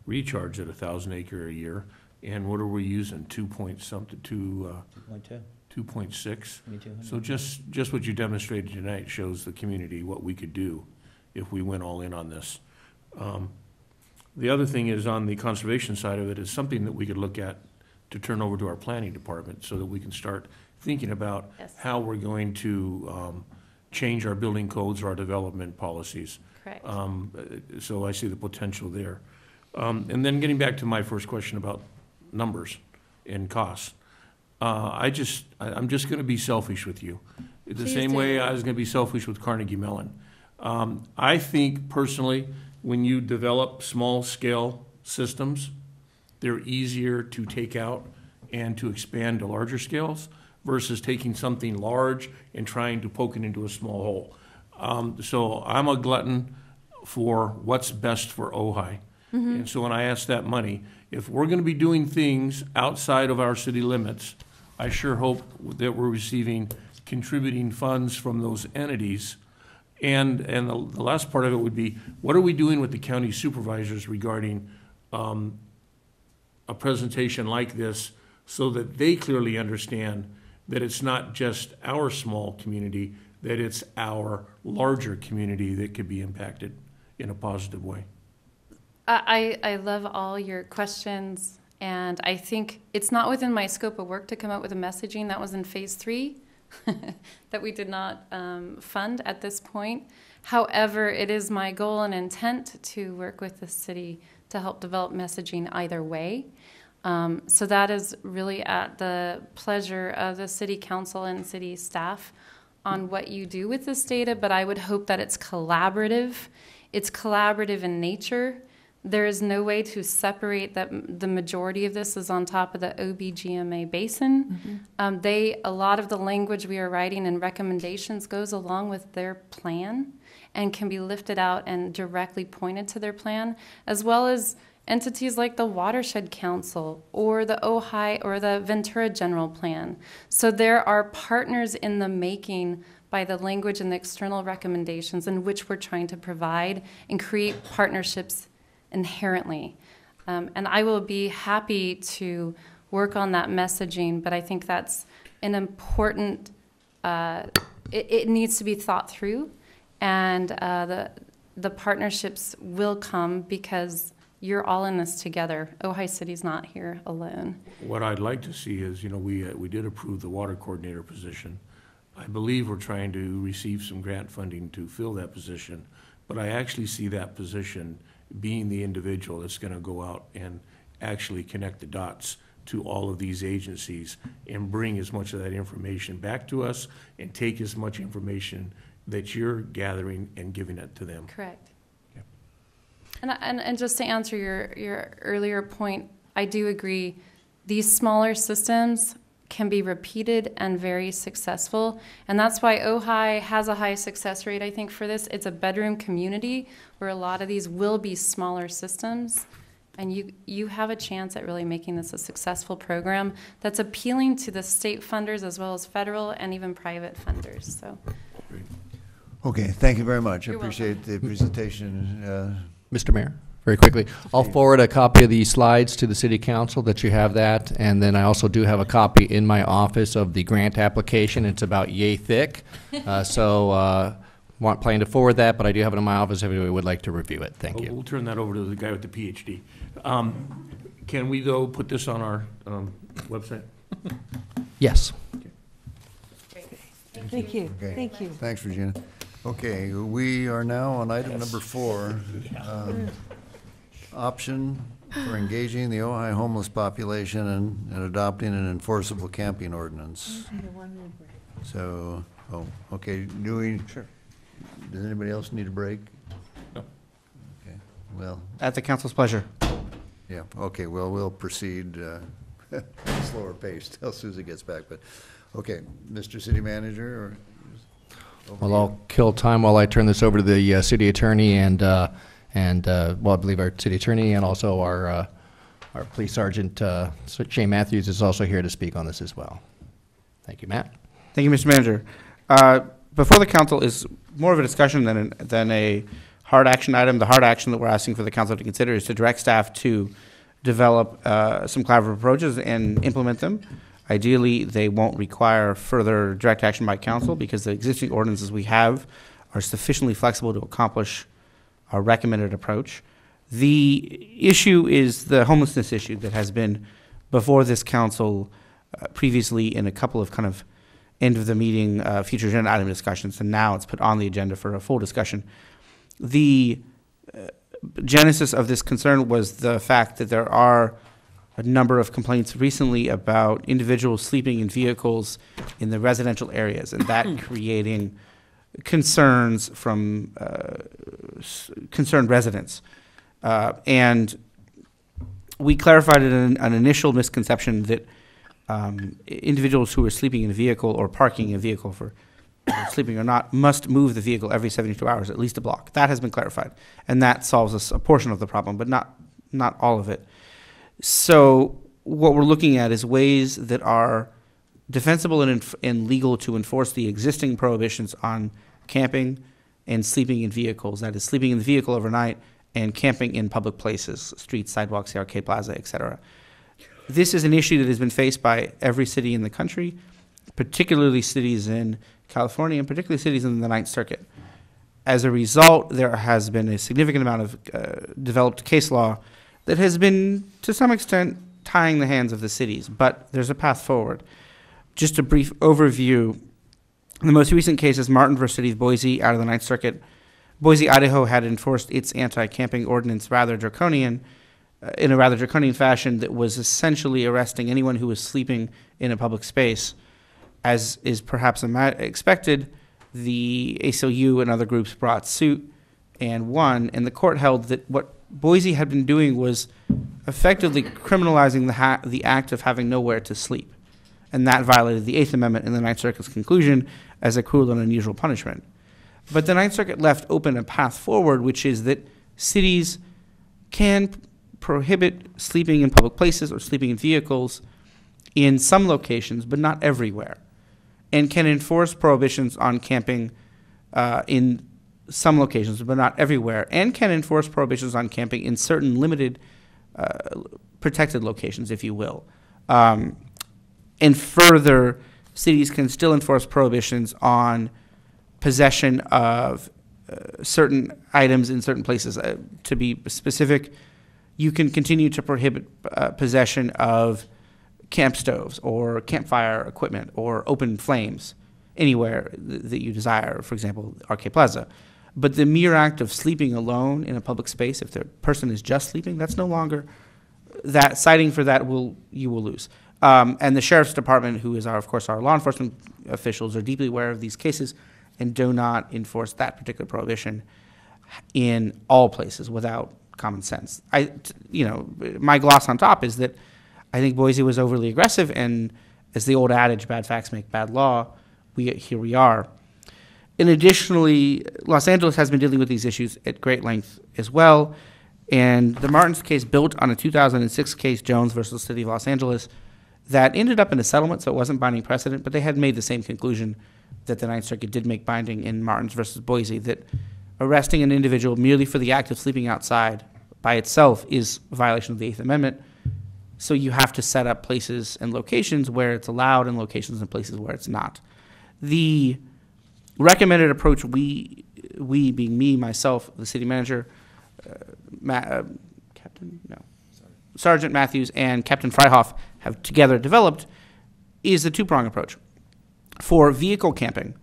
recharge at 1,000 acre a year. And what are we using? 2.6? So just what you demonstrated tonight shows the community what we could do if we went all in on this. The other thing is, on the conservation side of it, is something that we could look at to turn over to our planning department so that we can start thinking about Yes. how we're going to change our building codes or our development policies. Correct. So I see the potential there. And then getting back to my first question about numbers and costs. I'm just going to be selfish with you. The Please same do. way I was going to be selfish with Carnegie Mellon. I think personally, when you develop small-scale systems, they're easier to take out and to expand to larger scales versus taking something large and trying to poke it into a small hole. So I'm a glutton for what's best for Ojai. And so when I ask that money, if we're going to be doing things outside of our city limits, I sure hope that we're receiving contributing funds from those entities. And the last part of it would be, what are we doing with the county supervisors regarding a presentation like this so that they clearly understand that it's not just our small community, that it's our larger community that could be impacted in a positive way? I love all your questions, and I think it's not within my scope of work to come up with a messaging. That was in phase 3 that we did not fund at this point. However, it is my goal and intent to work with the city to help develop messaging either way. So that is really at the pleasure of the city council and city staff on what you do with this data, but I would hope that it's collaborative. It's collaborative in nature. There is no way to separate that the majority of this is on top of the OBGMA basin. A lot of the language we are writing and recommendations goes along with their plan and can be lifted out and directly pointed to their plan, as well as entities like the Watershed Council or the Ojai or the Ventura General Plan. So there are partners in the making by the language and the external recommendations in which we're trying to provide and create partnerships inherently. And I will be happy to work on that messaging, but I think that's an important, it needs to be thought through, and the partnerships will come because you're all in this together. Ojai City's not here alone. What I'd like to see is, we did approve the water coordinator position. I believe we're trying to receive some grant funding to fill that position, but I actually see that position being the individual that's going to go out and actually connect the dots to all of these agencies and bring as much of that information back to us and take as much information that you're gathering and giving it to them. Correct. And just to answer your earlier point, I do agree. These smaller systems can be repeated and very successful. And that's why Ojai has a high success rate, I think, for this. It's a bedroom community where a lot of these will be smaller systems. And you have a chance at really making this a successful program that's appealing to the state funders as well as federal and even private funders. So. Okay, thank you very much. I You're appreciate the presentation. Mr. Mayor? Very quickly, I'll forward a copy of these slides to the city council that you have that, and then I also do have a copy in my office of the grant application. It's about yay thick, plan to forward that, but I do have it in my office if anybody would like to review it. Thank you. We'll turn that over to the guy with the PhD. Can we, though, put this on our website? Yes. Thank you. Okay. Thank you. Thanks, Regina. Okay, we are now on item number 4. Option for engaging the Ojai homeless population and adopting an enforceable camping ordinance. So, okay, Sure. does anybody else need a break? No. Okay, well, At the council's pleasure. yeah, okay, well, we'll proceed slower pace till Susie gets back, but, okay, Mr. City Manager, or? Well, I'll kill time while I turn this over to the city attorney and I believe our city attorney and also our police sergeant, Shane Matthews, is also here to speak on this as well. Thank you, Matt. Thank you, Mr. Manager. Before the council is more of a discussion than a hard action item. The hard action that we're asking for the council to consider is to direct staff to develop some collaborative approaches and implement them. Ideally, they won't require further direct action by council because the existing ordinances we have are sufficiently flexible to accomplish our recommended approach. The issue is the homelessness issue that has been before this council previously in a couple of kind of end of the meeting future agenda item discussions, and now it's put on the agenda for a full discussion. The genesis of this concern was the fact that there are a number of complaints recently about individuals sleeping in vehicles in the residential areas, and that creating concerns from concerned residents. And we clarified an initial misconception that individuals who are sleeping in a vehicle or parking a vehicle for sleeping or not must move the vehicle every 72 hours, at least a block. That has been clarified, and that solves a portion of the problem, but not all of it. So what we're looking at is ways that are defensible and legal to enforce the existing prohibitions on camping and sleeping in vehicles. That is, sleeping in the vehicle overnight and camping in public places, streets, sidewalks, the Arcade Plaza, etc. This is an issue that has been faced by every city in the country, particularly cities in California and particularly cities in the Ninth Circuit. As a result, there has been a significant amount of developed case law that has been, to some extent, tying the hands of the cities, but there's a path forward. Just a brief overview. The most recent case is Martin v. City of Boise out of the Ninth Circuit. Boise, Idaho had enforced its anti-camping ordinance in a rather draconian fashion that was essentially arresting anyone who was sleeping in a public space. As is perhaps expected, the ACLU and other groups brought suit and won, and the court held that what Boise had been doing was effectively criminalizing the act of having nowhere to sleep, and that violated the Eighth Amendment in the Ninth Circuit's conclusion as a cruel and unusual punishment. But the Ninth Circuit left open a path forward, which is that cities can prohibit sleeping in public places or sleeping in vehicles in some locations, but not everywhere, and can enforce prohibitions on camping in some locations, but not everywhere, and can enforce prohibitions on camping in certain limited protected locations, if you will. And further, cities can still enforce prohibitions on possession of certain items in certain places. To be specific, you can continue to prohibit possession of camp stoves or campfire equipment or open flames anywhere that you desire, for example, Arcade Plaza. But the mere act of sleeping alone in a public space, if the person is just sleeping, that's no longer, that citing for that you will lose. And the Sheriff's Department, who is of course our law enforcement officials, are deeply aware of these cases and do not enforce that particular prohibition in all places without common sense. My gloss on top is that I think Boise was overly aggressive, and as the old adage, bad facts make bad law, here we are. And additionally, Los Angeles has been dealing with these issues at great length as well, and the Martins case built on a 2006 case, Jones versus City of Los Angeles, that ended up in a settlement, so it wasn't binding precedent, but they had made the same conclusion that the Ninth Circuit did make binding in Martins versus Boise, that arresting an individual merely for the act of sleeping outside by itself is a violation of the Eighth Amendment. So you have to set up places and locations where it's allowed and locations and places where it's not. The recommended approach we being me, myself, the city manager, Sergeant Matthews and Captain Freihoff have together developed is the two-prong approach. For vehicle camping,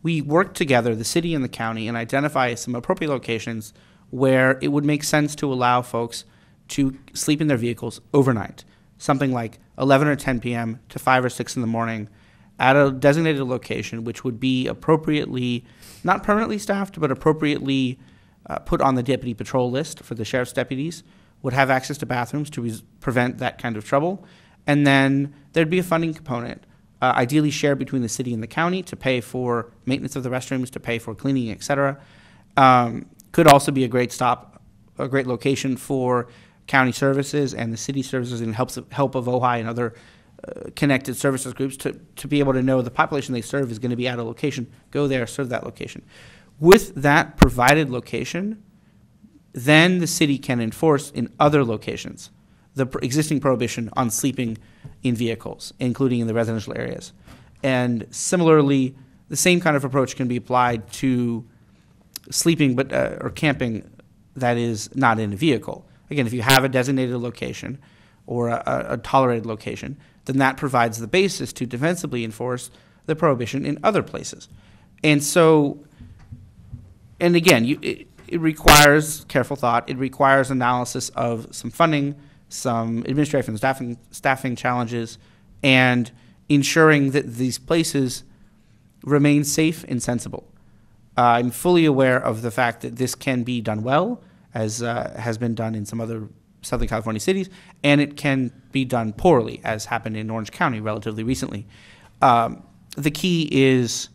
we work together, the city and the county, and identify some appropriate locations where it would make sense to allow folks to sleep in their vehicles overnight, something like 11 or 10 p.m. to 5 or 6 in the morning at a designated location, which would be appropriately, not permanently staffed, but appropriately put on the deputy patrol list for the sheriff's deputies, would have access to bathrooms to prevent that kind of trouble. And then there'd be a funding component, ideally shared between the city and the county to pay for maintenance of the restrooms, to pay for cleaning, et cetera. Could also be a great location for county services and the city services and help of Ojai and other connected services groups to be able to know the population they serve is going to be at a location, go there, serve that location. With that provided location, then the city can enforce in other locations the existing prohibition on sleeping in vehicles, including in the residential areas. And similarly, the same kind of approach can be applied to sleeping or camping that is not in a vehicle. Again, if you have a designated location or a tolerated location, then that provides the basis to defensively enforce the prohibition in other places. And so, and again, it requires careful thought. It requires analysis of some funding, some administrative and staffing challenges, and ensuring that these places remain safe and sensible. I'm fully aware of the fact that this can be done well, as has been done in some other Southern California cities, and it can be done poorly, as happened in Orange County relatively recently. The key is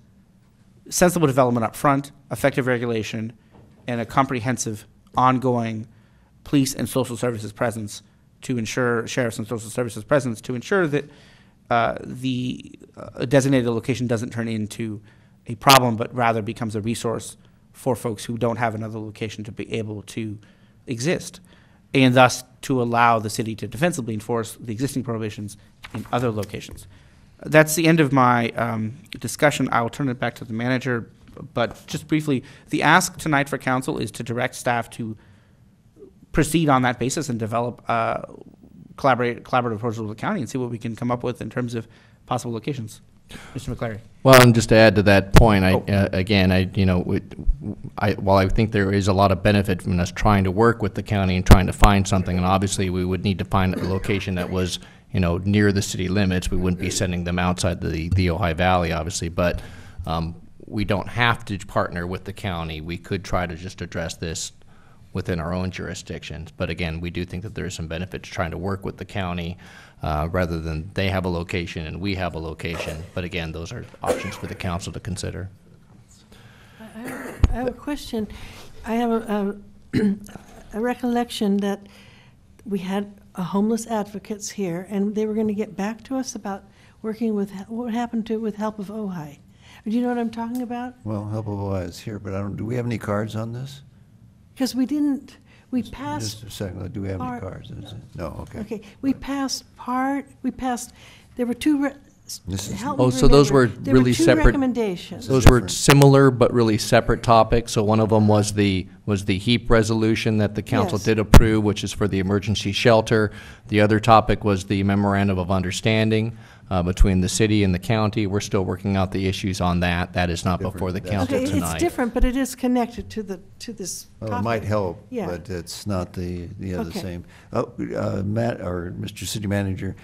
sensible development up front, effective regulation, and a comprehensive, ongoing police and social services presence to ensure, sheriffs and social services presence to ensure that the designated location doesn't turn into a problem, but rather becomes a resource for folks who don't have another location to be able to exist, and thus to allow the city to defensively enforce the existing prohibitions in other locations. That's the end of my discussion. I will turn it back to the manager, but just briefly, the ask tonight for council is to direct staff to proceed on that basis and develop collaborative proposals with the county and see what we can come up with in terms of possible locations. Mr. McClary. Well, and just to add to that point, while I think there is a lot of benefit from us trying to work with the county and trying to find something, and obviously we would need to find a location that was, near the city limits. We wouldn't be sending them outside the Ojai Valley, obviously, but we don't have to partner with the county. We could try to just address this within our own jurisdictions. But again, we do think that there is some benefit to trying to work with the county rather than they have a location and we have a location. But again, those are options for the council to consider. I have a question. I have a recollection that we had homeless advocates here, and they were going to get back to us about working with what happened to with Help of Ojai. Do you know what I'm talking about? Well, Help of Ojai is here, but do we have any cards on this? Because we passed. Just a second, do we have any cards? No, okay. Okay, we passed, there were two, so those were really separate recommendations. Those were similar but really separate topics. So one of them was the HEAP resolution that the council did approve, which is for the emergency shelter. The other topic was the memorandum of understanding between the city and the county. We're still working out the issues on that. That is not before the council tonight. It's different, but it is connected to this topic. It might help, but it's not the same. Matt, or Mr. City Manager,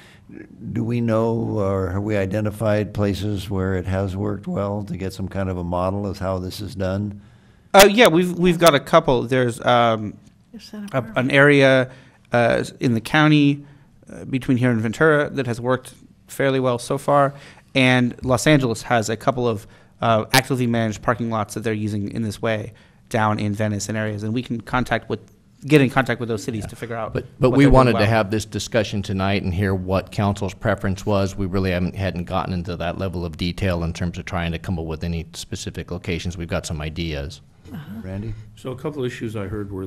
do we know or have we identified places where it has worked well to get some kind of a model of how this is done? Yeah, we've got a couple. There's an area in the county between here and Ventura that has worked fairly well so far, and Los Angeles has a couple of actively managed parking lots that they're using in this way down in Venice and areas, and we can get in contact with those cities to figure out. But we wanted to have this discussion tonight and hear what council's preference was. We really hadn't gotten into that level of detail in terms of trying to come up with any specific locations. We've got some ideas. Randy? So a couple of issues I heard were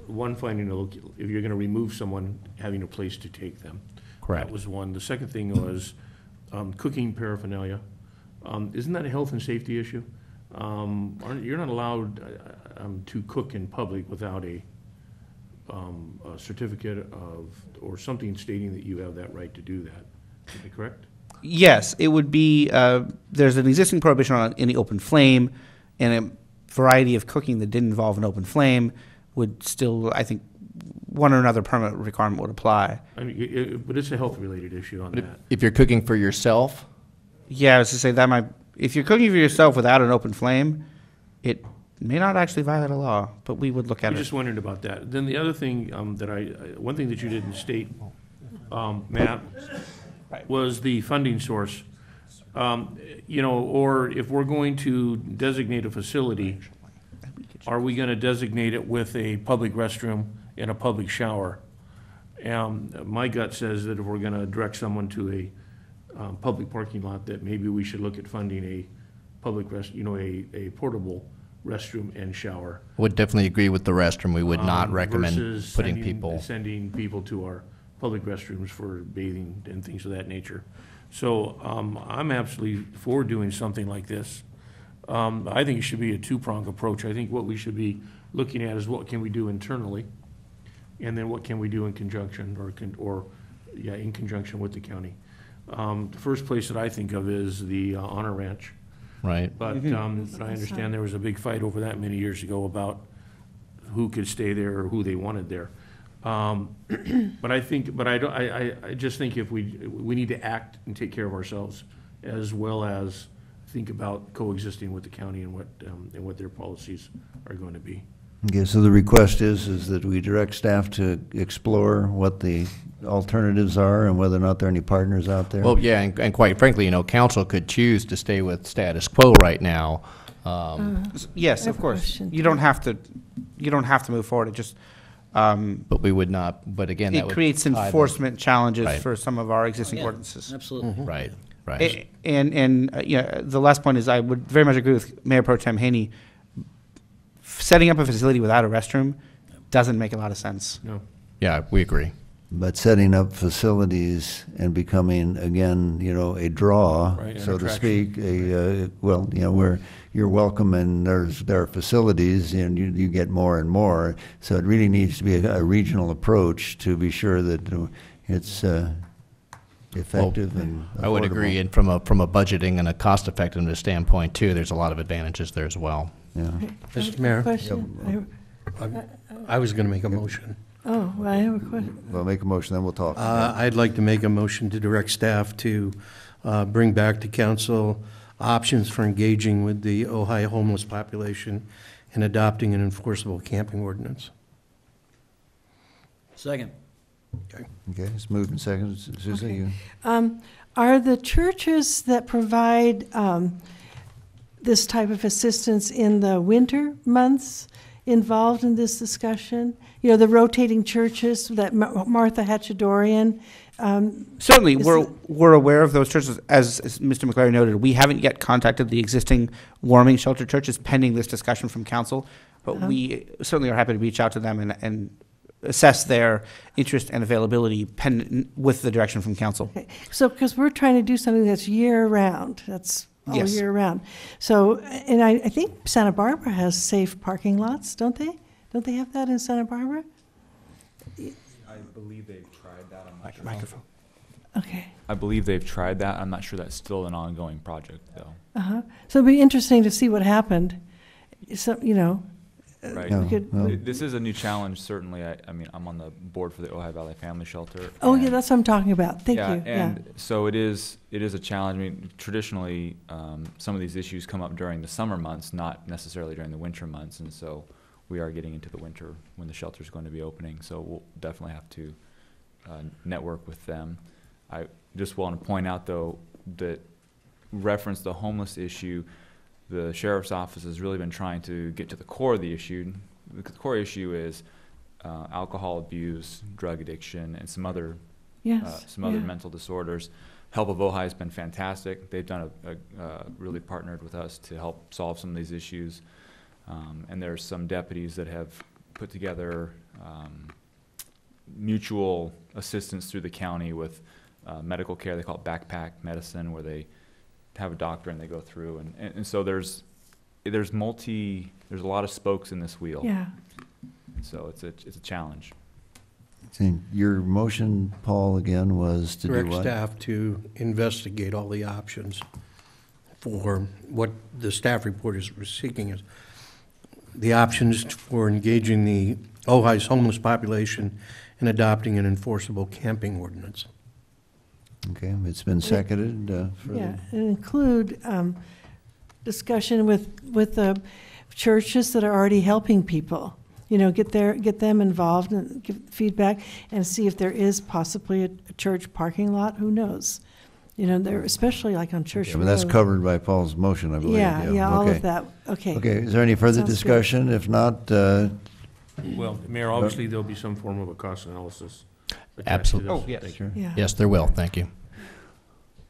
one, finding if you're going to remove someone, having a place to take them. Correct. That was one. The second thing was cooking paraphernalia. Isn't that a health and safety issue? You're not allowed to cook in public without a certificate or something stating that you have that right to do that. Is that correct? Yes, it would be, there's an existing prohibition on any open flame, and a variety of cooking that didn't involve an open flame would still, I think, one or another permit requirement would apply. I mean, but it's a health-related issue on that. If you're cooking for yourself? Yeah, I was to say that if you're cooking for yourself without an open flame, it may not actually violate a law, but we would look at it. I just wondered about that. Then the other thing one thing that you didn't state, Matt, was the funding source. Or if we're going to designate a facility, are we going to designate it with a public restroom and a public shower? My gut says that if we're going to direct someone to a public parking lot, that maybe we should look at funding a public a portable restroom and shower. Would definitely agree with the restroom. We would not recommend putting sending people to our public restrooms for bathing and things of that nature. So I'm absolutely for doing something like this. I think it should be a two-pronged approach. I think what we should be looking at is what can we do internally, and then what can we do in conjunction in conjunction with the county. The first place that I think of is the Honor Ranch. Right. But I understand there was a big fight over that many years ago about who could stay there or who they wanted there. But I just think if we need to act and take care of ourselves, as well as think about coexisting with the county and what their policies are going to be. Okay, so the request is that we direct staff to explore what the alternatives are and whether or not there are any partners out there? Well, yeah, and quite frankly, council could choose to stay with status quo right now. Yes, of course. You don't have to move forward. It just but we would not. But again, that it creates enforcement challenges for some of our existing ordinances. Absolutely. Right. And the last point is I would very much agree with Mayor Pro Tem Haney. Setting up a facility without a restroom doesn't make a lot of sense. No. Yeah, we agree. But setting up facilities and becoming, again, a draw, so to speak, where you're welcome and there are facilities and you get more and more. So it really needs to be a regional approach to be sure that it's effective and affordable. I would agree, and from a budgeting and a cost effectiveness standpoint too, there's a lot of advantages there as well. Yeah. Mr. Mayor, Question? I was going to make a motion. Oh, well, I have a question. Well, make a motion, then we'll talk. I'd like to make a motion to direct staff to bring back to council options for engaging with the Ojai homeless population and adopting an enforceable camping ordinance. Second. Okay, it's moved and seconded. Susan, you? Are the churches that provide this type of assistance in the winter months involved in this discussion? The rotating churches that Martha Hatchadorian. Certainly, we're aware of those churches. As Mr. McClary noted, we haven't yet contacted the existing warming shelter churches pending this discussion from council, but we certainly are happy to reach out to them and assess their interest and availability with the direction from council. Okay. So, because we're trying to do something that's year-round, that's all year round. So, and I think Santa Barbara has safe parking lots, don't they? Don't they have that in Santa Barbara? I believe they've tried that. I'm not sure. Microphone. Okay. I believe they've tried that. I'm not sure that's still an ongoing project, though. So it'd be interesting to see what happened. So, Right. This is a new challenge, certainly. I mean, I'm on the board for the Ojai Valley Family Shelter. Oh, yeah, that's what I'm talking about. Thank you. And so it is a challenge. I mean, traditionally, some of these issues come up during the summer months, not necessarily during the winter months, and so we are getting into the winter when the shelter is going to be opening. So we'll definitely have to network with them. I just want to point out, though, that reference the homeless issue. The sheriff's office has really been trying to get to the core of the issue. The core issue is alcohol abuse, drug addiction, and some other mental disorders. help of Ojai has been fantastic. They've done really partnered with us to help solve some of these issues. And there's some deputies that have put together mutual assistance through the county with medical care. They call it backpack medicine, where they have a doctor and they go through. And so there's a lot of spokes in this wheel. Yeah. So it's a challenge. Your motion, Paul, again, was to do Direct what? staff to investigate all the options for what the staff report is seeking is the options for engaging the Ojai's homeless population and adopting an enforceable camping ordinance. Okay, it's been seconded. Yeah, and include discussion with the churches that are already helping people. You know, get them involved and give feedback and see if there is possibly a church parking lot. Who knows? You know, they're especially like on Church Okay, but that's Road. covered by Paul's motion, I believe. Yeah, all Okay. of that. Okay. Okay, is there any further Sounds good. discussion? If not, Well, Mayor, obviously, there'll be some form of a cost analysis attached to Absolutely. this. Oh, yes. Thank you. Yeah. Yes, there will. Thank you.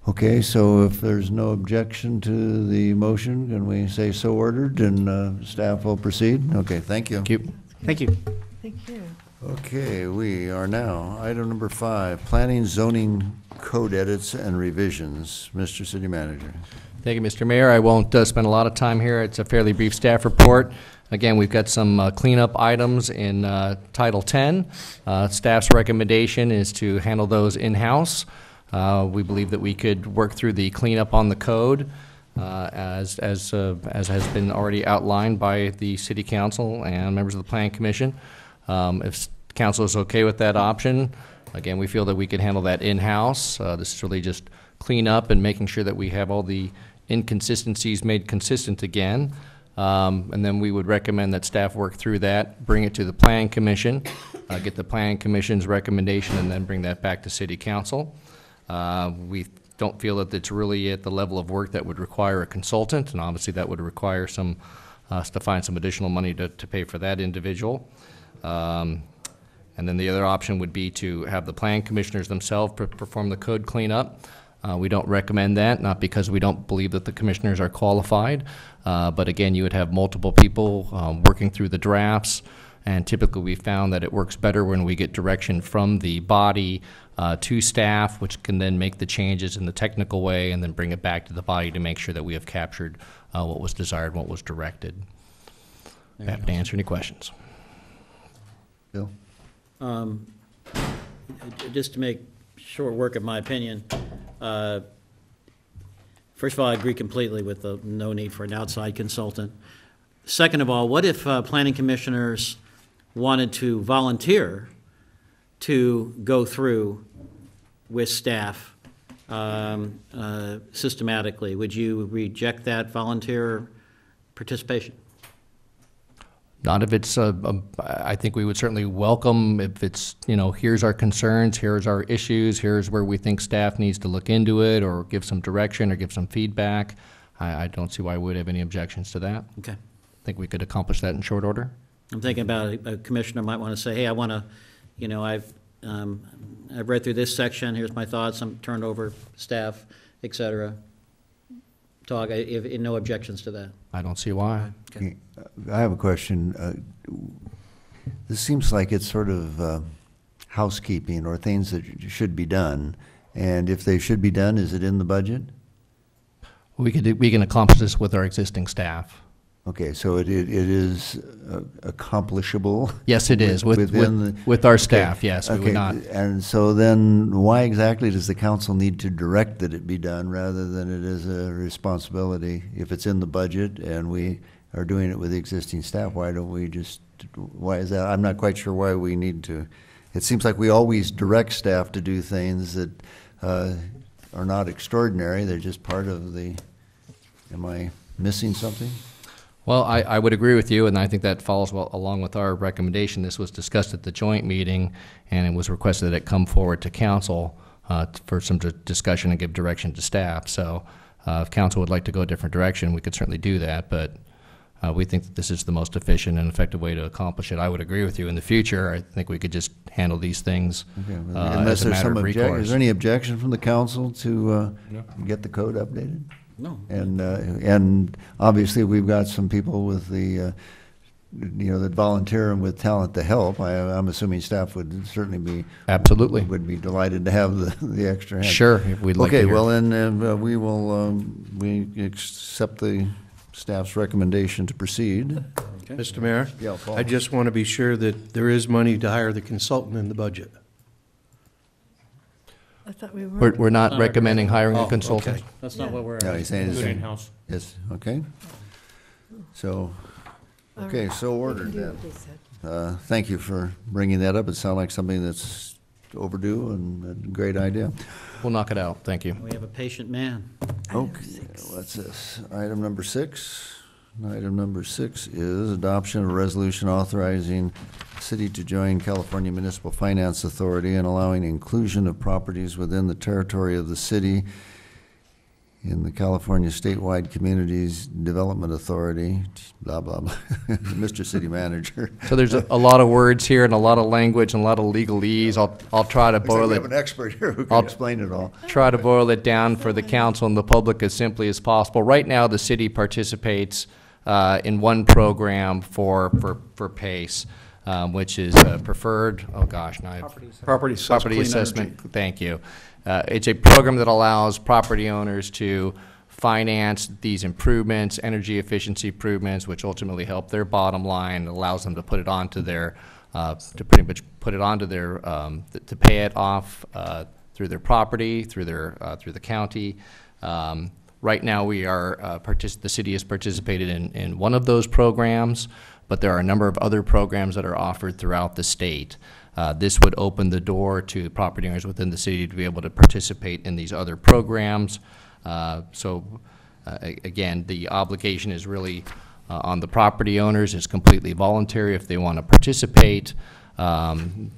okay, so if there's no objection to the motion, can we say so ordered, and staff will proceed? Okay, thank you. Thank you. Thank you. Thank you. Okay, we are now, item number 5, planning zoning code edits and revisions. Mr. City Manager. Thank you, Mr. Mayor. I won't spend a lot of time here. It's a fairly brief staff report. Again, we've got some cleanup items in Title 10. Staff's recommendation is to handle those in-house. We believe that we could work through the cleanup on the code as has been already outlined by the City Council and members of the Planning Commission. If Council is okay with that option, again, we feel that we could handle that in-house. This is really just clean up and making sure that we have all the inconsistencies made consistent again. And then we would recommend that staff work through that, bring it to the Planning Commission, get the Planning Commission's recommendation, and then bring that back to City Council. We don't feel that it's really at the level of work that would require a consultant, and obviously that would require some, to find some additional money to pay for that individual. And then the other option would be to have the Planning Commissioners themselves perform the code cleanup. We don't recommend that, not because we don't believe that the commissioners are qualified, but again, you would have multiple people working through the drafts, and typically we found that it works better when we get direction from the body to staff, which can then make the changes in the technical way and then bring it back to the body to make sure that we have captured what was desired, what was directed. Happy to answer any questions. Bill? Just to make short work of my opinion, first of all, I agree completely with the no need for an outside consultant. Second of all, what if planning commissioners wanted to volunteer to go through with staff systematically? Would you reject that volunteer participation? Not if it's, I think we would certainly welcome if it's, here's our concerns, here's our issues, here's where we think staff needs to look into it or give some direction or give some feedback. I don't see why we would have any objections to that. Okay. I think we could accomplish that in short order. I'm thinking about a commissioner might want to say, hey, I want to, I've read through this section, here's my thoughts, I'm turned over staff, et cetera. Talk, if no objections to that. I don't see why. Okay. I have a question. This seems like it's sort of housekeeping or things that should be done. And if they should be done, is it in the budget? We can accomplish this with our existing staff. Okay, so it is accomplishable? Yes, it is, with our staff, yes, we would not. And so then why exactly does the council need to direct that it be done rather than it is a responsibility? If it's in the budget and we are doing it with the existing staff, why is that? I'm not quite sure why we need to. It seems like we always direct staff to do things that are not extraordinary, they're just part of am I missing something? Well, I would agree with you, and I think that follows along with our recommendation. This was discussed at the joint meeting, and it was requested that it come forward to council for some discussion and give direction to staff. So if council would like to go a different direction, we could certainly do that, but we think that this is the most efficient and effective way to accomplish it. I would agree with you. In the future, I think we could just handle these things Okay, well, as unless a there's matter some of recourse. is there any objection from the council to get the code updated? No. And obviously, we've got some people with the, that volunteer and with talent to help. I'm assuming staff would certainly be. Absolutely. Would be delighted to have the extra hand. Sure, if we'd like to Okay, hear. well, then, we will, we accept the staff's recommendation to proceed. Mr. Mayor? Yeah, Paul. I just want to be sure that there is money to hire the consultant in the budget. I thought we were. We're not Not recommending hiring a Oh, consultant. okay. That's not what we're. No, he's saying Do it it's in-house. Yes, okay. So, okay, so ordered then. Thank you for bringing that up. It sounded like something that's overdue and a great idea. We'll knock it out. Thank you. We have a patient man. Okay, what's this? Item number 6. Item number 6 is adoption of a resolution authorizing the city to join California Municipal Finance Authority and allowing inclusion of properties within the territory of the city in the California Statewide Communities Development Authority, blah, blah, blah. Mr. City Manager. So there's a lot of words here and a lot of language and a lot of legalese. I'll try to Looks like boil we it. have an expert here who I'll can explain it all. Try to boil it down for the council and the public as simply as possible. Right now, the city participates in one program for PACE, which is preferred, oh gosh, now Property assessment. Thank you. It's a program that allows property owners to finance these improvements, energy efficiency improvements, which ultimately help their bottom line. It allows them to put it onto their, to pretty much put it onto their, to pay it off through their property, through the county. Right now, we are the city has participated in one of those programs, but there are a number of other programs that are offered throughout the state. This would open the door to property owners within the city to be able to participate in these other programs. Again, the obligation is really on the property owners. It's completely voluntary if they want to participate. The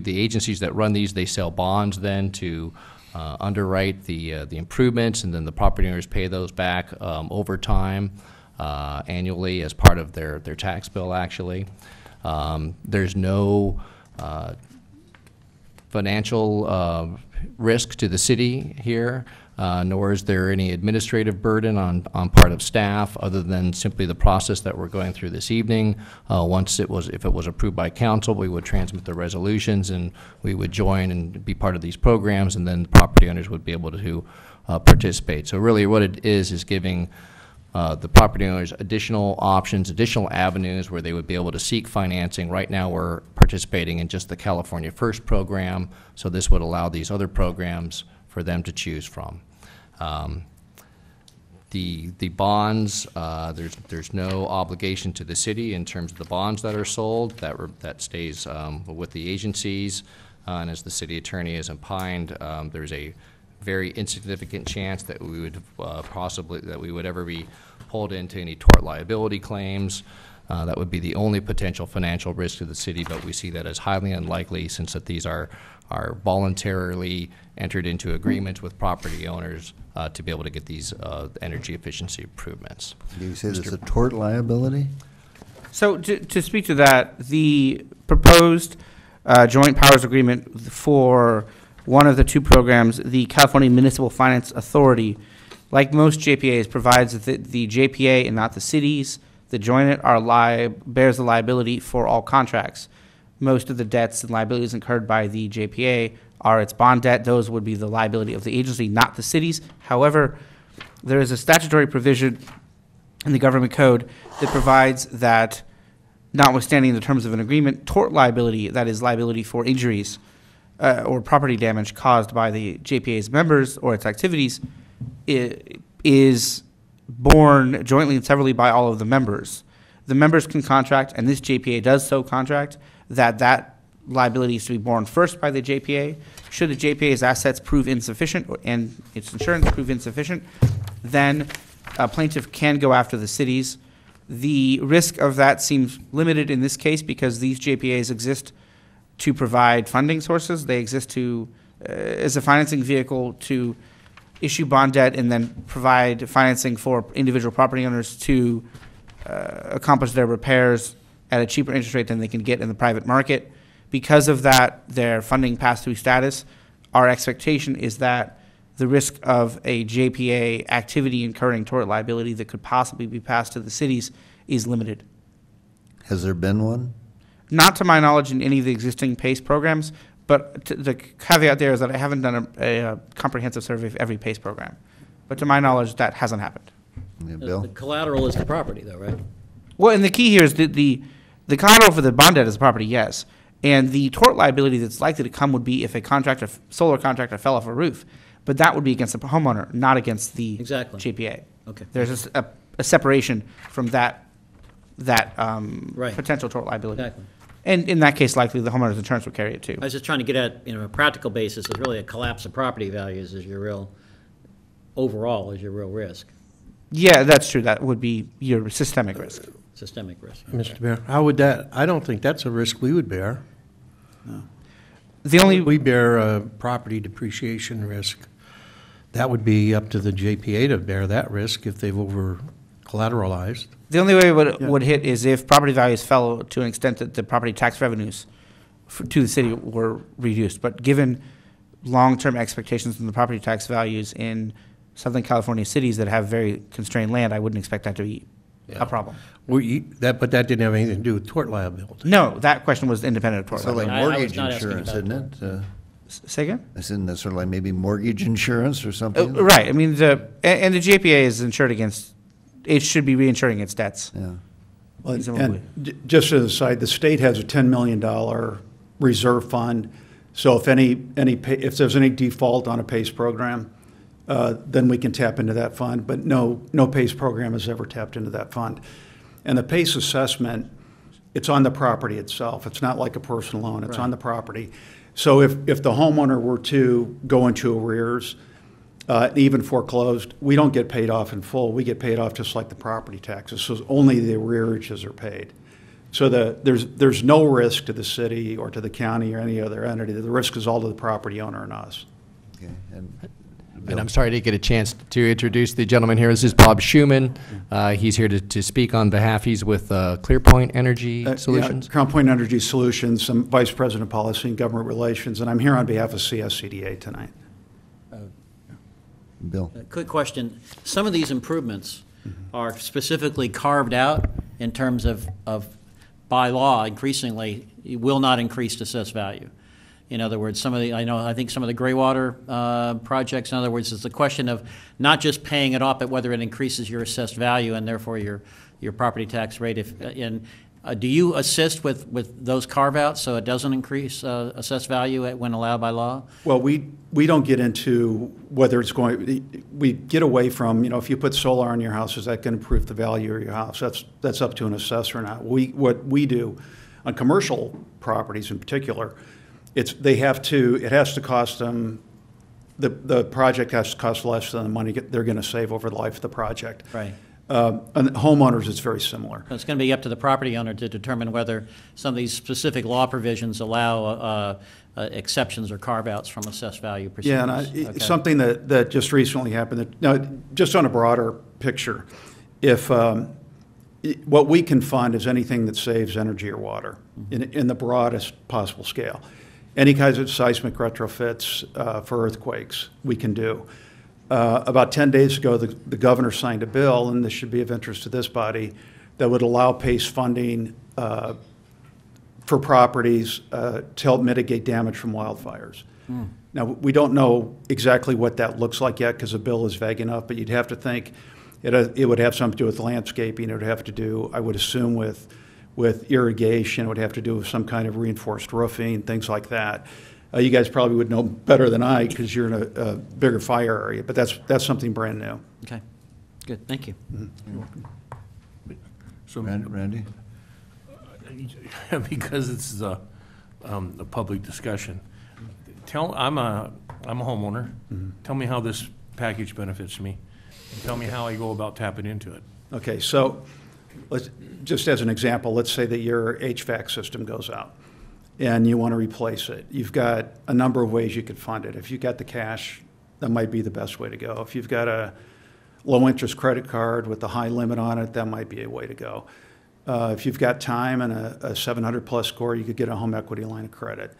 agencies that run these, they sell bonds then to underwrite the improvements, and then the property owners pay those back over time, annually as part of their tax bill, actually. There's no financial risk to the city here, nor is there any administrative burden on part of staff other than simply the process that we're going through this evening. If it was approved by council, we would transmit the resolutions and we would join and be part of these programs, and then property owners would be able to participate. So really what it is giving the property owners additional options, additional avenues where they would be able to seek financing. Right now we're participating in just the California First program, so this would allow these other programs for them to choose from. The bonds, there's no obligation to the city in terms of the bonds that are sold. That stays with the agencies, and as the city attorney has opined, there's a very insignificant chance that we would ever be pulled into any tort liability claims. That would be the only potential financial risk to the city, but we see that as highly unlikely since that these are voluntarily entered into agreements with property owners to be able to get these energy efficiency improvements. Do you say there's a tort liability? So to speak to that, the proposed joint powers agreement for one of the two programs, the California Municipal Finance Authority, like most JPAs, provides that the JPA and not the cities that join it bears the liability for all contracts. Most of the debts and liabilities incurred by the JPA are its bond debt. Those would be the liability of the agency, not the cities. However, there is a statutory provision in the government code that provides that, notwithstanding the terms of an agreement, tort liability, that is liability for injuries or property damage caused by the JPA's members or its activities, is borne jointly and severally by all of the members. The members can contract, and this JPA does so contract, that liability is to be borne first by the JPA. Should the JPA's assets prove insufficient and its insurance prove insufficient, then a plaintiff can go after the cities. The risk of that seems limited in this case because these JPAs exist to provide funding sources. They exist to as a financing vehicle to issue bond debt and then provide financing for individual property owners to accomplish their repairs at a cheaper interest rate than they can get in the private market. Because of that, their funding pass-through status, our expectation is that the risk of a JPA activity incurring tort liability that could possibly be passed to the cities is limited. Has there been one? Not to my knowledge in any of the existing PACE programs, but the caveat there is that I haven't done a comprehensive survey of every PACE program. But to my knowledge, that hasn't happened. Yeah, The collateral is the property, though, right? Well, and the key here is the collateral for the bond debt is the property, yes. And the tort liability that's likely to come would be if a solar contractor fell off a roof. But that would be against the homeowner, not against the JPA. Okay. There's a separation from that Right. potential tort liability. Exactly. And in that case, likely the homeowner's insurance would carry it too. I was just trying to get at, a practical basis, is really a collapse of property values is your real, overall, is your real risk. Yeah, that's true. That would be your systemic risk. Systemic risk. Mr. Mayor, how would that, I don't think that's a risk we would bear. The only We bear a property depreciation risk. That would be up to the JPA to bear that risk if they've over collateralized. The only way it would hit is if property values fell to an extent that the property tax revenues to the city were reduced. But given long-term expectations from the property tax values in Southern California cities that have very constrained land, I wouldn't expect that to be a problem. But that didn't have anything to do with tort liability. No, that question was independent of tort So like liability. mortgage insurance, isn't it? Say again? Isn't that sort of like maybe mortgage insurance or something? Right. I mean, and the JPA is insured against, it should be reinsured against debts. Yeah. Well, presumably. and just as a side, the state has a $10 million reserve fund. So if there's any default on a PACE program, then we can tap into that fund. But no PACE program has ever tapped into that fund. And the PACE assessment, it's on the property itself. It's not like a personal loan. It's on the property. So if the homeowner were to go into arrears, even foreclosed, we don't get paid off in full. We get paid off just like the property taxes. So only the arrearages are paid. So there's no risk to the city or to the county or any other entity. The risk is all to the property owner and us. Okay. And I'm sorry to get a chance to introduce the gentleman here. This is Bob Schuman. He's here to speak on behalf. He's with ClearPoint Energy Solutions. Yeah, Crown Point Energy Solutions. I'm Vice President of Policy and Government Relations, and I'm here on behalf of CSCDA tonight. Bill. Quick question. Some of these improvements are specifically carved out in terms of by law, increasingly, will not increase assessed value. In other words, I think some of the gray water projects, in other words, it's a question of not just paying it off, but whether it increases your assessed value and therefore your property tax rate. Do you assist with those carve-outs so it doesn't increase assessed value when allowed by law? Well, we don't get into whether it's going. We get away from, if you put solar on your house, is that going to improve the value of your house? That's up to an assessor or not. What we do on commercial properties in particular, it has to cost them. The project has to cost less than the money they're going to save over the life of the project. Right. And homeowners, it's very similar. So it's going to be up to the property owner to determine whether some of these specific law provisions allow exceptions or carve-outs from assessed value procedures. Yeah, and something that just recently happened. Now, just on a broader picture, if what we can fund is anything that saves energy or water in the broadest possible scale. Any kinds of seismic retrofits for earthquakes we can do. About 10 days ago, the governor signed a bill, and this should be of interest to this body, that would allow PACE funding for properties to help mitigate damage from wildfires. Now, we don't know exactly what that looks like yet because the bill is vague enough, but you'd have to think it would have something to do with landscaping. It would have to do, I would assume, with irrigation. It would have to do with some kind of reinforced roofing, things like that. You guys probably would know better than I because you're in a bigger fire area, but that's something brand new. Okay, good, thank you. You're welcome. So, Randy? because this is a public discussion, I'm a homeowner. Tell me how this package benefits me. And tell me how I go about tapping into it. Okay, so just as an example, let's say that your HVAC system goes out and you want to replace it. You've got a number of ways you could fund it. If you've got the cash, that might be the best way to go. If you've got a low-interest credit card with a high limit on it, that might be a way to go. If you've got time and a 700-plus score, you could get a home equity line of credit.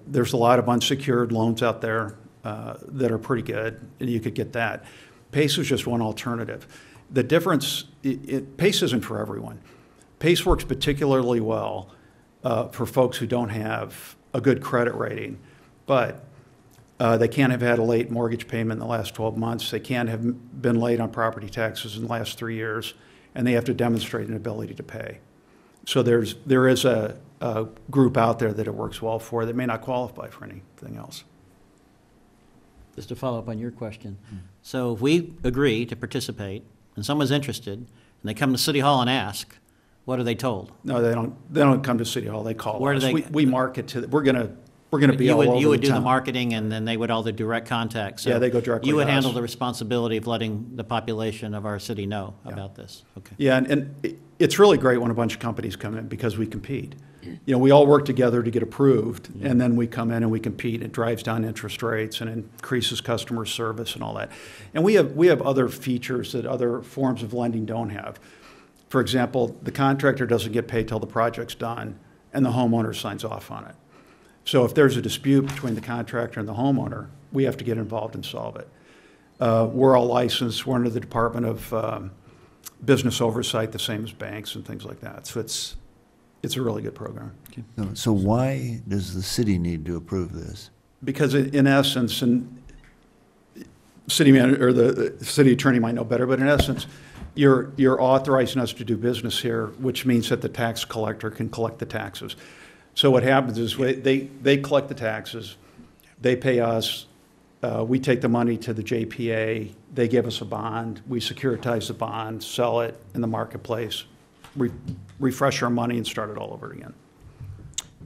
There's a lot of unsecured loans out there that are pretty good, and you could get that. PACE is just one alternative. The difference, PACE isn't for everyone. PACE works particularly well for folks who don't have a good credit rating, but they can't have had a late mortgage payment in the last 12 months. They can't have been late on property taxes in the last 3 years, and they have to demonstrate an ability to pay. So there is a group out there that it works well for that may not qualify for anything else. Just to follow up on your question. So if we agree to participate and someone's interested and they come to City Hall and ask, what are they told? No, they don't. They don't come to City Hall. They call Where us. do they? We market to. We're gonna be all over You would the do the town. marketing, and then they would all the direct contact. So Yeah, they go directly You would to us. handle the responsibility of letting the population of our city know about this. Okay. Yeah, and it's really great when a bunch of companies come in because we compete. You know, we all work together to get approved, and then we come in and we compete. It drives down interest rates and increases customer service and all that. And we have other features that other forms of lending don't have. For example, the contractor doesn't get paid till the project's done, and the homeowner signs off on it. So if there's a dispute between the contractor and the homeowner, we have to get involved and solve it. We're all licensed. We're under the Department of Business Oversight, the same as banks and things like that. So it's a really good program. So why does the city need to approve this? Because in essence, and city manager or the city attorney might know better, but in essence, you're authorizing us to do business here, which means that the tax collector can collect the taxes. So what happens is they collect the taxes, they pay us, we take the money to the JPA, they give us a bond, we securitize the bond, sell it in the marketplace, refresh our money and start it all over again.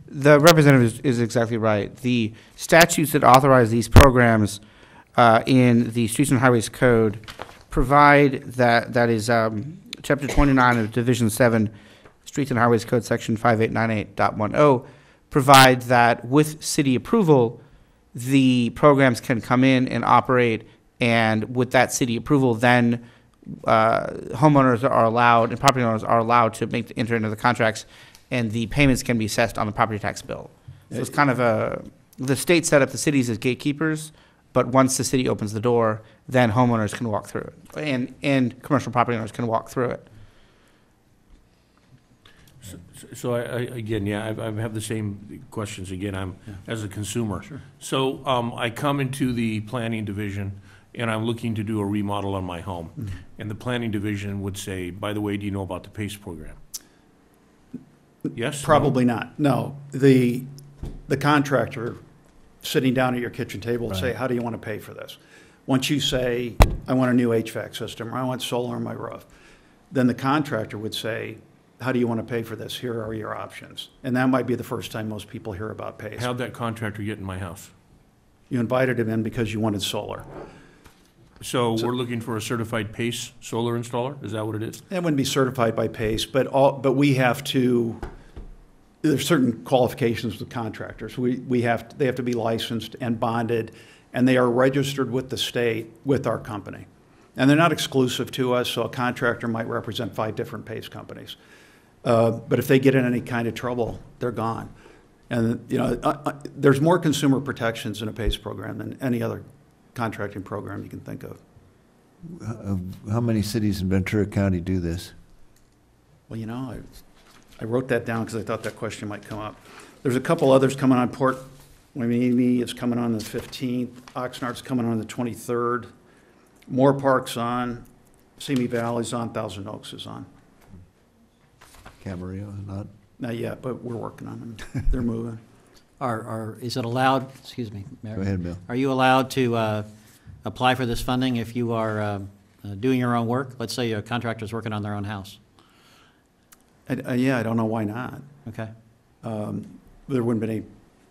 The representative is exactly right. The statutes that authorize these programs in the Streets and Highways Code provide that is Chapter 29 of Division 7, Streets and Highways Code, Section 5898.10, provide that with city approval, the programs can come in and operate, and with that city approval, then homeowners are allowed and property owners are allowed to enter into the contracts, and the payments can be assessed on the property tax bill. So it's kind of the state set up the cities as gatekeepers, but once the city opens the door, then homeowners can walk through it, and commercial property owners can walk through it. So again, I have the same questions again. As a consumer. Sure. So I come into the planning division and I'm looking to do a remodel on my home. Mm-hmm. And the planning division would say, by the way, do you know about the PACE program? Yes? Probably not. No. The contractor sitting down at your kitchen table will say, how do you want to pay for this? Once you say, I want a new HVAC system, or I want solar on my roof, then the contractor would say, how do you want to pay for this? Here are your options. And that might be the first time most people hear about PACE. How'd that contractor get in my house? You invited him in because you wanted solar. So we're looking for a certified PACE solar installer? Is that what it is? It wouldn't be certified by PACE, but we have to, there's certain qualifications with contractors. They have to be licensed and bonded, and they are registered with the state with our company. And they're not exclusive to us, so a contractor might represent 5 different PACE companies. But if they get in any kind of trouble, they're gone. And there's more consumer protections in a PACE program than any other contracting program you can think of. How many cities in Ventura County do this? Well, I wrote that down because I thought that question might come up. There's a couple others coming on. Port Hueneme is coming on the 15th. Oxnard's coming on the 23rd. Moore Park's on. Simi Valley's on. Thousand Oaks is on. Camarillo, not? Not yet, but we're working on them. They're moving. Is it allowed, excuse me, Mayor? Go ahead, Bill. Are you allowed to apply for this funding if you are doing your own work? Let's say a contractor's working on their own house. Yeah, I don't know why not. Okay. There wouldn't be any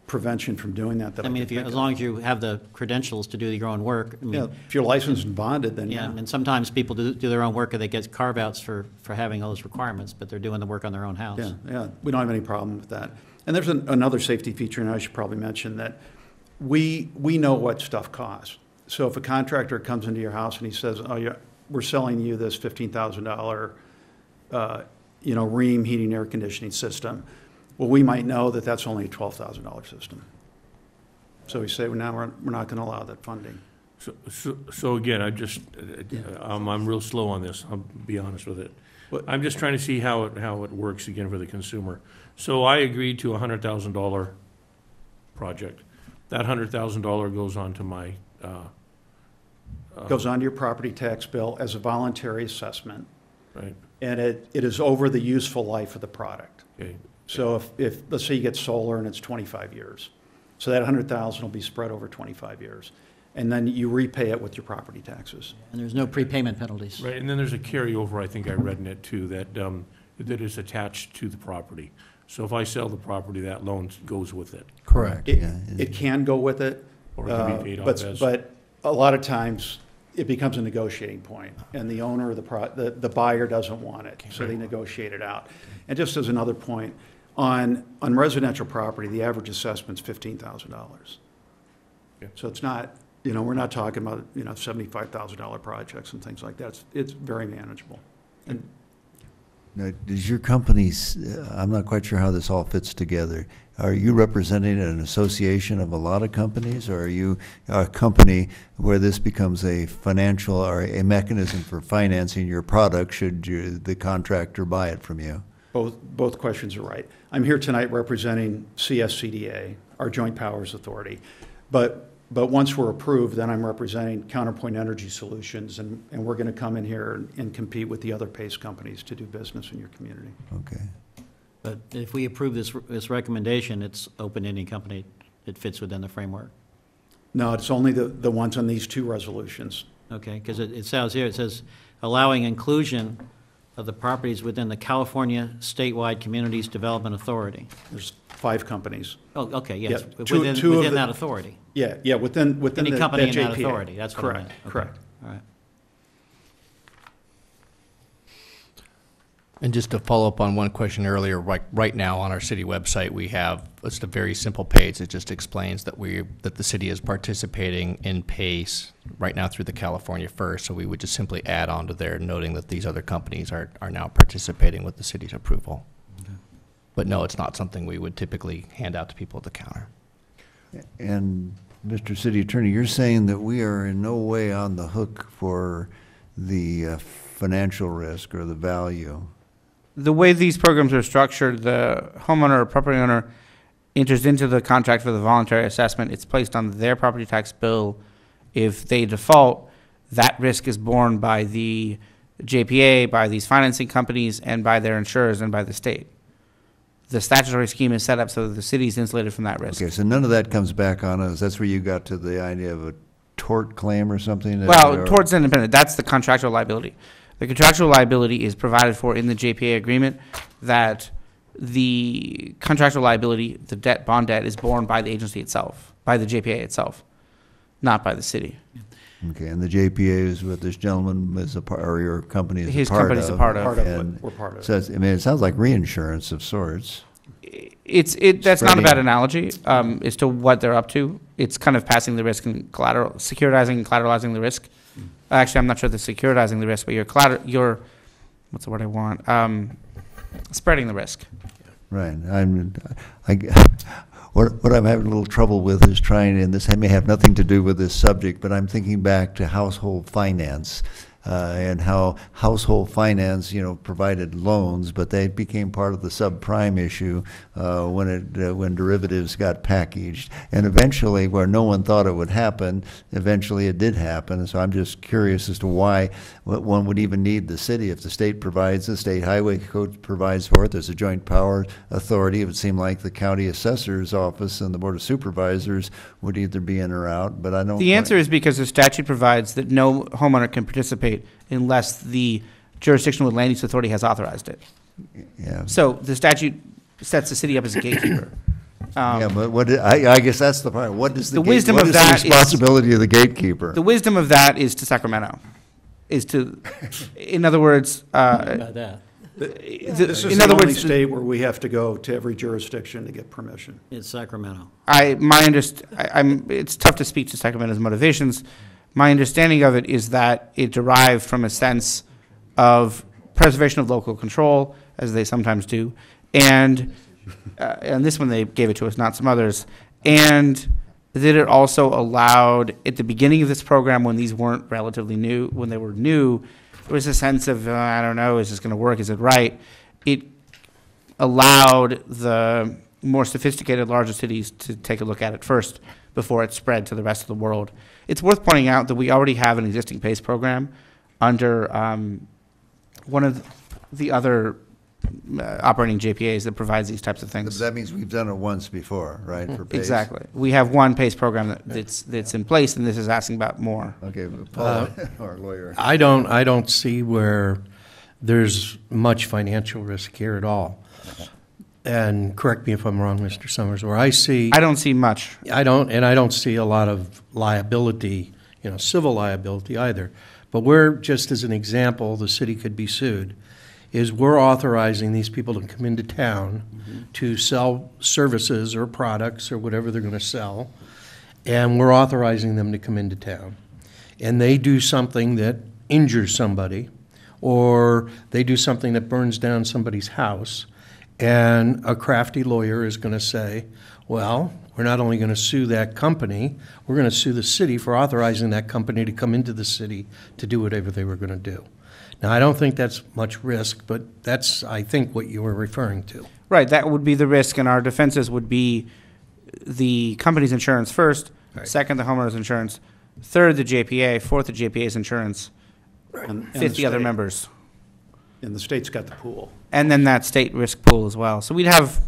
prevention from doing that. I mean, as long as you have the credentials to do your own work. I mean, yeah, if you're licensed and bonded, then yeah. And sometimes people do their own work and they get carve-outs for having all those requirements, but they're doing the work on their own house. Yeah, we don't have any problem with that. And there's another safety feature, and I should probably mention that we know what stuff costs. So if a contractor comes into your house and he says, oh, yeah, we're selling you this $15,000 Rheem heating air conditioning system. Well, we might know that that's only a $12,000 system. So we say, well, now we're not going to allow that funding. So again, I'm real slow on this, I'll be honest with it. I'm just trying to see how it works again for the consumer. So I agreed to a $100,000 project. That $100,000 goes on to my, goes onto your property tax bill as a voluntary assessment. right, And it is over the useful life of the product. okay. So if let's say you get solar and it's 25 years. So that 100,000 will be spread over 25 years. And then you repay it with your property taxes. And there's no prepayment penalties. Right, and then there's a carryover, I think I read in it too, that is attached to the property. So if I sell the property, that loan goes with it. Correct. It can go with it. Or it can be paid off as. But a lot of times, it becomes a negotiating point, and the owner or the buyer doesn't want it, so they negotiate it out. And just as another point, on residential property, the average assessment's $15,000. Okay. So it's not, we're not talking about, $75,000 projects and things like that. It's very manageable. And Now, does your company, I'm not quite sure how this all fits together. Are you representing an association of a lot of companies, or are you a company where this becomes a financial or a mechanism for financing your product should the contractor buy it from you? both questions are right. I'm here tonight representing CSCDA, our Joint Powers Authority. But once we're approved, then I'm representing Counterpoint Energy Solutions, and we're going to come in here and compete with the other PACE companies to do business in your community. Okay. But if we approve this recommendation, it's open to any company that fits within the framework. No, it's only the ones on these two resolutions. Okay, because it says here, it says allowing inclusion of the properties within the California Statewide Communities Development Authority. There's 5 companies. Oh, okay, yes, Yeah, two within that authority. Yeah, within Any company in that JPA. authority, that's what I meant. Okay. Correct. All right. And just to follow up on one question earlier, right now on our city website, we have just a very simple page that just explains that the city is participating in PACE right now through the California First. So we would just simply add on to there, noting that these other companies are now participating with the city's approval. Okay. But no, it's not something we would typically hand out to people at the counter. And Mr. City Attorney, you're saying that we are in no way on the hook for the financial risk or the value. The way these programs are structured, the homeowner or property owner enters into the contract for the voluntary assessment. It's placed on their property tax bill. If they default, that risk is borne by the JPA, by these financing companies, and by their insurers and by the state. The statutory scheme is set up so that the city is insulated from that risk. Okay, so none of that comes back on us. That's where you got to the idea of a tort claim or something? Well, tort's independent. That's the contractual liability. The contractual liability is provided for in the JPA agreement, that the contractual liability, the bond debt, is borne by the agency itself, by the JPA itself, not by the city. Okay, and the JPA is what this gentleman is a part, or your company is His a part of. company's a part of. And We're part of it. so it sounds like reinsurance of sorts. That's not a bad analogy as to what they're up to. It's kind of passing the risk and securitizing and collateralizing the risk. Actually, I'm not sure they're securitizing the risk, but you're what's the word I want? Spreading the risk. Right. What I'm having a little trouble with is trying, and this may have nothing to do with this subject, but I'm thinking back to household finance. And how household finance, provided loans, but they became part of the subprime issue when derivatives got packaged. And eventually, where no one thought it would happen, eventually it did happen. So I'm just curious as to why one would even need the city if the state provides, the state highway code provides for it. There's a joint power authority. It would seem like the county assessor's office and the board of supervisors would either be in or out. But I don't. The answer is because the statute provides that no homeowner can participate unless the jurisdictional land use authority has authorized it. Yeah. So the statute sets the city up as a gatekeeper. Yeah, but I guess that's the part. What is the wisdom what of is that the responsibility of the gatekeeper? The wisdom of that is to Sacramento. In other words, About that. This is the only state where we have to go to every jurisdiction to get permission. It's Sacramento. It's tough to speak to Sacramento's motivations. My understanding of it is that it derived from a sense of preservation of local control, as they sometimes do. And this one they gave it to us, not some others. And that it also allowed, at the beginning of this program, when these weren't relatively new, when they were new, there was a sense of, I don't know, is this going to work? Is it right? It allowed the more sophisticated, larger cities to take a look at it first before it spread to the rest of the world. It's worth pointing out that we already have an existing PACE program under one of the other operating JPAs that provides these types of things. That means we've done it once before, right, for PACE? Exactly. We have one PACE program that's in place, and this is asking about more. Okay, Paul, our lawyer. I don't see where there's much financial risk here at all. And correct me if I'm wrong, Mr. Summers, where I don't see much. I don't see a lot of liability, civil liability either. But where, just as an example, the city could be sued, is we're authorizing these people to come into town to sell services or products or whatever they're going to sell, and we're authorizing them to come into town. And they do something that injures somebody, or they do something that burns down somebody's house, and a crafty lawyer is going to say, well, we're not only going to sue that company, we're going to sue the city for authorizing that company to come into the city to do whatever they were going to do. Now, I don't think that's much risk, but that's, I think, what you were referring to. Right, that would be the risk, and our defenses would be the company's insurance first, second, the homeowner's insurance, third, the JPA, fourth, the JPA's insurance, fifth, the other members. And the state's got the pool. And then that state risk pool as well. So we'd have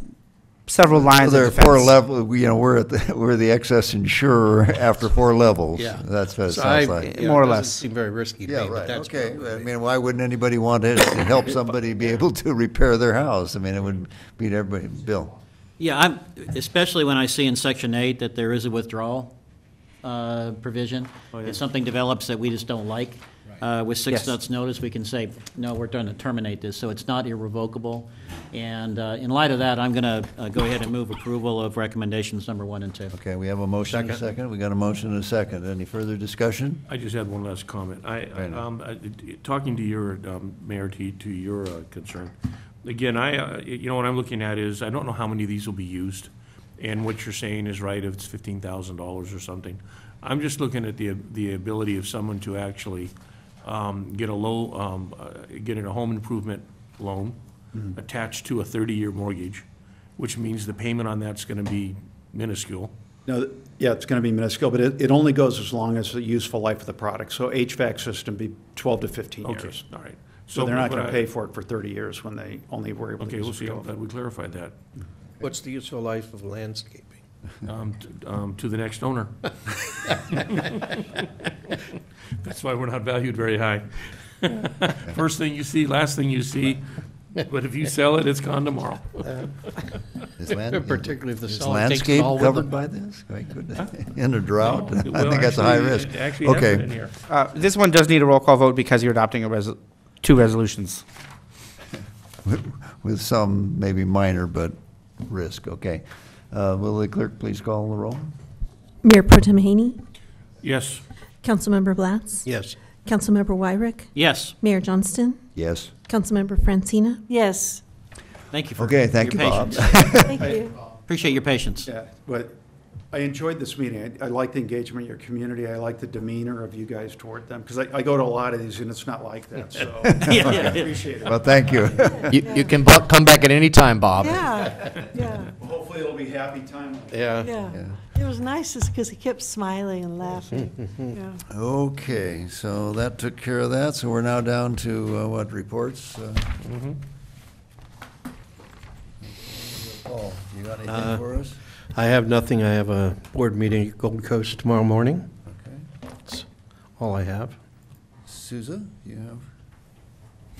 several lines There of are defense. 4 levels, we're the excess insurer after 4 levels. Yeah. That's what it So sounds like. More or it doesn't less. seem very risky to Yeah, me, but right, that's okay. probably I mean, why wouldn't anybody want to help somebody be able to repair their house? I mean, it would beat everybody. Bill? Yeah, especially when I see in Section 8 that there is a withdrawal provision. If something develops that we just don't like, with 6 Yes. months' notice, we can say, no, we're going to terminate this, so it's not irrevocable. And in light of that, I'm going to go ahead and move approval of recommendations number 1 and 2. Okay, we have a motion and a second. We got a motion and a second. Any further discussion? I just had one last comment. Talking to your, Mayor, to your concern, again, what I'm looking at is, I don't know how many of these will be used, and what you're saying is right, if it's $15,000 or something. I'm just looking at the ability of someone to actually get a home improvement loan attached to a 30-year mortgage, which means the payment on that's going to be minuscule. No, yeah, it's going to be minuscule, but it only goes as long as the useful life of the product. So HVAC system be 12 to 15 Okay, years. all right. So they're not but going to pay for it for 30 years when they only were able to Okay, use we'll it see. for I'm 12. glad we clarified that. What's the useful life of landscaping? To the next owner. That's why we're not valued very high. First thing you see, last thing you see, but if you sell it, it's gone tomorrow. Particularly if the Is seller takes it landscape all with covered them. by this? In a drought? No, I well, think that's a high risk. it actually has it in Okay. here. This one does need a roll call vote because you're adopting two resolutions. With some maybe minor, but risk, okay. Will the clerk please call the roll? Mayor Pro Tem Haney, Yes. Councilmember Blatz, Yes. Councilmember Wyrick, Yes. Mayor Johnston, Yes. Councilmember Francina. Yes. Thank you for Okay, thank your you, Bob. patience. Thank you. Appreciate your patience. Yeah, but I enjoyed this meeting. I like the engagement of your community. I like the demeanor of you guys toward them, because I go to a lot of these and it's not like that, so Yeah. I appreciate it. Well, thank you. You can come back at any time, Bob. Yeah, yeah, Hopefully it'll be happy time. yeah. It was nice because he kept smiling and laughing. Yeah. Okay, so that took care of that. So we're now down to, what, reports? Paul, you got anything for us? I have nothing. I have a board meeting at Gold Coast tomorrow morning. Okay. That's all I have. Souza, you have?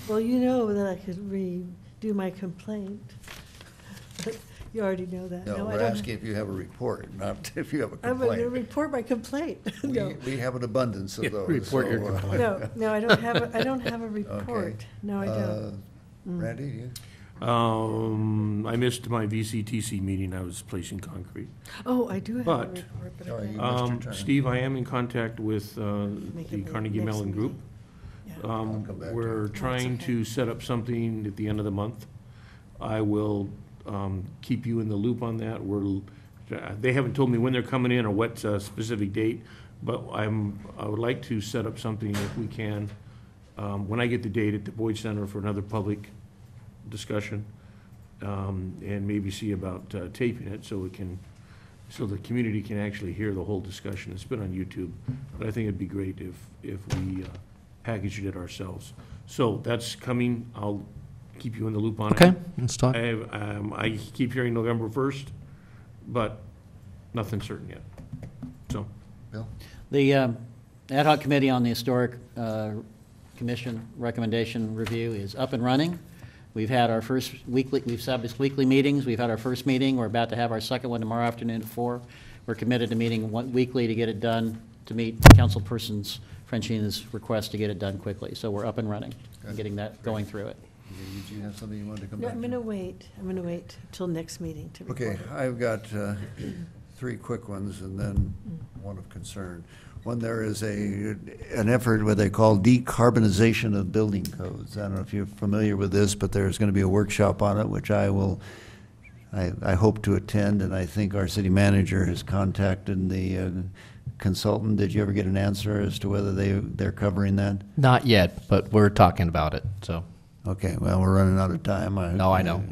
Well, you know that I could redo my complaint. You already know that. No, I we're don't asking if you have a report, not if you have a I'm going to complaint. report my complaint. No. We have an abundance of those. report your so, complaint. No, I don't have a report. No, I don't. Randy, you? I missed my VCTC meeting. I was placing concrete. Oh, I do have a But, report, but Sorry, I you don't. missed your turn. Steve, I am in contact with Make the it the Carnegie next Mellon Group. meeting. Yeah. come back to We're it. trying okay. to set up something at the end of the month I will keep you in the loop on that. They haven't told me when they're coming in or what specific date, but I would like to set up something if we can, when I get the date at the Boyd Center for another public discussion, and maybe see about taping it so the community can actually hear the whole discussion. It's been on YouTube, but I think it'd be great if we packaged it ourselves. So that's coming. I'll keep you in the loop on it. Okay, let's talk. I keep hearing November 1st, but nothing certain yet. So, Bill? The ad hoc committee on the Historic Commission recommendation review is up and running. We've had our first weekly, we've established weekly meetings. We've had our first meeting. We're about to have our second one tomorrow afternoon at 4. We're committed to meeting weekly to get it done, to meet Councilperson Francina's request to get it done quickly. So we're up and running and getting that, going through it. Did you have something you wanted to come No, back I'm to? going to wait. I'm going to wait till next meeting to report. Okay, I've got 3 quick ones and then one of concern. One, there is an effort what they call decarbonization of building codes. I don't know if you're familiar with this, but there's going to be a workshop on it, which I hope to attend, and I think our city manager has contacted the consultant. Did you ever get an answer as to whether they're covering that? Not yet, but we're talking about it, so. Okay, well, we're running out of time. No, I know.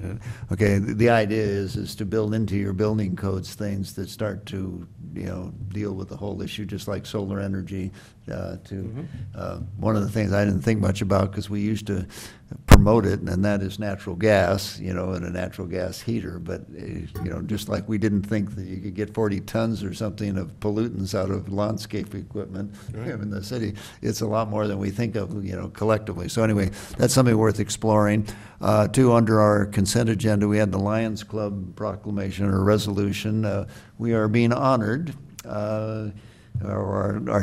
Okay, the idea is to build into your building codes things that start to, deal with the whole issue, just like solar energy. One of the things I didn't think much about, because we used to promote it, and that is natural gas, and a natural gas heater. But, just like we didn't think that you could get 40 tons or something of pollutants out of landscape equipment in the city, it's a lot more than we think of, collectively. So anyway, that's something worth exploring. 2, under our consent agenda, we had the Lions Club proclamation or resolution. We are being honored, our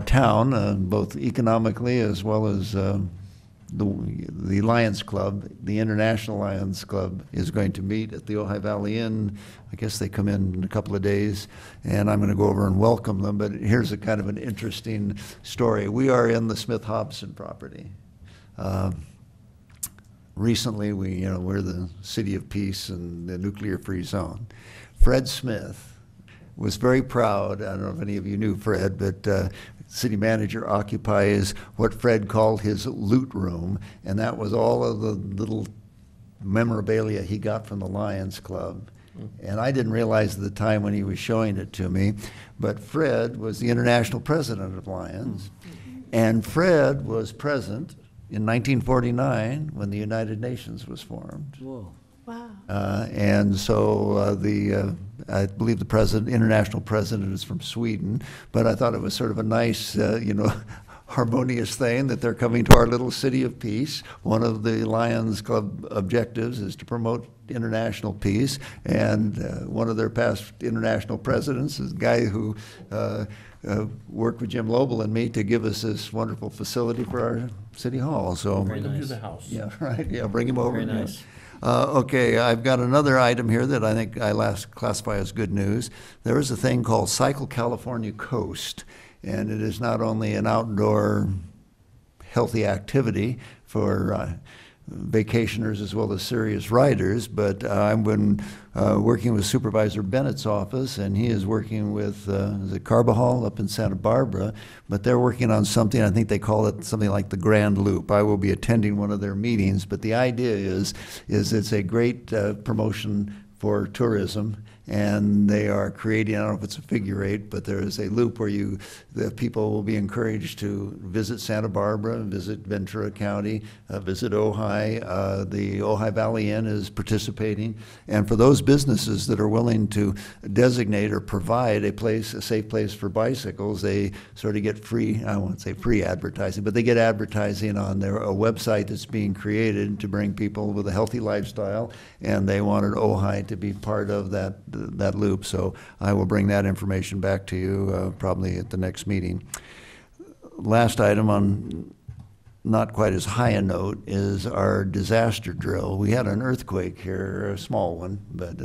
town, both economically as well as the Lions Club, the International Lions Club, is going to meet at the Ojai Valley Inn. I guess they come in a couple of days, and I'm going to go over and welcome them. But here's a kind of an interesting story. We are in the Smith-Hobson property. Recently, we're the city of peace and the nuclear-free zone. Fred Smith was very proud. I don't know if any of you knew Fred, but city manager occupies what Fred called his loot room, and that was all of the little memorabilia he got from the Lions Club. And I didn't realize at the time when he was showing it to me, but Fred was the international president of Lions, and Fred was present in 1949 when the United Nations was formed. Whoa. Wow. And so I believe the international president is from Sweden, but I thought it was sort of a nice, harmonious thing that they're coming to our little city of peace. One of the Lions Club objectives is to promote international peace, and one of their past international presidents is a guy who worked with Jim Lobel and me to give us this wonderful facility for our city hall. So bring him to the house. Yeah, right. Yeah, bring him over. Very nice. Okay, I've got another item here that I think I classify as good news. There is a thing called Cycle California Coast, and it is not only an outdoor healthy activity for vacationers as well as serious riders, but I've been working with Supervisor Bennett's office, and he is working with is it Carbajal up in Santa Barbara, but they're working on something, I think they call it something like the Grand Loop. I will be attending one of their meetings, but the idea is it's a great promotion for tourism, and they are creating, I don't know if it's a figure 8, but there is a loop where the people will be encouraged to visit Santa Barbara, visit Ventura County, visit Ojai. The Ojai Valley Inn is participating, and for those businesses that are willing to designate or provide a safe place for bicycles, they sort of get free, I won't say free advertising, but they get advertising on a website that's being created to bring people with a healthy lifestyle, and they wanted Ojai to be part of that loop. So I will bring that information back to you probably at the next meeting. Last item on not quite as high a note is our disaster drill. We had an earthquake here, a small one, but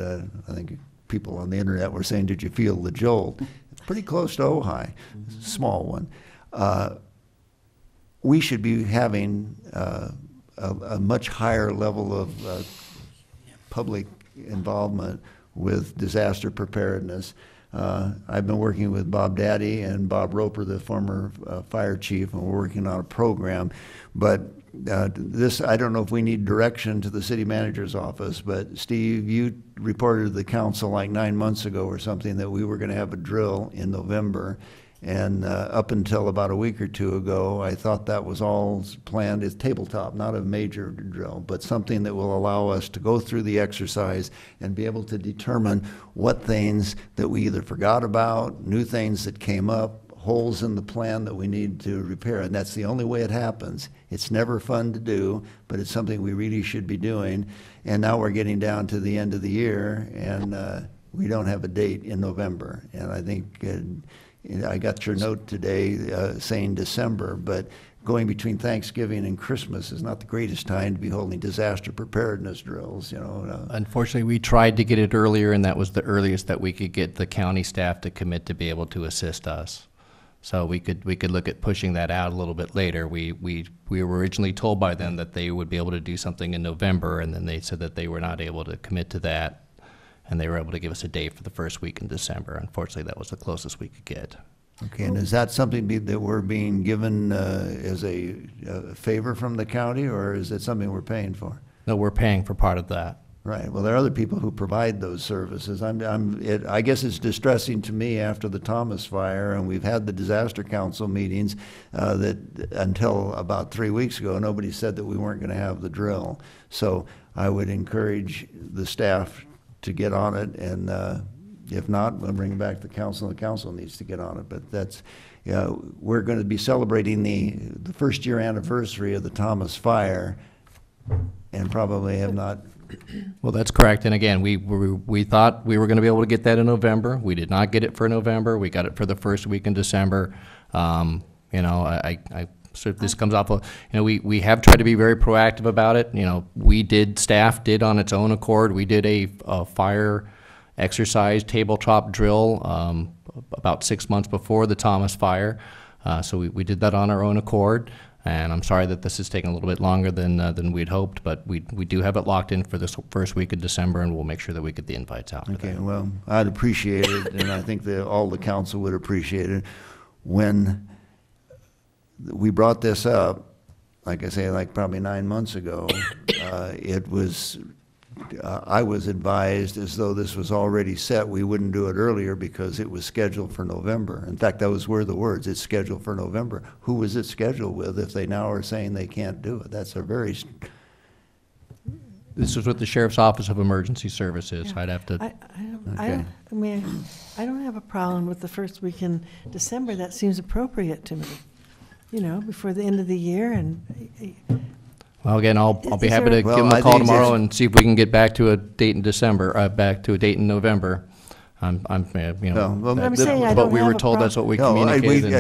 I think people on the internet were saying, did you feel the jolt? It's pretty close to Ojai, small one. We should be having a much higher level of public involvement with disaster preparedness. I've been working with Bob Daddy and Bob Roper, the former fire chief, and we're working on a program. But this, I don't know if we need direction to the city manager's office, but Steve, you reported to the council like 9 months ago or something that we were going to have a drill in November. And up until about a week or two ago, I thought that was all planned. It's tabletop, not a major drill, but something that will allow us to go through the exercise and be able to determine what things that we either forgot about, new things that came up, holes in the plan that we need to repair. And that's the only way it happens. It's never fun to do, but it's something we really should be doing. And now we're getting down to the end of the year, and we don't have a date in November. And I think I got your note today saying December, but going between Thanksgiving and Christmas is not the greatest time to be holding disaster preparedness drills, you know. Unfortunately, we tried to get it earlier, and that was the earliest that we could get the county staff to commit to be able to assist us. So we could look at pushing that out a little bit later. We were originally told by them that they would be able to do something in November, and then they said that they were not able to commit to that, and they were able to give us a date for the first week in December. Unfortunately, that was the closest we could get. Okay, and is that something that we're being given as a favor from the county, or is it something we're paying for? No, we're paying for part of that. Right. Well, there are other people who provide those services. I guess it's distressing to me after the Thomas fire, and we've had the disaster council meetings that until about 3 weeks ago, nobody said that we weren't going to have the drill. So I would encourage the staff to get on it, and if not, we'll bring it back to the council, and the council needs to get on it. But that's, we're going to be celebrating the first year anniversary of the Thomas fire, and probably have not. Well, that's correct. And again, we thought we were going to be able to get that in November. We did not get it for November. We got it for the first week in December. You know, so if this comes off of, you know, we have tried to be very proactive about it. You know, staff did on its own accord. We did a fire exercise tabletop drill about 6 months before the Thomas fire. So we did that on our own accord. And I'm sorry that this is taking a little bit longer than we'd hoped, but we do have it locked in for this first week of December, and we'll make sure that we get the invites out. Okay, well, I'd appreciate it, and I think that all the council would appreciate it. When we brought this up, like I say, like probably 9 months ago, I was advised as though this was already set. We wouldn't do it earlier because it was scheduled for November. In fact, those were the words, it's scheduled for November. Who was it scheduled with if they now are saying they can't do it? That's a very... This is with the Sheriff's Office of Emergency Services. Yeah. I'd have to... I don't have a problem with the first week in December. That seems appropriate to me, you know, before the end of the year. And well, again, I'll be happy to give them a call tomorrow and see if we can get back to a date in December, back to a date in November. You know, but we were told that's what we communicated.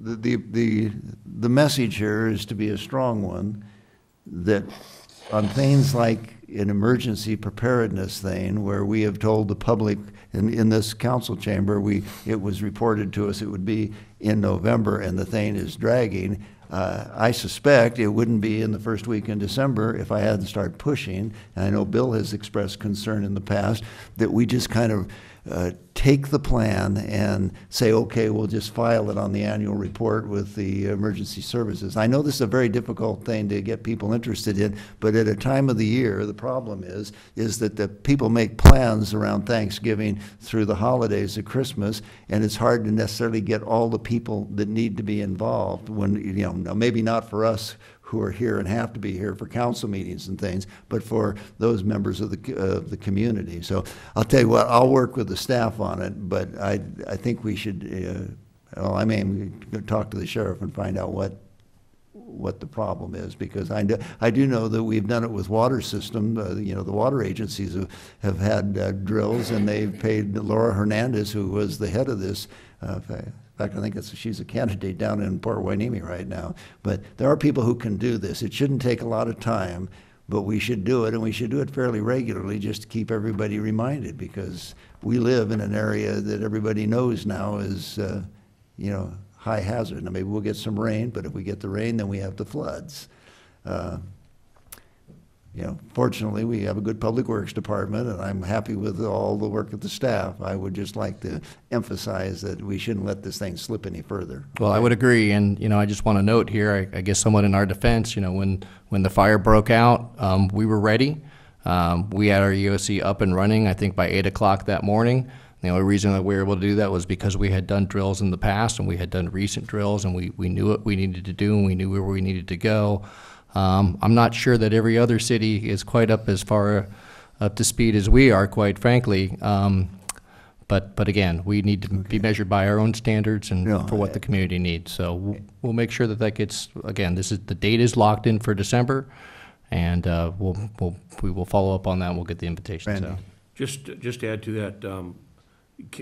The message here is to be a strong one, that on things like an emergency preparedness thing, where we have told the public in this council chamber, it was reported to us it would be in November, and the thing is dragging. I suspect it wouldn't be in the first week in December if I hadn't started pushing. And I know Bill has expressed concern in the past that we just kind of take the plan and say, okay, we'll just file it on the annual report with the emergency services. I know this is a very difficult thing to get people interested in, but at a time of the year, the problem is that the people make plans around Thanksgiving through the holidays of Christmas, and it's hard to necessarily get all the people that need to be involved when, you know, maybe not for us who are here and have to be here for council meetings and things, but for those members of the community. So I'll tell you what, I'll work with the staff on it, but I think we should, well, I may talk to the sheriff and find out what the problem is, because I do know that we've done it with water system. You know, the water agencies have had drills, and they've paid Laura Hernandez, who was the head of this. In fact, I think she's a candidate down in Port Hueneme right now. But there are people who can do this. It shouldn't take a lot of time, but we should do it, and we should do it fairly regularly just to keep everybody reminded, because we live in an area that everybody knows now is, you know, high hazard. Now, maybe we'll get some rain, but if we get the rain, then we have the floods. fortunately, we have a good public works department, and I'm happy with all the work of the staff. I would just like to emphasize that we shouldn't let this thing slip any further. Well, I would agree, and, I just want to note here, I guess somewhat in our defense, when the fire broke out, we were ready. We had our EOC up and running, I think, by 8 o'clock that morning. The only reason that we were able to do that was because we had done drills in the past, and we had done recent drills, and we knew what we needed to do, and we knew where we needed to go. I'm not sure that every other city is quite up as far up to speed as we are, quite frankly. But again, we need to be measured by our own standards and for what the community needs. So we'll make sure that gets, again, the date is locked in for December, and we will follow up on that, and we'll get the invitations out. Just to add to that,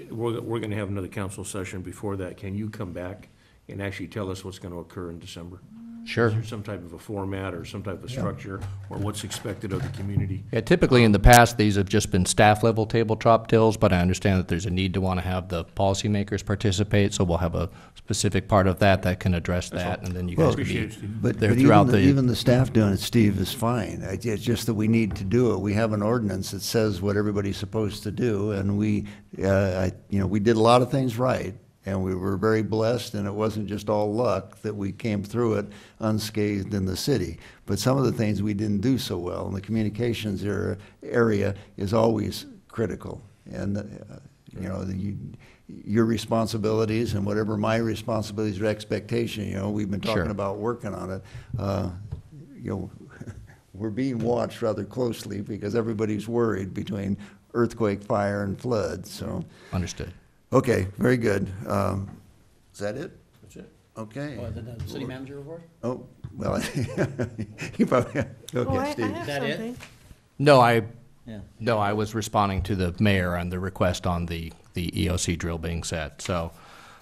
we're going to have another council session before that. Can you come back and actually tell us what's going to occur in December? Sure. Is there some type of a format or some type of structure or what's expected of the community? Yeah, typically in the past, these have just been staff-level tabletop deals, but I understand that there's a need to want to have the policymakers participate, so we'll have a specific part of that can address that, and then you guys can be there throughout the... Even the staff doing it, Steve, is fine. It's just that we need to do it. We have an ordinance that says what everybody's supposed to do, and we did a lot of things right. And we were very blessed, and it wasn't just all luck that we came through it unscathed in the city. But some of the things we didn't do so well, and the communications area is always critical. And, your responsibilities and whatever my responsibilities or expectation, we've been talking about working on it. We're being watched rather closely because everybody's worried between earthquake, fire, and flood, so. Understood. Okay, very good. Is that it? That's it. Okay. The city manager report? Oh, well, you probably, okay, Steve. Is that it? No, I was responding to the mayor on the request on the EOC drill being set. So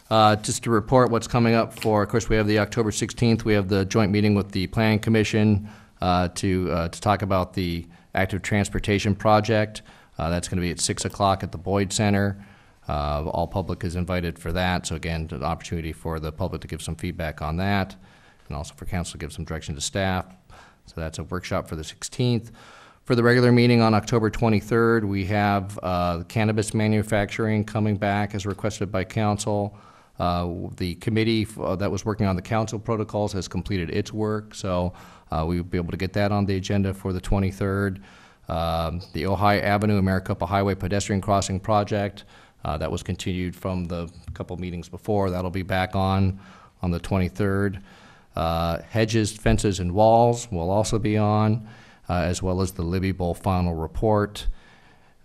just to report what's coming up of course, we have the October 16th, we have the joint meeting with the Planning Commission to talk about the active transportation project. That's going to be at 6 o'clock at the Boyd Center. All public is invited for that, so again, an opportunity for the public to give some feedback on that, and also for council to give some direction to staff. So that's a workshop for the 16th. For the regular meeting on October 23rd, we have cannabis manufacturing coming back as requested by council. The committee that was working on the council protocols has completed its work, so we will be able to get that on the agenda for the 23rd. The Ojai Avenue Maricopa Highway pedestrian crossing project, that was continued from the couple meetings before. That'll be back on the 23rd. Hedges, fences, and walls will also be on, as well as the Libby Bowl final report.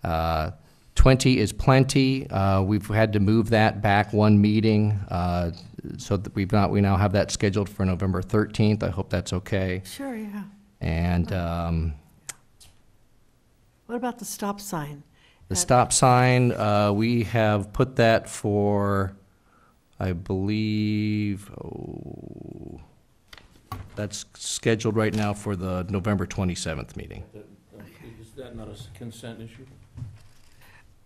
20 is plenty. We've had to move that back one meeting, so that we now have that scheduled for November 13th. I hope that's okay. Sure, yeah. And what about the stop sign? The stop sign, we have put that for, I believe, that's scheduled right now for the November 27th meeting. Is that not a consent issue?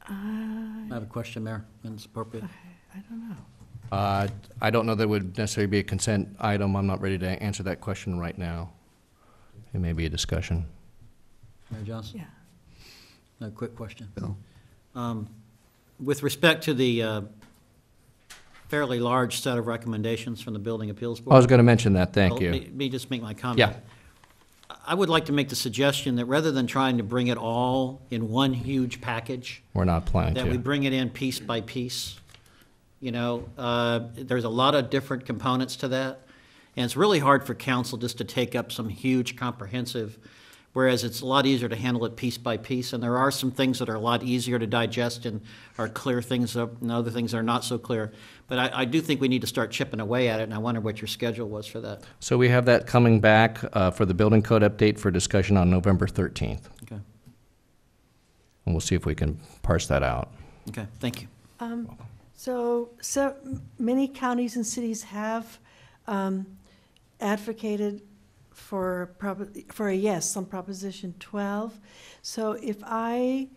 I have a question, Mayor, when it's appropriate. I don't know. I don't know that it would necessarily be a consent item. I'm not ready to answer that question right now. It may be a discussion. Mayor Johnson? Yeah. A quick question. Bill? With respect to the fairly large set of recommendations from the Building Appeals Board. I was going to mention that. Thank you. Let me just make my comment. Yeah. I would like to make the suggestion that rather than trying to bring it all in one huge package, We're not planning that we to. bring it in piece by piece. There's a lot of different components to that, and it's really hard for council just to take up some huge comprehensive, whereas it's a lot easier to handle it piece by piece, and there are some things that are a lot easier to digest and are clear things and other things that are not so clear. But I do think we need to start chipping away at it, and I wonder what your schedule was for that. So we have that coming back for the building code update for discussion on November 13th. Okay. And we'll see if we can parse that out. Okay, thank you. So many counties and cities have advocated for a yes on Proposition 12. So if I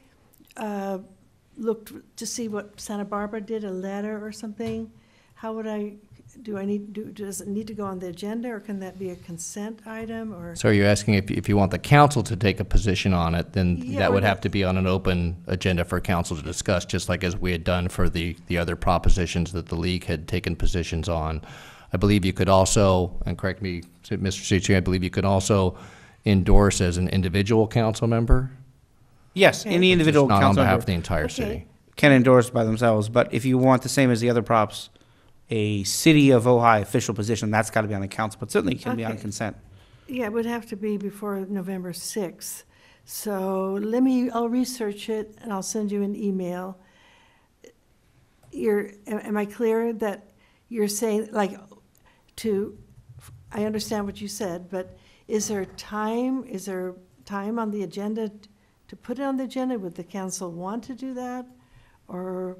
looked to see what Santa Barbara did, a letter or something, how would I does it need to go on the agenda, or can that be a consent item, or? So you're asking if you want the council to take a position on it, then Yeah, that or would the- have to be on an open agenda for council to discuss, just like as we had done for the other propositions that the league had taken positions on. I believe you could also, and correct me, Mr. Cici, I believe you could also endorse as an individual council member? Yes, any individual Just not on council behalf member of the entire city. can endorse by themselves, but if you want the same as the other props, a City of Ojai official position, that's got to be on the council, but certainly it can be on Okay. consent. Yeah, it would have to be before November 6th. So I'll research it and I'll send you an email. Am I clear that you're saying, like, I understand what you said, but is there time on the agenda to put it on the agenda? Would the council want to do that? Or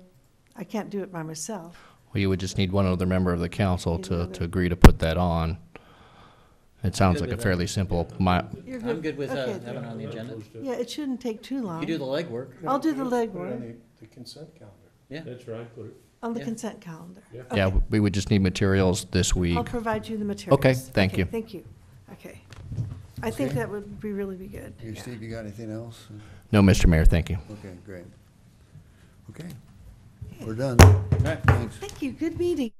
I can't do it by myself? Well, you would just need one other member of the council to agree to put that on. It sounds like a fairly simple, You're I'm good with Okay. having it on the agenda. Yeah, it shouldn't take too long. You do the legwork. I'll do the Put it legwork on the consent calendar. Yeah. That's right, put it. on the Yeah. consent calendar. yeah, Okay. we would just need materials this week. I'll provide you the materials. Okay, thank you. Thank you. Okay. I think Okay. that would really be good. You, Steve, you got anything else? No, Mr. Mayor, thank you. Okay, great. Okay, we're done. Right. Thanks. Thank you. Good meeting.